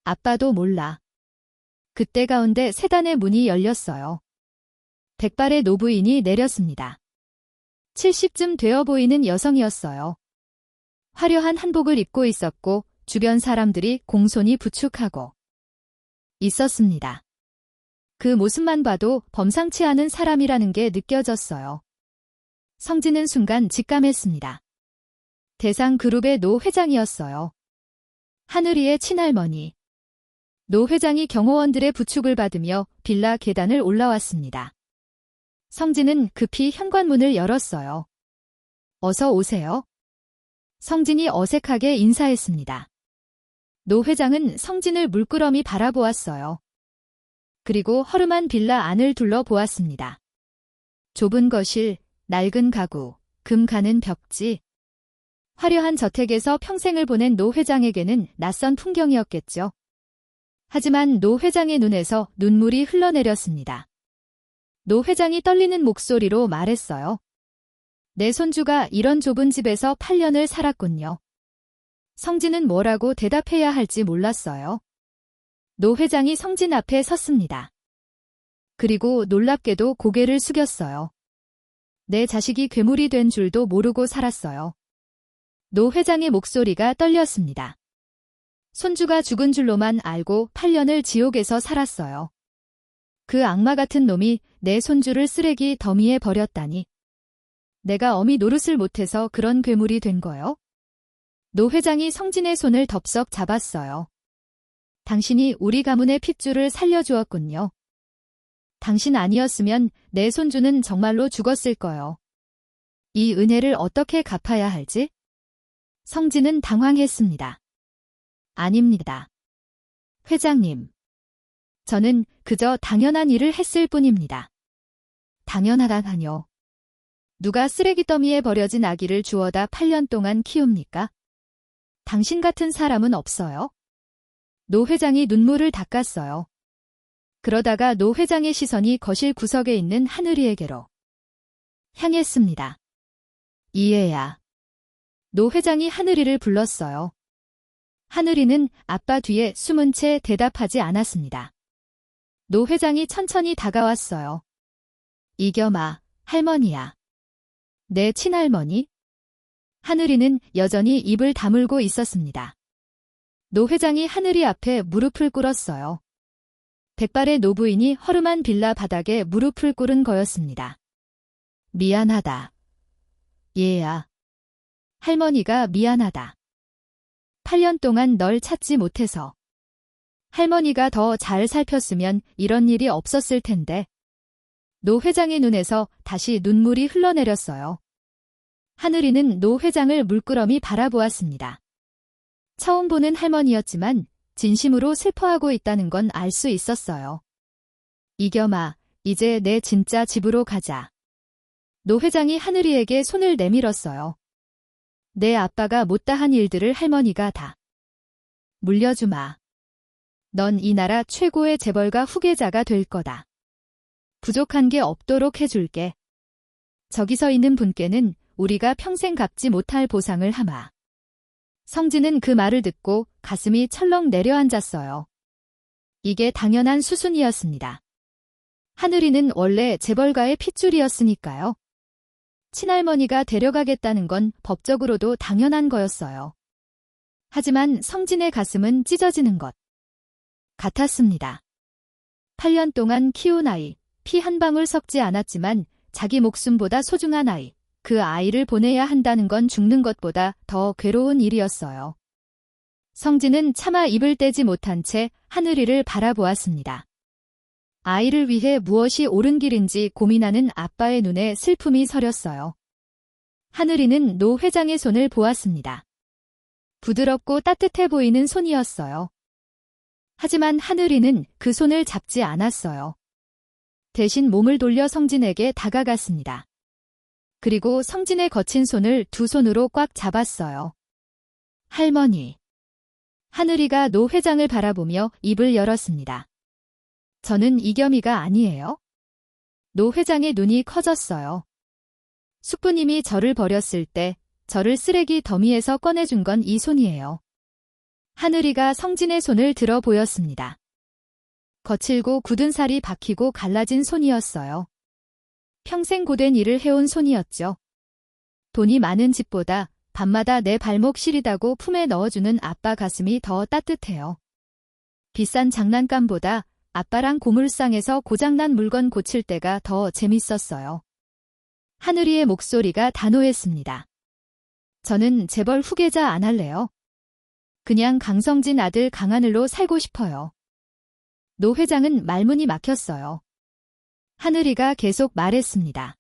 아빠도 몰라. 그때 가운데 세단의 문이 열렸어요. 백발의 노부인이 내렸습니다. 70쯤 되어 보이는 여성이었어요. 화려한 한복을 입고 있었고 주변 사람들이 공손히 부축하고 있었습니다. 그 모습만 봐도 범상치 않은 사람이라는 게 느껴졌어요. 성진은 순간 직감했습니다. 대상 그룹의 노 회장이었어요. 하늘이의 친할머니. 노 회장이 경호원들의 부축을 받으며 빌라 계단을 올라왔습니다. 성진은 급히 현관문을 열었어요. 어서 오세요. 성진이 어색하게 인사했습니다. 노 회장은 성진을 물끄러미 바라보았어요. 그리고 허름한 빌라 안을 둘러보았습니다. 좁은 거실, 낡은 가구, 금 가는 벽지. 화려한 저택에서 평생을 보낸 노 회장에게는 낯선 풍경이었겠죠. 하지만 노 회장의 눈에서 눈물이 흘러내렸습니다. 노 회장이 떨리는 목소리로 말했어요. 내 손주가 이런 좁은 집에서 8년을 살았군요. 성진은 뭐라고 대답해야 할지 몰랐어요. 노 회장이 성진 앞에 섰습니다. 그리고 놀랍게도 고개를 숙였어요. 내 자식이 괴물이 된 줄도 모르고 살았어요. 노 회장의 목소리가 떨렸습니다. 손주가 죽은 줄로만 알고 8년을 지옥에서 살았어요. 그 악마 같은 놈이 내 손주를 쓰레기 더미에 버렸다니. 내가 어미 노릇을 못해서 그런 괴물이 된 거요? 노 회장이 성진의 손을 덥석 잡았어요. 당신이 우리 가문의 핏줄을 살려주었군요. 당신 아니었으면 내 손주는 정말로 죽었을 거요. 이 은혜를 어떻게 갚아야 할지? 성진은 당황했습니다. 아닙니다. 회장님. 저는 그저 당연한 일을 했을 뿐입니다. 당연하다뇨. 누가 쓰레기 더미에 버려진 아기를 주워다 8년 동안 키웁니까? 당신 같은 사람은 없어요. 노 회장이 눈물을 닦았어요. 그러다가 노 회장의 시선이 거실 구석에 있는 하늘이에게로 향했습니다. 이해야. 노 회장이 하늘이를 불렀어요. 하늘이는 아빠 뒤에 숨은 채 대답하지 않았습니다. 노 회장이 천천히 다가왔어요. 이겸아, 할머니야. 내 친할머니? 하늘이는 여전히 입을 다물고 있었습니다. 노 회장이 하늘이 앞에 무릎을 꿇었어요. 백발의 노부인이 허름한 빌라 바닥에 무릎을 꿇은 거였습니다. 미안하다. 얘야. 할머니가 미안하다. 8년 동안 널 찾지 못해서. 할머니가 더 잘 살폈으면 이런 일이 없었을 텐데. 노 회장의 눈에서 다시 눈물이 흘러내렸어요. 하늘이는 노 회장을 물끄러미 바라보았습니다. 처음 보는 할머니였지만 진심으로 슬퍼하고 있다는 건 알 수 있었어요. 이겸아, 이제 내 진짜 집으로 가자. 노 회장이 하늘이에게 손을 내밀었어요. 내 아빠가 못다한 일들을 할머니가 다 물려주마. 넌 이 나라 최고의 재벌가 후계자가 될 거다. 부족한 게 없도록 해줄게. 저기 서 있는 분께는 우리가 평생 갚지 못할 보상을 하마. 성진은 그 말을 듣고 가슴이 철렁 내려앉았어요. 이게 당연한 수순이었습니다. 하늘이는 원래 재벌가의 핏줄이었으니까요. 친할머니가 데려가겠다는 건 법적으로도 당연한 거였어요. 하지만 성진의 가슴은 찢어지는 것 같았습니다. 8년 동안 키운 아이, 피 한 방울 섞지 않았지만 자기 목숨보다 소중한 아이, 그 아이를 보내야 한다는 건 죽는 것보다 더 괴로운 일이었어요. 성진은 차마 입을 떼지 못한 채 하늘이를 바라보았습니다. 아이를 위해 무엇이 옳은 길인지 고민하는 아빠의 눈에 슬픔이 서렸어요. 하늘이는 노 회장의 손을 보았습니다. 부드럽고 따뜻해 보이는 손이었어요. 하지만 하늘이는 그 손을 잡지 않았어요. 대신 몸을 돌려 성진에게 다가갔습니다. 그리고 성진의 거친 손을 두 손으로 꽉 잡았어요. 할머니. 하늘이가 노 회장을 바라보며 입을 열었습니다. 저는 이겸이가 아니에요. 노 회장의 눈이 커졌어요. 숙부님이 저를 버렸을 때 저를 쓰레기 더미에서 꺼내준 건 이 손이에요. 하늘이가 성진의 손을 들어 보였습니다. 거칠고 굳은 살이 박히고 갈라진 손이었어요. 평생 고된 일을 해온 손이었죠. 돈이 많은 집보다 밤마다 내 발목 시리다고 품에 넣어주는 아빠 가슴이 더 따뜻해요. 비싼 장난감보다 아빠랑 고물상에서 고장난 물건 고칠 때가 더 재밌었어요. 하늘이의 목소리가 단호했습니다. 저는 재벌 후계자 안 할래요. 그냥 강성진 아들 강하늘로 살고 싶어요. 노 회장은 말문이 막혔어요. 하늘이가 계속 말했습니다.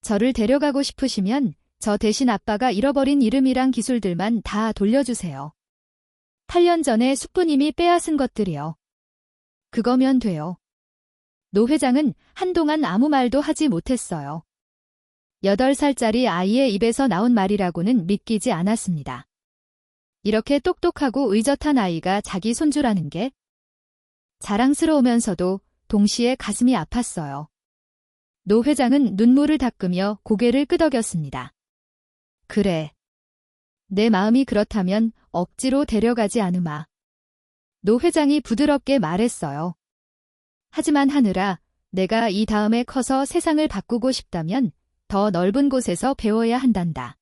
저를 데려가고 싶으시면 저 대신 아빠가 잃어버린 이름이랑 기술들만 다 돌려주세요. 8년 전에 숙부님이 빼앗은 것들이요. 그거면 돼요. 노 회장은 한동안 아무 말도 하지 못했어요. 8살짜리 아이의 입에서 나온 말이라고는 믿기지 않았습니다. 이렇게 똑똑하고 의젓한 아이가 자기 손주라는 게 자랑스러우면서도 동시에 가슴이 아팠어요. 노 회장은 눈물을 닦으며 고개를 끄덕였습니다. 그래. 내 마음이 그렇다면 억지로 데려가지 않으마. 노 회장이 부드럽게 말했어요. 하지만 하늘아, 내가 이 다음에 커서 세상을 바꾸고 싶다면 더 넓은 곳에서 배워야 한단다.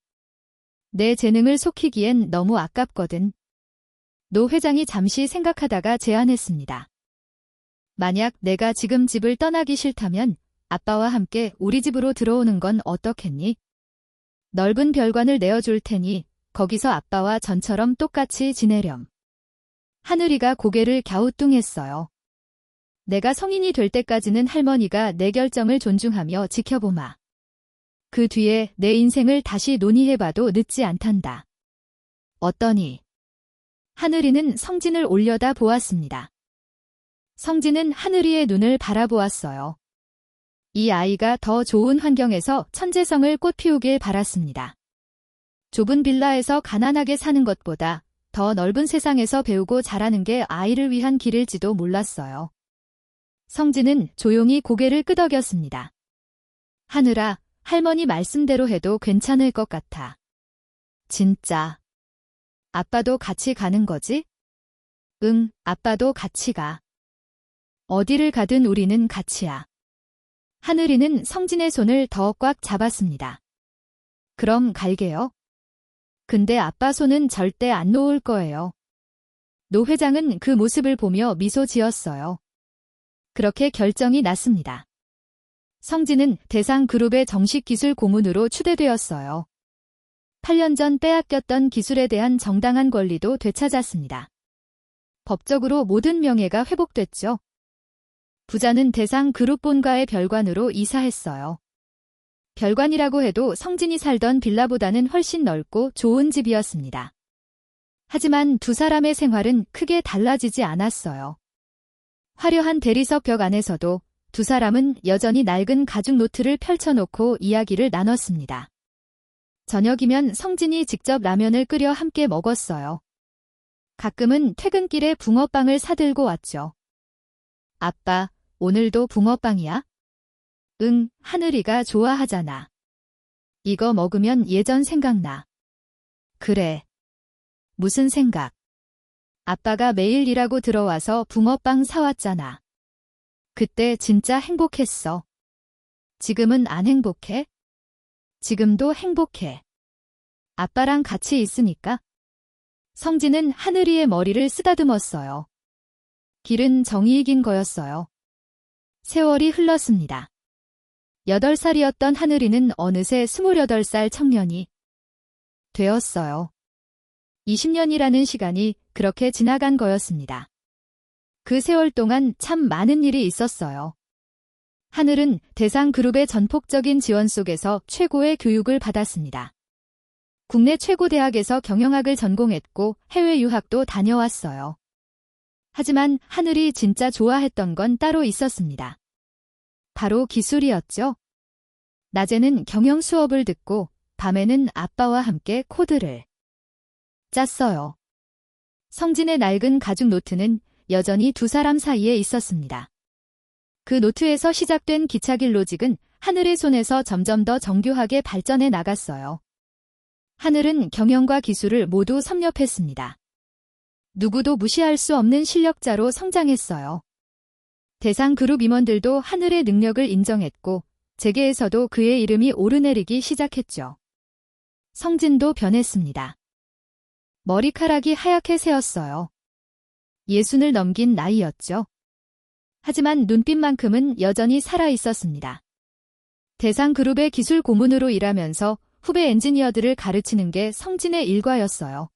내 재능을 속이기엔 너무 아깝거든. 노 회장이 잠시 생각하다가 제안했습니다. 만약 내가 지금 집을 떠나기 싫다면 아빠와 함께 우리 집으로 들어오는 건 어떻겠니? 넓은 별관을 내어줄 테니 거기서 아빠와 전처럼 똑같이 지내렴. 하늘이가 고개를 갸우뚱했어요. 내가 성인이 될 때까지는 할머니가 내 결정을 존중하며 지켜보마. 그 뒤에 내 인생을 다시 논의해봐도 늦지 않단다. 어떠니? 하늘이는 성진을 올려다 보았습니다. 성진은 하늘이의 눈을 바라보았어요. 이 아이가 더 좋은 환경에서 천재성을 꽃피우길 바랐습니다. 좁은 빌라에서 가난하게 사는 것보다 더 넓은 세상에서 배우고 자라는 게 아이를 위한 길일지도 몰랐어요. 성진은 조용히 고개를 끄덕였습니다. 하늘아, 할머니 말씀대로 해도 괜찮을 것 같아. 진짜. 아빠도 같이 가는 거지? 응, 아빠도 같이 가. 어디를 가든 우리는 같이야. 하늘이는 성진의 손을 더 꽉 잡았습니다. 그럼 갈게요. 근데 아빠 손은 절대 안 놓을 거예요. 노 회장은 그 모습을 보며 미소 지었어요. 그렇게 결정이 났습니다. 성진은 대상그룹의 정식 기술 고문으로 추대되었어요. 8년 전 빼앗겼던 기술에 대한 정당한 권리도 되찾았습니다. 법적으로 모든 명예가 회복됐죠. 부자는 대상그룹 본가의 별관으로 이사했어요. 별관이라고 해도 성진이 살던 빌라보다는 훨씬 넓고 좋은 집이었습니다. 하지만 두 사람의 생활은 크게 달라지지 않았어요. 화려한 대리석 벽 안에서도 두 사람은 여전히 낡은 가죽 노트를 펼쳐놓고 이야기를 나눴습니다. 저녁이면 성진이 직접 라면을 끓여 함께 먹었어요. 가끔은 퇴근길에 붕어빵을 사들고 왔죠. 아빠, 오늘도 붕어빵이야? 응, 하늘이가 좋아하잖아. 이거 먹으면 예전 생각나. 그래. 무슨 생각? 아빠가 매일 일하고 들어와서 붕어빵 사왔잖아. 그때 진짜 행복했어. 지금은 안 행복해? 지금도 행복해. 아빠랑 같이 있으니까. 성진은 하늘이의 머리를 쓰다듬었어요. 길은 정이 긴 거였어요. 세월이 흘렀습니다. 8살이었던 하늘이는 어느새 28살 청년이 되었어요. 20년이라는 시간이 그렇게 지나간 거였습니다. 그 세월 동안 참 많은 일이 있었어요. 하늘은 대상그룹의 전폭적인 지원 속에서 최고의 교육을 받았습니다. 국내 최고 대학에서 경영학을 전공했고 해외 유학도 다녀왔어요. 하지만 하늘이 진짜 좋아했던 건 따로 있었습니다. 바로 기술이었죠. 낮에는 경영 수업을 듣고 밤에는 아빠와 함께 코드를 짰어요. 성진의 낡은 가죽 노트는 여전히 두 사람 사이에 있었습니다. 그 노트에서 시작된 기차길 로직은 하늘의 손에서 점점 더 정교하게 발전해 나갔어요. 하늘은 경영과 기술을 모두 섭렵했습니다. 누구도 무시할 수 없는 실력자로 성장했어요. 대상그룹 임원들도 하늘의 능력을 인정했고 재계에서도 그의 이름이 오르내리기 시작했죠. 성진도 변했습니다. 머리카락이 하얗게 새었어요. 60을 넘긴 나이였죠. 하지만 눈빛만큼은 여전히 살아있었습니다. 대상그룹의 기술 고문으로 일하면서 후배 엔지니어들을 가르치는 게 성진의 일과였어요.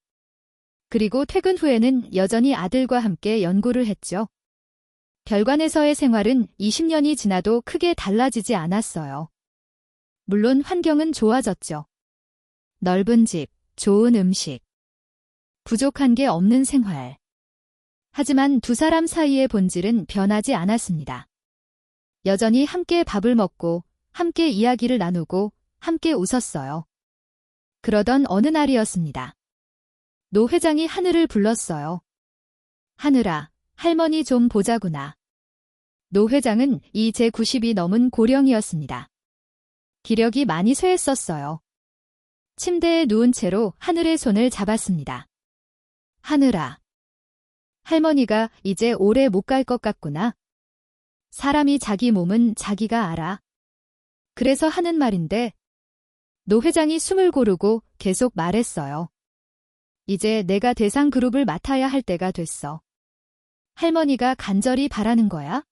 그리고 퇴근 후에는 여전히 아들과 함께 연구를 했죠. 별관에서의 생활은 20년이 지나도 크게 달라지지 않았어요. 물론 환경은 좋아졌죠. 넓은 집, 좋은 음식, 부족한 게 없는 생활. 하지만 두 사람 사이의 본질은 변하지 않았습니다. 여전히 함께 밥을 먹고, 함께 이야기를 나누고, 함께 웃었어요. 그러던 어느 날이었습니다. 노 회장이 하늘을 불렀어요. 하늘아, 할머니 좀 보자구나. 노 회장은 이제 90이 넘은 고령이었습니다. 기력이 많이 쇠했었어요. 침대에 누운 채로 하늘의 손을 잡았습니다. 하늘아, 할머니가 이제 오래 못 갈 것 같구나. 사람이 자기 몸은 자기가 알아. 그래서 하는 말인데, 노 회장이 숨을 고르고 계속 말했어요. 이제 내가 대상그룹을 맡아야 할 때가 됐어. 할머니가 간절히 바라는 거야.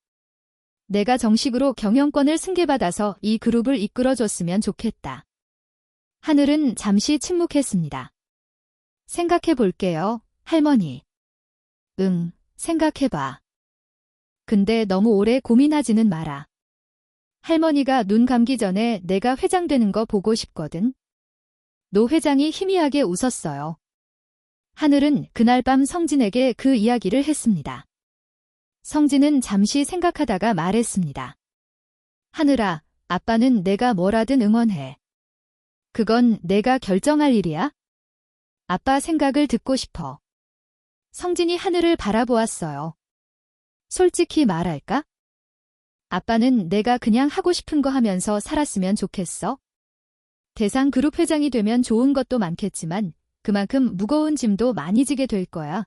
내가 정식으로 경영권을 승계받아서 이 그룹을 이끌어줬으면 좋겠다. 하늘은 잠시 침묵했습니다. 생각해 볼게요, 할머니. 응, 생각해봐. 근데 너무 오래 고민하지는 마라. 할머니가 눈 감기 전에 내가 회장 되는 거 보고 싶거든. 노 회장이 희미하게 웃었어요. 하늘은 그날 밤 성진에게 그 이야기를 했습니다. 성진은 잠시 생각하다가 말했습니다. 하늘아, 아빠는 내가 뭐라든 응원해. 그건 내가 결정할 일이야? 아빠 생각을 듣고 싶어. 성진이 하늘을 바라보았어요. 솔직히 말할까? 아빠는 내가 그냥 하고 싶은 거 하면서 살았으면 좋겠어? 대상그룹 회장이 되면 좋은 것도 많겠지만 그만큼 무거운 짐도 많이 지게 될 거야.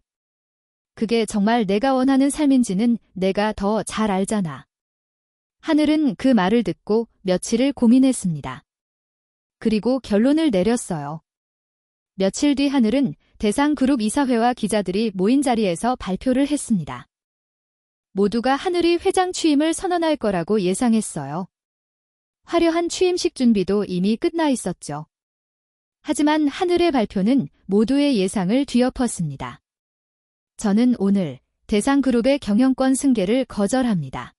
그게 정말 내가 원하는 삶인지는 내가 더 잘 알잖아. 하늘은 그 말을 듣고 며칠을 고민했습니다. 그리고 결론을 내렸어요. 며칠 뒤 하늘은 대상그룹 이사회와 기자들이 모인 자리에서 발표를 했습니다. 모두가 하늘이 회장 취임을 선언할 거라고 예상했어요. 화려한 취임식 준비도 이미 끝나 있었죠. 하지만 하늘의 발표는 모두의 예상을 뒤엎었습니다. 저는 오늘 대상그룹의 경영권 승계를 거절합니다.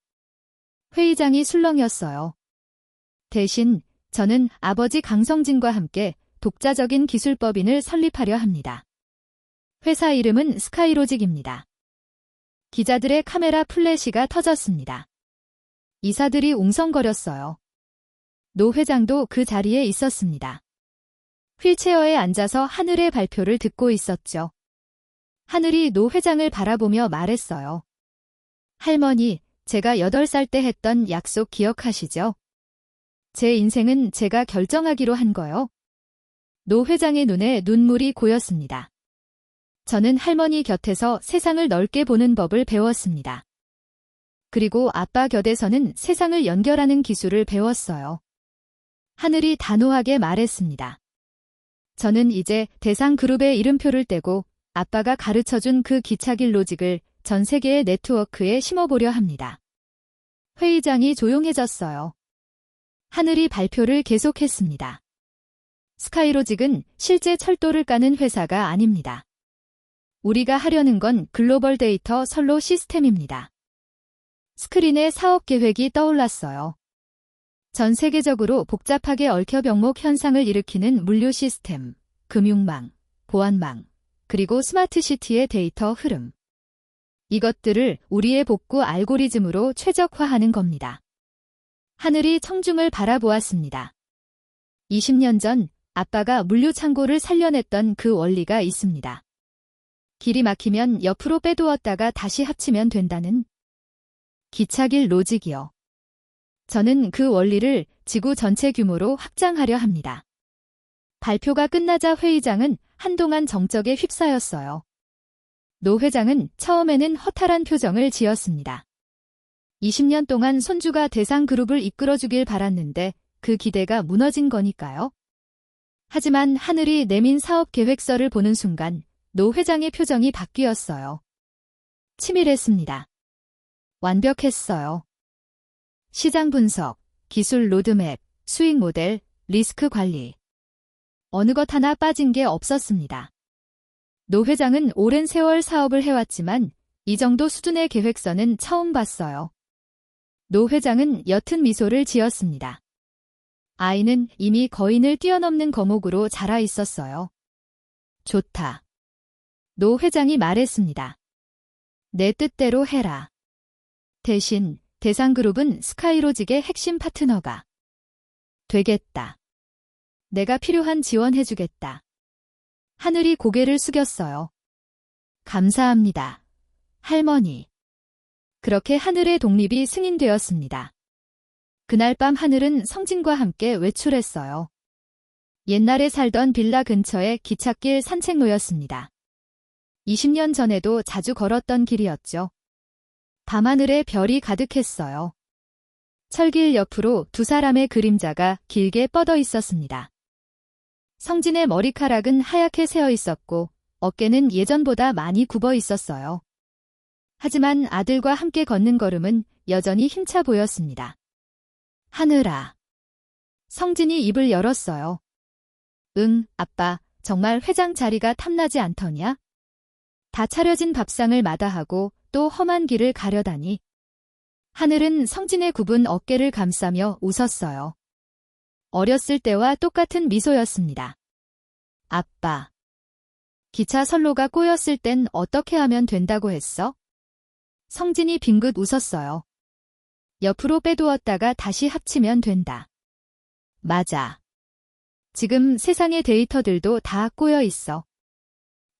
회의장이 술렁였어요. 대신 저는 아버지 강성진과 함께 독자적인 기술법인을 설립하려 합니다. 회사 이름은 스카이로직입니다. 기자들의 카메라 플래시가 터졌습니다. 이사들이 웅성거렸어요. 노 회장도 그 자리에 있었습니다. 휠체어에 앉아서 하늘의 발표를 듣고 있었죠. 하늘이 노 회장을 바라보며 말했어요. 할머니, 제가 8살 때 했던 약속 기억하시죠? 제 인생은 제가 결정하기로 한 거요. 노 회장의 눈에 눈물이 고였습니다. 저는 할머니 곁에서 세상을 넓게 보는 법을 배웠습니다. 그리고 아빠 곁에서는 세상을 연결하는 기술을 배웠어요. 하늘이 단호하게 말했습니다. 저는 이제 대상그룹의 이름표를 떼고 아빠가 가르쳐준 그 기차길 로직을 전 세계의 네트워크에 심어보려 합니다. 회의장이 조용해졌어요. 하늘이 발표를 계속했습니다. 스카이로직은 실제 철도를 까는 회사가 아닙니다. 우리가 하려는 건 글로벌 데이터 선로 시스템입니다. 스크린에 사업 계획이 떠올랐어요. 전 세계적으로 복잡하게 얽혀 병목 현상을 일으키는 물류 시스템, 금융망, 보안망, 그리고 스마트시티의 데이터 흐름. 이것들을 우리의 복구 알고리즘으로 최적화하는 겁니다. 하늘이 청중을 바라보았습니다. 20년 전 아빠가 물류 창고를 살려냈던 그 원리가 있습니다. 길이 막히면 옆으로 빼두었다가 다시 합치면 된다는 기차길 로직이요. 저는 그 원리를 지구 전체 규모로 확장하려 합니다. 발표가 끝나자 회의장은 한동안 정적에 휩싸였어요. 노 회장은 처음에는 허탈한 표정을 지었습니다. 20년 동안 손주가 대상그룹을 이끌어주길 바랐는데 그 기대가 무너진 거니까요. 하지만 하늘이 내민 사업 계획서를 보는 순간 노 회장의 표정이 바뀌었어요. 치밀했습니다. 완벽했어요. 시장 분석, 기술 로드맵, 수익 모델, 리스크 관리. 어느 것 하나 빠진 게 없었습니다. 노 회장은 오랜 세월 사업을 해왔지만 이 정도 수준의 계획서는 처음 봤어요. 노 회장은 옅은 미소를 지었습니다. 아이는 이미 거인을 뛰어넘는 거목으로 자라 있었어요. 좋다. 노 회장이 말했습니다. 내 뜻대로 해라. 대신 대상그룹은 스카이로직의 핵심 파트너가 되겠다. 내가 필요한 지원해주겠다. 하늘이 고개를 숙였어요. 감사합니다. 할머니. 그렇게 하늘의 독립이 승인되었습니다. 그날 밤 하늘은 성진과 함께 외출했어요. 옛날에 살던 빌라 근처의 기찻길 산책로였습니다. 20년 전에도 자주 걸었던 길이었죠. 밤하늘에 별이 가득했어요. 철길 옆으로 두 사람의 그림자가 길게 뻗어 있었습니다. 성진의 머리카락은 하얗게 새어 있었고 어깨는 예전보다 많이 굽어 있었어요. 하지만 아들과 함께 걷는 걸음은 여전히 힘차 보였습니다. 하늘아. 성진이 입을 열었어요. 응, 아빠, 정말 회장 자리가 탐나지 않더냐? 다 차려진 밥상을 마다하고 또 험한 길을 가려다니. 하늘은 성진의 굽은 어깨를 감싸며 웃었어요. 어렸을 때와 똑같은 미소였습니다. 아빠. 기차 선로가 꼬였을 땐 어떻게 하면 된다고 했어? 성진이 빙긋 웃었어요. 옆으로 빼두었다가 다시 합치면 된다. 맞아. 지금 세상의 데이터들도 다 꼬여 있어.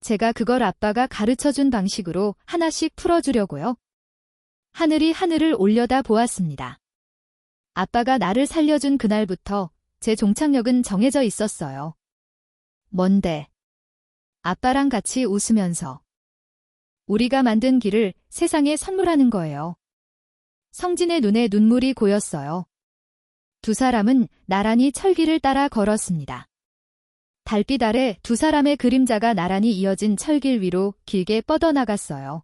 제가 그걸 아빠가 가르쳐준 방식으로 하나씩 풀어주려고요. 하늘이 하늘을 올려다 보았습니다. 아빠가 나를 살려준 그날부터 제 종착역은 정해져 있었어요. 뭔데? 아빠랑 같이 웃으면서. 우리가 만든 길을 세상에 선물하는 거예요. 성진의 눈에 눈물이 고였어요. 두 사람은 나란히 철길을 따라 걸었습니다. 달빛 아래 두 사람의 그림자가 나란히 이어진 철길 위로 길게 뻗어나갔어요.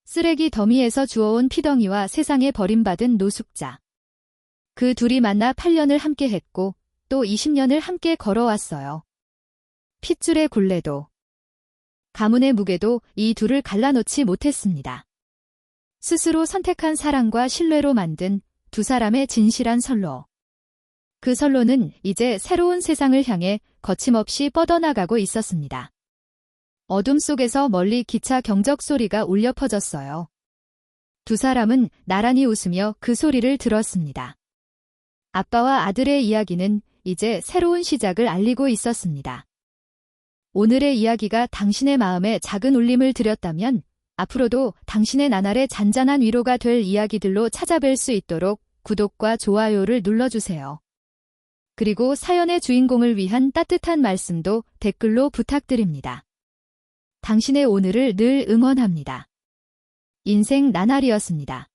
쓰레기 더미에서 주워온 피덩이와 세상에 버림받은 노숙자. 그 둘이 만나 8년을 함께 했고 또 20년을 함께 걸어왔어요. 핏줄의 굴레도 가문의 무게도 이 둘을 갈라놓지 못했습니다. 스스로 선택한 사랑과 신뢰로 만든 두 사람의 진실한 선로. 그 선로는 이제 새로운 세상을 향해 거침없이 뻗어나가고 있었습니다. 어둠 속에서 멀리 기차 경적 소리가 울려 퍼졌어요. 두 사람은 나란히 웃으며 그 소리를 들었습니다. 아빠와 아들의 이야기는 이제 새로운 시작을 알리고 있었습니다. 오늘의 이야기가 당신의 마음에 작은 울림을 드렸다면 앞으로도 당신의 나날의 잔잔한 위로가 될 이야기들로 찾아뵐 수 있도록 구독과 좋아요를 눌러주세요. 그리고 사연의 주인공을 위한 따뜻한 말씀도 댓글로 부탁드립니다. 당신의 오늘을 늘 응원합니다. 인생 나날이었습니다.